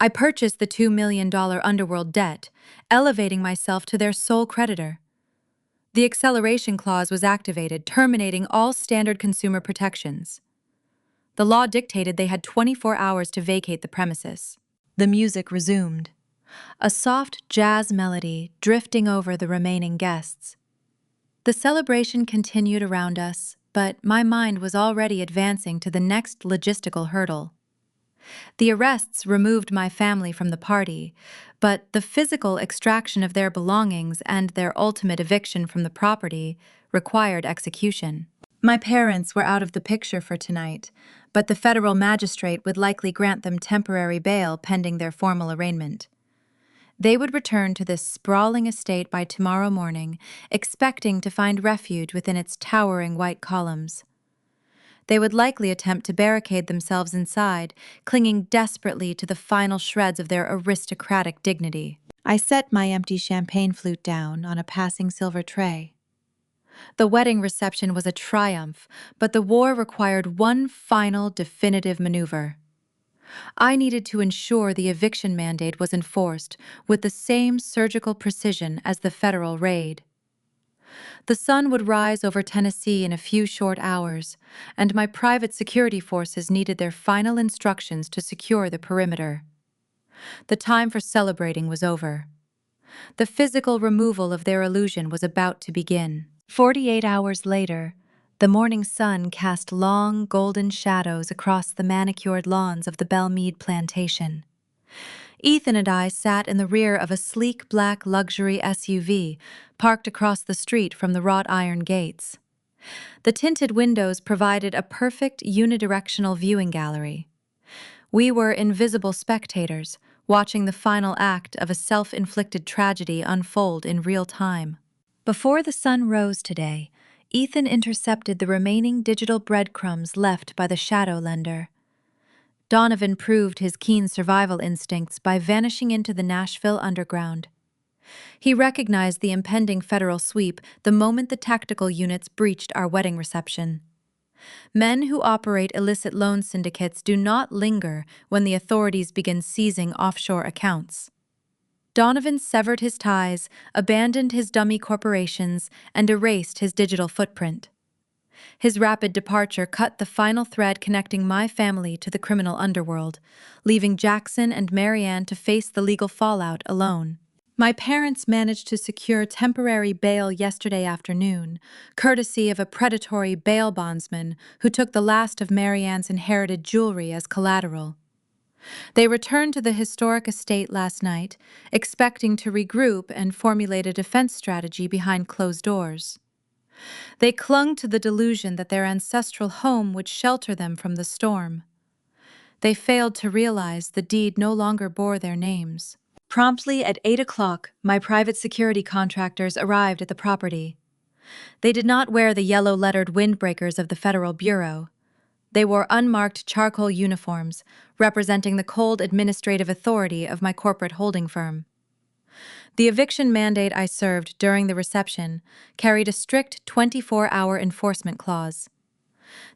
I purchased the $2 million underworld debt, elevating myself to their sole creditor. The acceleration clause was activated, terminating all standard consumer protections. The law dictated they had 24 hours to vacate the premises. The music resumed, a soft jazz melody drifting over the remaining guests. The celebration continued around us, but my mind was already advancing to the next logistical hurdle. The arrests removed my family from the party, but the physical extraction of their belongings and their ultimate eviction from the property required execution. My parents were out of the picture for tonight, but the federal magistrate would likely grant them temporary bail pending their formal arraignment. They would return to this sprawling estate by tomorrow morning, expecting to find refuge within its towering white columns. They would likely attempt to barricade themselves inside, clinging desperately to the final shreds of their aristocratic dignity. I set my empty champagne flute down on a passing silver tray. The wedding reception was a triumph, but the war required one final definitive maneuver. I needed to ensure the eviction mandate was enforced with the same surgical precision as the federal raid. The sun would rise over Tennessee in a few short hours, and my private security forces needed their final instructions to secure the perimeter. The time for celebrating was over. The physical removal of their illusion was about to begin. 48 hours later, the morning sun cast long, golden shadows across the manicured lawns of the Belmead plantation. Ethan and I sat in the rear of a sleek black luxury SUV parked across the street from the wrought iron gates. The tinted windows provided a perfect unidirectional viewing gallery. We were invisible spectators, watching the final act of a self-inflicted tragedy unfold in real time. Before the sun rose today, Ethan intercepted the remaining digital breadcrumbs left by the shadow lender. Donovan proved his keen survival instincts by vanishing into the Nashville underground. He recognized the impending federal sweep the moment the tactical units breached our wedding reception. Men who operate illicit loan syndicates do not linger when the authorities begin seizing offshore accounts. Donovan severed his ties, abandoned his dummy corporations, and erased his digital footprint. His rapid departure cut the final thread connecting my family to the criminal underworld, leaving Jackson and Marianne to face the legal fallout alone. My parents managed to secure temporary bail yesterday afternoon, courtesy of a predatory bail bondsman who took the last of Marianne's inherited jewelry as collateral. They returned to the historic estate last night, expecting to regroup and formulate a defense strategy behind closed doors. They clung to the delusion that their ancestral home would shelter them from the storm. They failed to realize the deed no longer bore their names. Promptly at 8 o'clock, my private security contractors arrived at the property. They did not wear the yellow-lettered windbreakers of the Federal Bureau. They wore unmarked charcoal uniforms, representing the cold administrative authority of my corporate holding firm. The eviction mandate I served during the reception carried a strict 24-hour enforcement clause.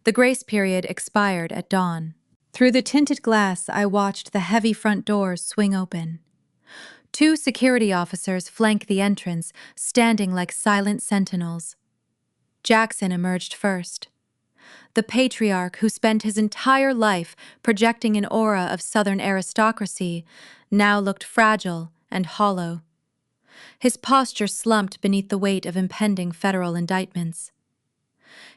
The grace period expired at dawn. Through the tinted glass, I watched the heavy front doors swing open. 2 security officers flanked the entrance, standing like silent sentinels. Jackson emerged first. The patriarch who spent his entire life projecting an aura of Southern aristocracy now looked fragile and hollow. His posture slumped beneath the weight of impending federal indictments.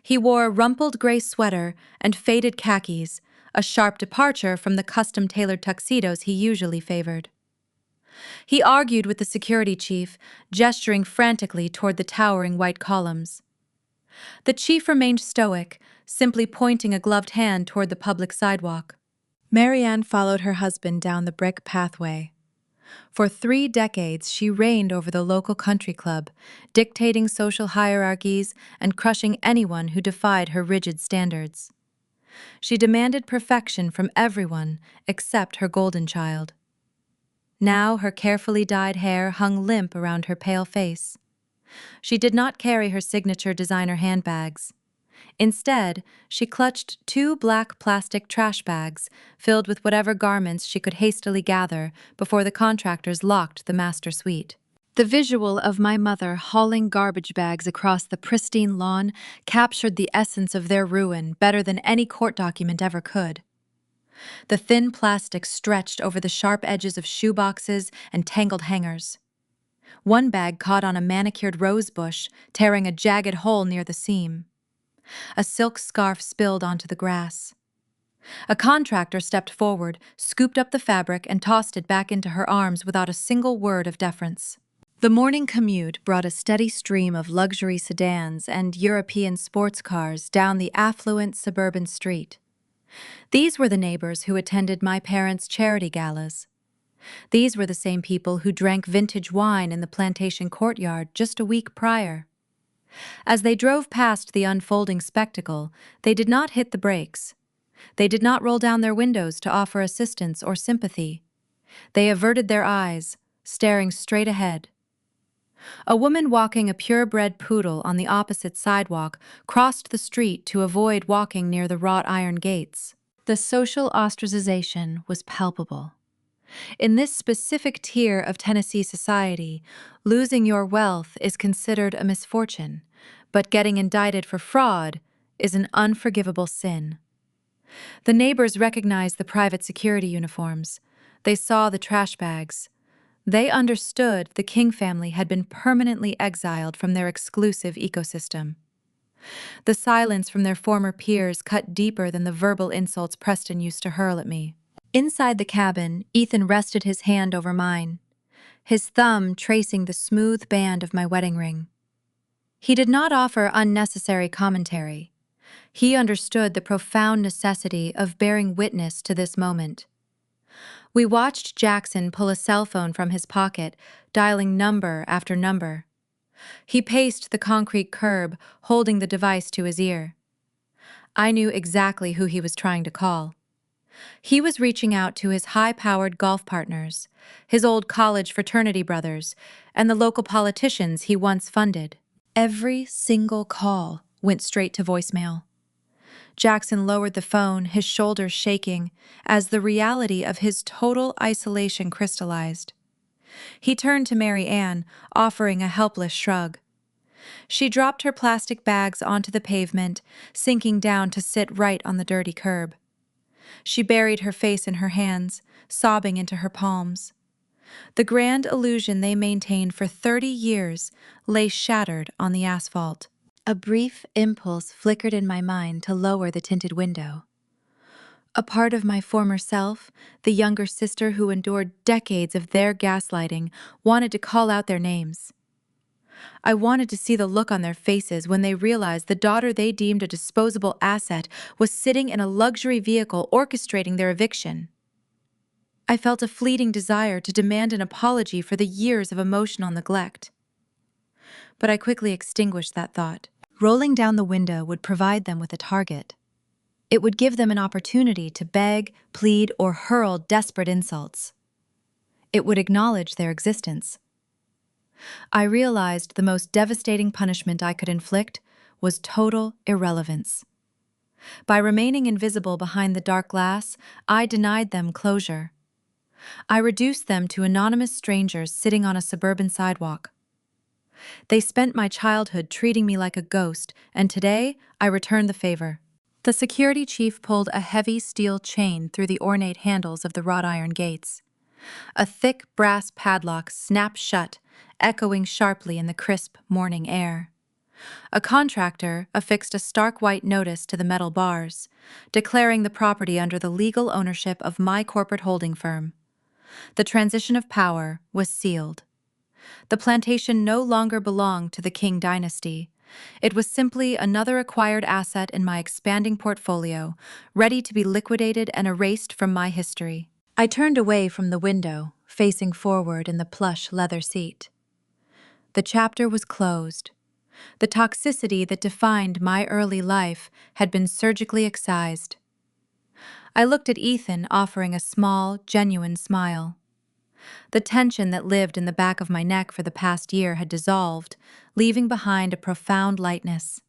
He wore a rumpled gray sweater and faded khakis, a sharp departure from the custom-tailored tuxedos he usually favored. He argued with the security chief, gesturing frantically toward the towering white columns. The chief remained stoic, simply pointing a gloved hand toward the public sidewalk. Marianne followed her husband down the brick pathway. For 3 decades, she reigned over the local country club, dictating social hierarchies and crushing anyone who defied her rigid standards. She demanded perfection from everyone except her golden child. Now her carefully dyed hair hung limp around her pale face. She did not carry her signature designer handbags. Instead, she clutched 2 black plastic trash bags filled with whatever garments she could hastily gather before the contractors locked the master suite. The visual of my mother hauling garbage bags across the pristine lawn captured the essence of their ruin better than any court document ever could. The thin plastic stretched over the sharp edges of shoeboxes and tangled hangers. One bag caught on a manicured rose bush, tearing a jagged hole near the seam. A silk scarf spilled onto the grass. A contractor stepped forward, scooped up the fabric, and tossed it back into her arms without a single word of deference. The morning commute brought a steady stream of luxury sedans and European sports cars down the affluent suburban street. These were the neighbors who attended my parents' charity galas. These were the same people who drank vintage wine in the plantation courtyard just a week prior. As they drove past the unfolding spectacle, they did not hit the brakes. They did not roll down their windows to offer assistance or sympathy. They averted their eyes, staring straight ahead. A woman walking a purebred poodle on the opposite sidewalk crossed the street to avoid walking near the wrought iron gates. The social ostracization was palpable. In this specific tier of Tennessee society, losing your wealth is considered a misfortune, but getting indicted for fraud is an unforgivable sin. The neighbors recognized the private security uniforms. They saw the trash bags. They understood the King family had been permanently exiled from their exclusive ecosystem. The silence from their former peers cut deeper than the verbal insults Preston used to hurl at me. Inside the cabin, Ethan rested his hand over mine, his thumb tracing the smooth band of my wedding ring. He did not offer unnecessary commentary. He understood the profound necessity of bearing witness to this moment. We watched Jackson pull a cell phone from his pocket, dialing number after number. He paced the concrete curb, holding the device to his ear. I knew exactly who he was trying to call. He was reaching out to his high-powered golf partners, his old college fraternity brothers, and the local politicians he once funded. Every single call went straight to voicemail. Jackson lowered the phone, his shoulders shaking, as the reality of his total isolation crystallized. He turned to Mary Ann, offering a helpless shrug. She dropped her plastic bags onto the pavement, sinking down to sit right on the dirty curb. She buried her face in her hands, sobbing into her palms. The grand illusion they maintained for 30 years lay shattered on the asphalt. A brief impulse flickered in my mind to lower the tinted window. A part of my former self, the younger sister who endured decades of their gaslighting, wanted to call out their names. I wanted to see the look on their faces when they realized the daughter they deemed a disposable asset was sitting in a luxury vehicle orchestrating their eviction. I felt a fleeting desire to demand an apology for the years of emotional neglect. But I quickly extinguished that thought. Rolling down the window would provide them with a target. It would give them an opportunity to beg, plead, or hurl desperate insults. It would acknowledge their existence. I realized the most devastating punishment I could inflict was total irrelevance. By remaining invisible behind the dark glass, I denied them closure. I reduced them to anonymous strangers sitting on a suburban sidewalk. They spent my childhood treating me like a ghost, and today I returned the favor. The security chief pulled a heavy steel chain through the ornate handles of the wrought iron gates. A thick brass padlock snapped shut, echoing sharply in the crisp morning air. A contractor affixed a stark white notice to the metal bars, declaring the property under the legal ownership of my corporate holding firm. The transition of power was sealed. The plantation no longer belonged to the King dynasty. It was simply another acquired asset in my expanding portfolio, ready to be liquidated and erased from my history. I turned away from the window, facing forward in the plush leather seat. The chapter was closed. The toxicity that defined my early life had been surgically excised. I looked at Ethan, offering a small, genuine smile. The tension that lived in the back of my neck for the past year had dissolved, leaving behind a profound lightness.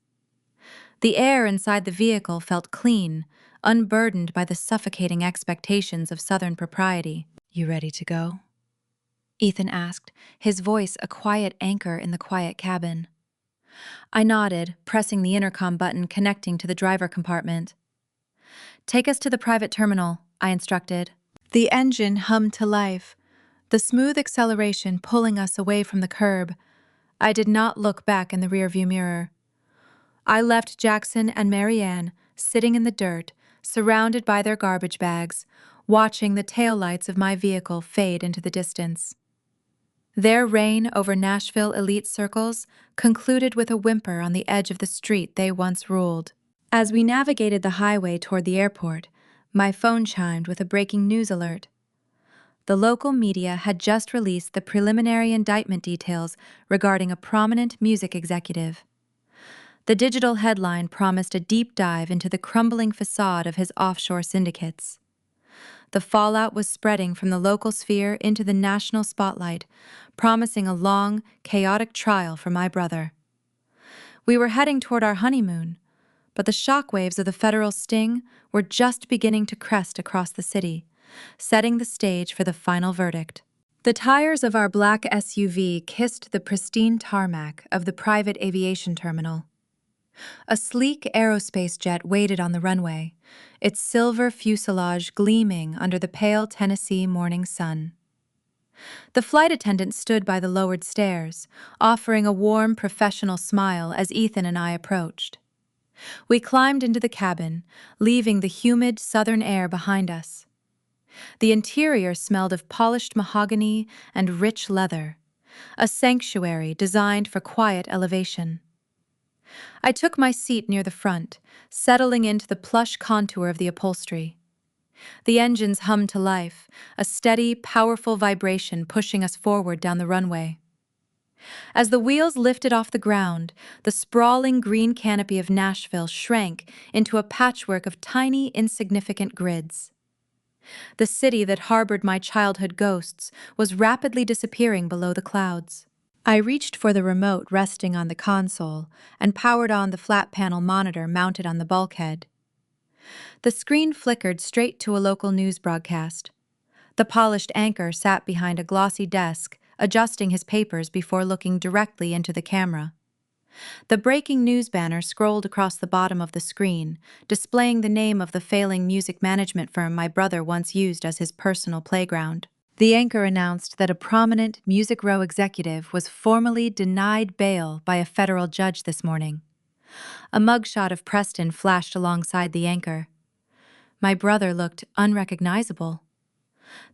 The air inside the vehicle felt clean, unburdened by the suffocating expectations of Southern propriety. "You ready to go?" Ethan asked, his voice a quiet anchor in the quiet cabin. I nodded, pressing the intercom button connecting to the driver compartment. "Take us to the private terminal," I instructed. The engine hummed to life, the smooth acceleration pulling us away from the curb. I did not look back in the rearview mirror. I left Jackson and Marianne sitting in the dirt, surrounded by their garbage bags, watching the taillights of my vehicle fade into the distance. Their reign over Nashville elite circles concluded with a whimper on the edge of the street they once ruled. As we navigated the highway toward the airport, my phone chimed with a breaking news alert. The local media had just released the preliminary indictment details regarding a prominent music executive. The digital headline promised a deep dive into the crumbling facade of his offshore syndicates. The fallout was spreading from the local sphere into the national spotlight, promising a long, chaotic trial for my brother. We were heading toward our honeymoon, but the shockwaves of the federal sting were just beginning to crest across the city, setting the stage for the final verdict. The tires of our black SUV kissed the pristine tarmac of the private aviation terminal. A sleek aerospace jet waited on the runway, its silver fuselage gleaming under the pale Tennessee morning sun. The flight attendant stood by the lowered stairs, offering a warm, professional smile as Ethan and I approached. We climbed into the cabin, leaving the humid southern air behind us. The interior smelled of polished mahogany and rich leather, a sanctuary designed for quiet elevation. I took my seat near the front, settling into the plush contour of the upholstery. The engines hummed to life, a steady, powerful vibration pushing us forward down the runway. As the wheels lifted off the ground, the sprawling green canopy of Nashville shrank into a patchwork of tiny, insignificant grids. The city that harbored my childhood ghosts was rapidly disappearing below the clouds. I reached for the remote resting on the console and powered on the flat-panel monitor mounted on the bulkhead. The screen flickered straight to a local news broadcast. The polished anchor sat behind a glossy desk, adjusting his papers before looking directly into the camera. The breaking news banner scrolled across the bottom of the screen, displaying the name of the failing music management firm my brother once used as his personal playground. The anchor announced that a prominent Music Row executive was formally denied bail by a federal judge this morning. A mugshot of Preston flashed alongside the anchor. My brother looked unrecognizable.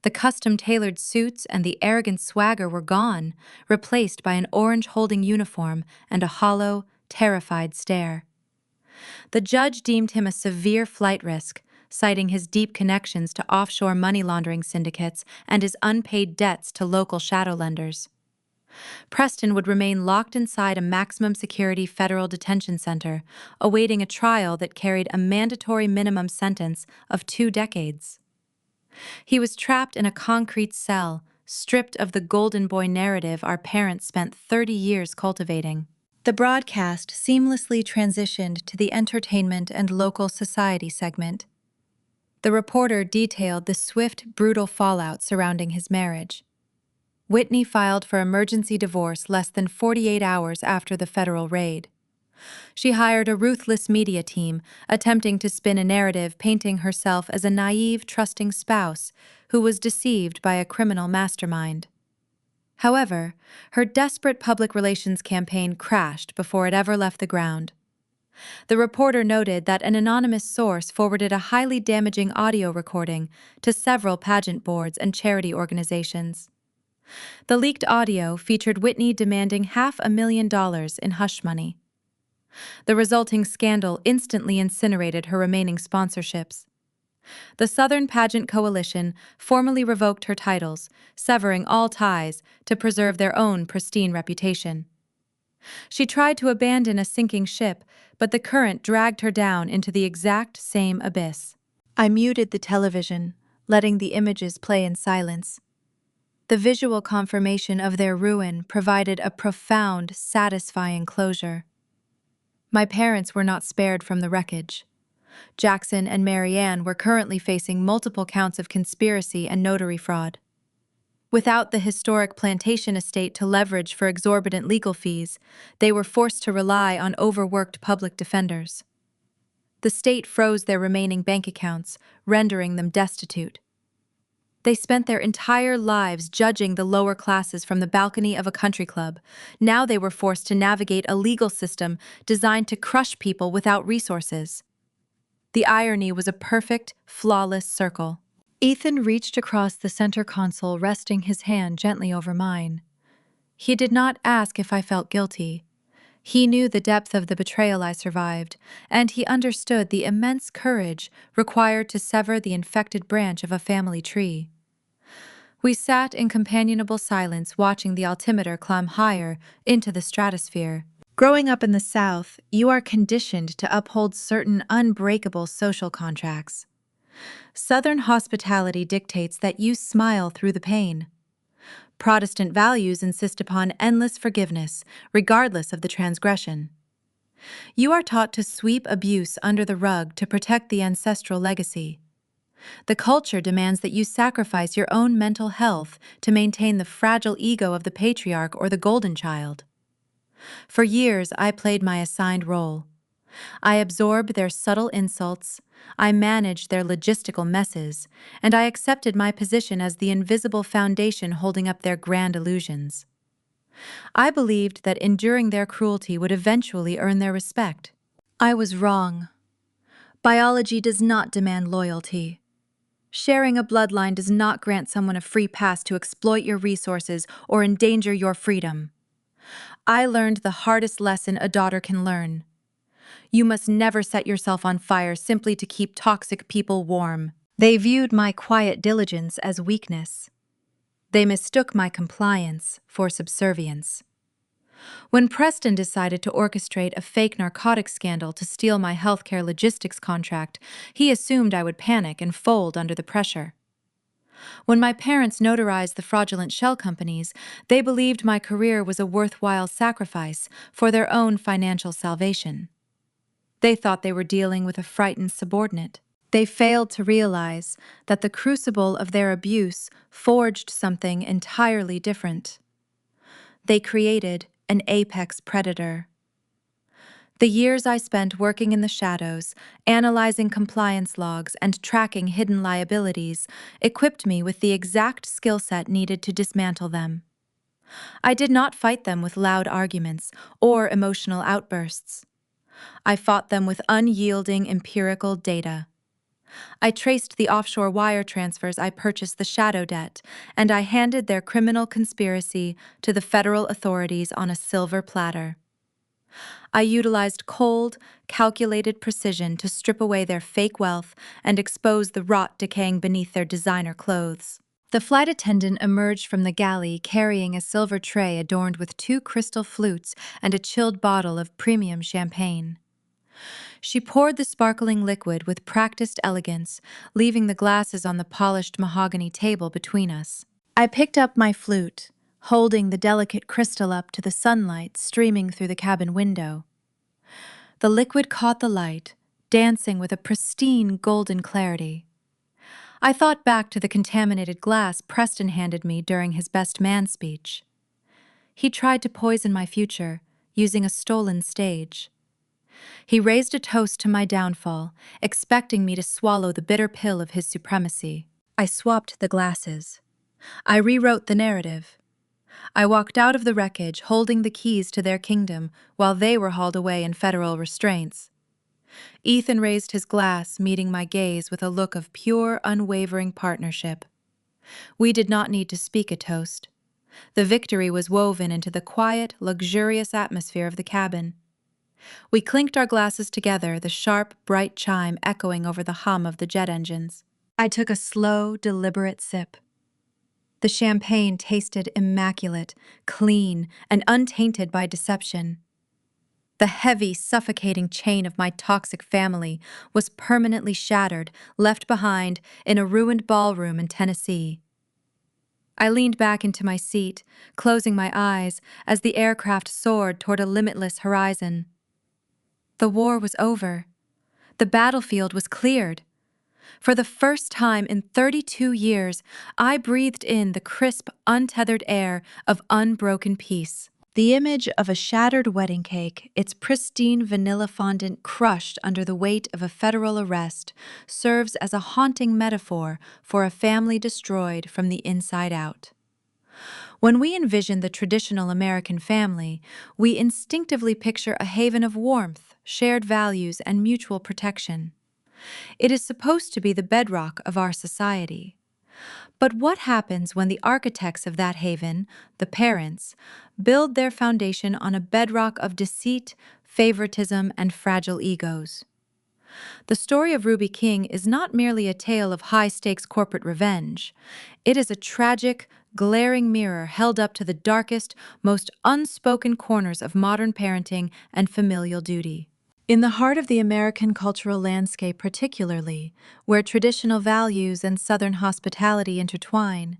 The custom-tailored suits and the arrogant swagger were gone, replaced by an orange-holding uniform and a hollow, terrified stare. The judge deemed him a severe flight risk, citing his deep connections to offshore money laundering syndicates and his unpaid debts to local shadow lenders. Preston would remain locked inside a maximum security federal detention center, awaiting a trial that carried a mandatory minimum sentence of 2 decades. He was trapped in a concrete cell, stripped of the golden boy narrative our parents spent 30 years cultivating. The broadcast seamlessly transitioned to the entertainment and local society segment. The reporter detailed the swift, brutal fallout surrounding his marriage. Whitney filed for emergency divorce less than 48 hours after the federal raid. She hired a ruthless media team, attempting to spin a narrative painting herself as a naive, trusting spouse who was deceived by a criminal mastermind. However, her desperate public relations campaign crashed before it ever left the ground. The reporter noted that an anonymous source forwarded a highly damaging audio recording to several pageant boards and charity organizations. The leaked audio featured Whitney demanding $500,000 in hush money. The resulting scandal instantly incinerated her remaining sponsorships. The Southern Pageant Coalition formally revoked her titles, severing all ties to preserve their own pristine reputation. She tried to abandon a sinking ship, but the current dragged her down into the exact same abyss. I muted the television, letting the images play in silence. The visual confirmation of their ruin provided a profound, satisfying closure. My parents were not spared from the wreckage. Jackson and Marianne were currently facing multiple counts of conspiracy and notary fraud. Without the historic plantation estate to leverage for exorbitant legal fees, they were forced to rely on overworked public defenders. The state froze their remaining bank accounts, rendering them destitute. They spent their entire lives judging the lower classes from the balcony of a country club. Now they were forced to navigate a legal system designed to crush people without resources. The irony was a perfect, flawless circle. Ethan reached across the center console, resting his hand gently over mine. He did not ask if I felt guilty. He knew the depth of the betrayal I survived, and he understood the immense courage required to sever the infected branch of a family tree. We sat in companionable silence, watching the altimeter climb higher into the stratosphere. Growing up in the South, you are conditioned to uphold certain unbreakable social contracts. Southern hospitality dictates that you smile through the pain. Protestant values insist upon endless forgiveness, regardless of the transgression. You are taught to sweep abuse under the rug to protect the ancestral legacy. The culture demands that you sacrifice your own mental health to maintain the fragile ego of the patriarch or the golden child. For years, I played my assigned role. I absorbed their subtle insults, I managed their logistical messes, and I accepted my position as the invisible foundation holding up their grand illusions. I believed that enduring their cruelty would eventually earn their respect. I was wrong. Biology does not demand loyalty. Sharing a bloodline does not grant someone a free pass to exploit your resources or endanger your freedom. I learned the hardest lesson a daughter can learn. You must never set yourself on fire simply to keep toxic people warm. They viewed my quiet diligence as weakness. They mistook my compliance for subservience. When Preston decided to orchestrate a fake narcotics scandal to steal my healthcare logistics contract, he assumed I would panic and fold under the pressure. When my parents notarized the fraudulent shell companies, they believed my career was a worthwhile sacrifice for their own financial salvation. They thought they were dealing with a frightened subordinate. They failed to realize that the crucible of their abuse forged something entirely different. They created an apex predator. The years I spent working in the shadows, analyzing compliance logs, and tracking hidden liabilities equipped me with the exact skill set needed to dismantle them. I did not fight them with loud arguments or emotional outbursts. I fought them with unyielding empirical data. I traced the offshore wire transfers I purchased the shadow debt, and I handed their criminal conspiracy to the federal authorities on a silver platter. I utilized cold, calculated precision to strip away their fake wealth and expose the rot decaying beneath their designer clothes. The flight attendant emerged from the galley carrying a silver tray adorned with 2 crystal flutes and a chilled bottle of premium champagne. She poured the sparkling liquid with practiced elegance, leaving the glasses on the polished mahogany table between us. I picked up my flute, holding the delicate crystal up to the sunlight streaming through the cabin window. The liquid caught the light, dancing with a pristine golden clarity. I thought back to the contaminated glass Preston handed me during his best man speech. He tried to poison my future, using a stolen stage. He raised a toast to my downfall, expecting me to swallow the bitter pill of his supremacy. I swapped the glasses. I rewrote the narrative. I walked out of the wreckage holding the keys to their kingdom while they were hauled away in federal restraints. Ethan raised his glass, meeting my gaze with a look of pure, unwavering partnership. We did not need to speak a toast. The victory was woven into the quiet, luxurious atmosphere of the cabin. We clinked our glasses together, the sharp, bright chime echoing over the hum of the jet engines. I took a slow, deliberate sip. The champagne tasted immaculate, clean, and untainted by deception. The heavy, suffocating chain of my toxic family was permanently shattered, left behind in a ruined ballroom in Tennessee. I leaned back into my seat, closing my eyes as the aircraft soared toward a limitless horizon. The war was over. The battlefield was cleared. For the first time in 32 years, I breathed in the crisp, untethered air of unbroken peace. The image of a shattered wedding cake, its pristine vanilla fondant crushed under the weight of a federal arrest, serves as a haunting metaphor for a family destroyed from the inside out. When we envision the traditional American family, we instinctively picture a haven of warmth, shared values, and mutual protection. It is supposed to be the bedrock of our society. But what happens when the architects of that haven, the parents, build their foundation on a bedrock of deceit, favoritism, and fragile egos? The story of Ruby King is not merely a tale of high-stakes corporate revenge. It is a tragic, glaring mirror held up to the darkest, most unspoken corners of modern parenting and familial duty. In the heart of the American cultural landscape particularly, where traditional values and Southern hospitality intertwine,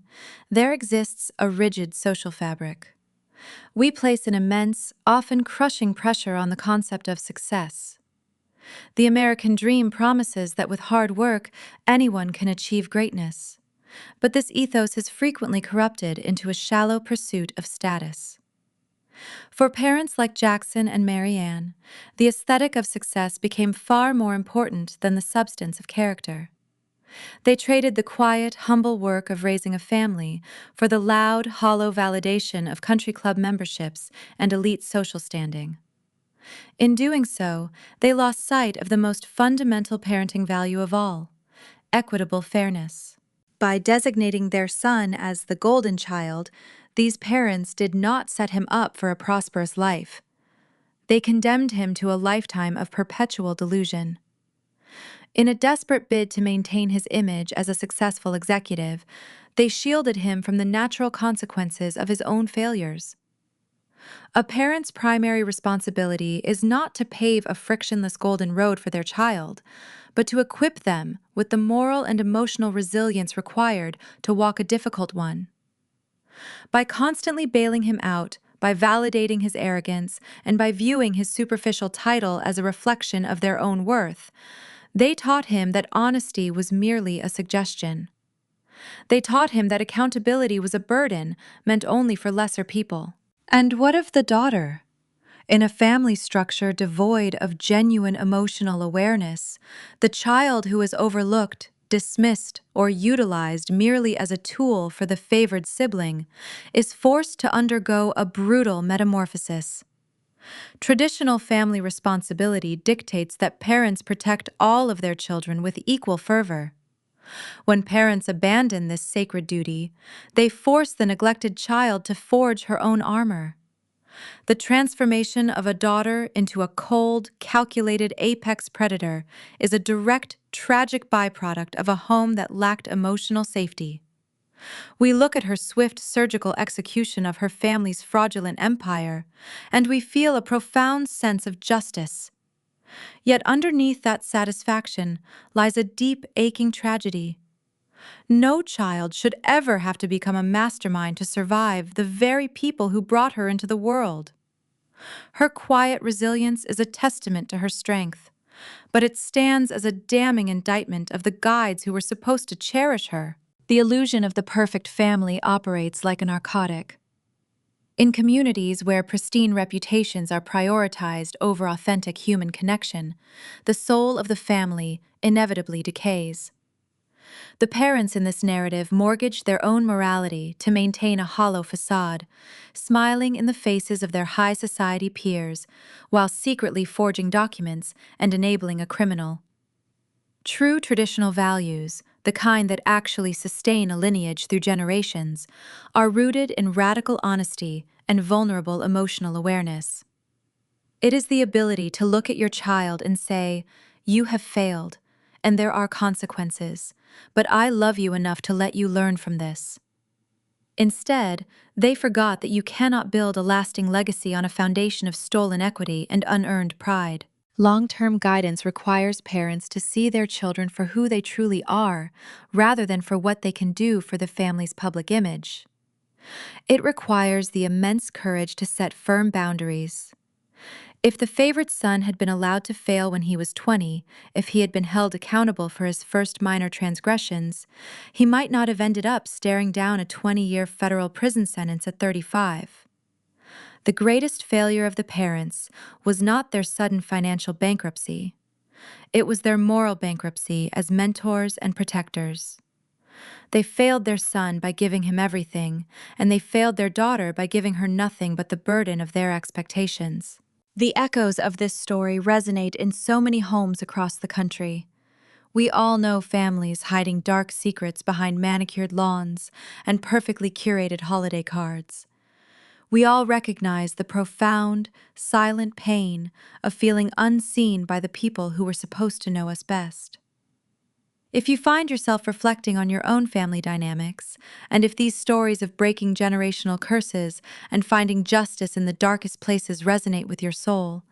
there exists a rigid social fabric. We place an immense, often crushing pressure on the concept of success. The American dream promises that with hard work, anyone can achieve greatness. But this ethos is frequently corrupted into a shallow pursuit of status. For parents like Jackson and Marianne, the aesthetic of success became far more important than the substance of character. They traded the quiet, humble work of raising a family for the loud, hollow validation of country club memberships and elite social standing. In doing so, they lost sight of the most fundamental parenting value of all: equitable fairness. By designating their son as the golden child, these parents did not set him up for a prosperous life. They condemned him to a lifetime of perpetual delusion. In a desperate bid to maintain his image as a successful executive, they shielded him from the natural consequences of his own failures. A parent's primary responsibility is not to pave a frictionless golden road for their child, but to equip them with the moral and emotional resilience required to walk a difficult one. By constantly bailing him out, by validating his arrogance, and by viewing his superficial title as a reflection of their own worth, they taught him that honesty was merely a suggestion. They taught him that accountability was a burden meant only for lesser people. And what of the daughter? In a family structure devoid of genuine emotional awareness, the child who is overlooked, dismissed, or utilized merely as a tool for the favored sibling is forced to undergo a brutal metamorphosis. Traditional family responsibility dictates that parents protect all of their children with equal fervor. When parents abandon this sacred duty, they force the neglected child to forge her own armor. The transformation of a daughter into a cold, calculated apex predator is a direct, tragic byproduct of a home that lacked emotional safety. We look at her swift surgical execution of her family's fraudulent empire, and we feel a profound sense of justice. Yet underneath that satisfaction lies a deep, aching tragedy. No child should ever have to become a mastermind to survive the very people who brought her into the world. Her quiet resilience is a testament to her strength, but it stands as a damning indictment of the guides who were supposed to cherish her. The illusion of the perfect family operates like a narcotic. In communities where pristine reputations are prioritized over authentic human connection, the soul of the family inevitably decays. The parents in this narrative mortgage their own morality to maintain a hollow facade, smiling in the faces of their high society peers while secretly forging documents and enabling a criminal. True traditional values, the kind that actually sustain a lineage through generations, are rooted in radical honesty and vulnerable emotional awareness. It is the ability to look at your child and say, "You have failed, and there are consequences, but I love you enough to let you learn from this." Instead, they forgot that you cannot build a lasting legacy on a foundation of stolen equity and unearned pride. Long-term guidance requires parents to see their children for who they truly are, rather than for what they can do for the family's public image. It requires the immense courage to set firm boundaries. If the favorite son had been allowed to fail when he was 20, if he had been held accountable for his first minor transgressions, he might not have ended up staring down a 20-year federal prison sentence at 35. The greatest failure of the parents was not their sudden financial bankruptcy. It was their moral bankruptcy as mentors and protectors. They failed their son by giving him everything, and they failed their daughter by giving her nothing but the burden of their expectations. The echoes of this story resonate in so many homes across the country. We all know families hiding dark secrets behind manicured lawns and perfectly curated holiday cards. We all recognize the profound, silent pain of feeling unseen by the people who were supposed to know us best. If you find yourself reflecting on your own family dynamics, and if these stories of breaking generational curses and finding justice in the darkest places resonate with your soul,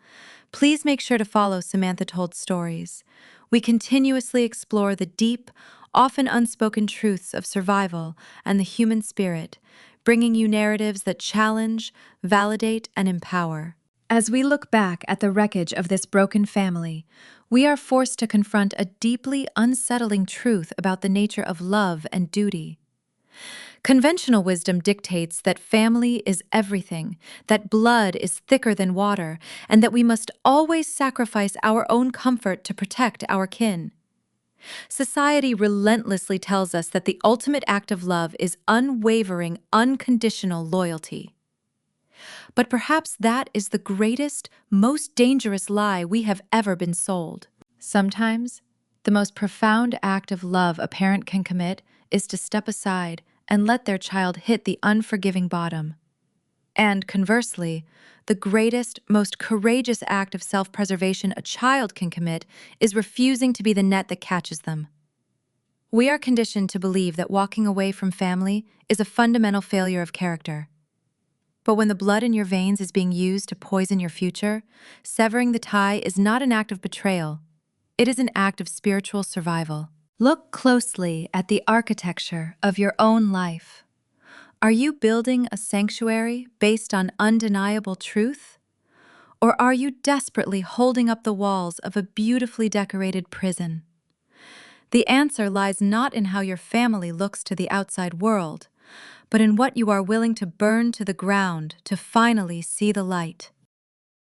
please make sure to follow Samantha Told Stories. We continuously explore the deep, often unspoken truths of survival and the human spirit, bringing you narratives that challenge, validate, and empower. As we look back at the wreckage of this broken family, we are forced to confront a deeply unsettling truth about the nature of love and duty. Conventional wisdom dictates that family is everything, that blood is thicker than water, and that we must always sacrifice our own comfort to protect our kin. Society relentlessly tells us that the ultimate act of love is unwavering, unconditional loyalty. But perhaps that is the greatest, most dangerous lie we have ever been sold. Sometimes, the most profound act of love a parent can commit is to step aside and let their child hit the unforgiving bottom. And conversely, the greatest, most courageous act of self-preservation a child can commit is refusing to be the net that catches them. We are conditioned to believe that walking away from family is a fundamental failure of character. But when the blood in your veins is being used to poison your future, severing the tie is not an act of betrayal. It is an act of spiritual survival. Look closely at the architecture of your own life. Are you building a sanctuary based on undeniable truth? Or are you desperately holding up the walls of a beautifully decorated prison? The answer lies not in how your family looks to the outside world, but in what you are willing to burn to the ground to finally see the light.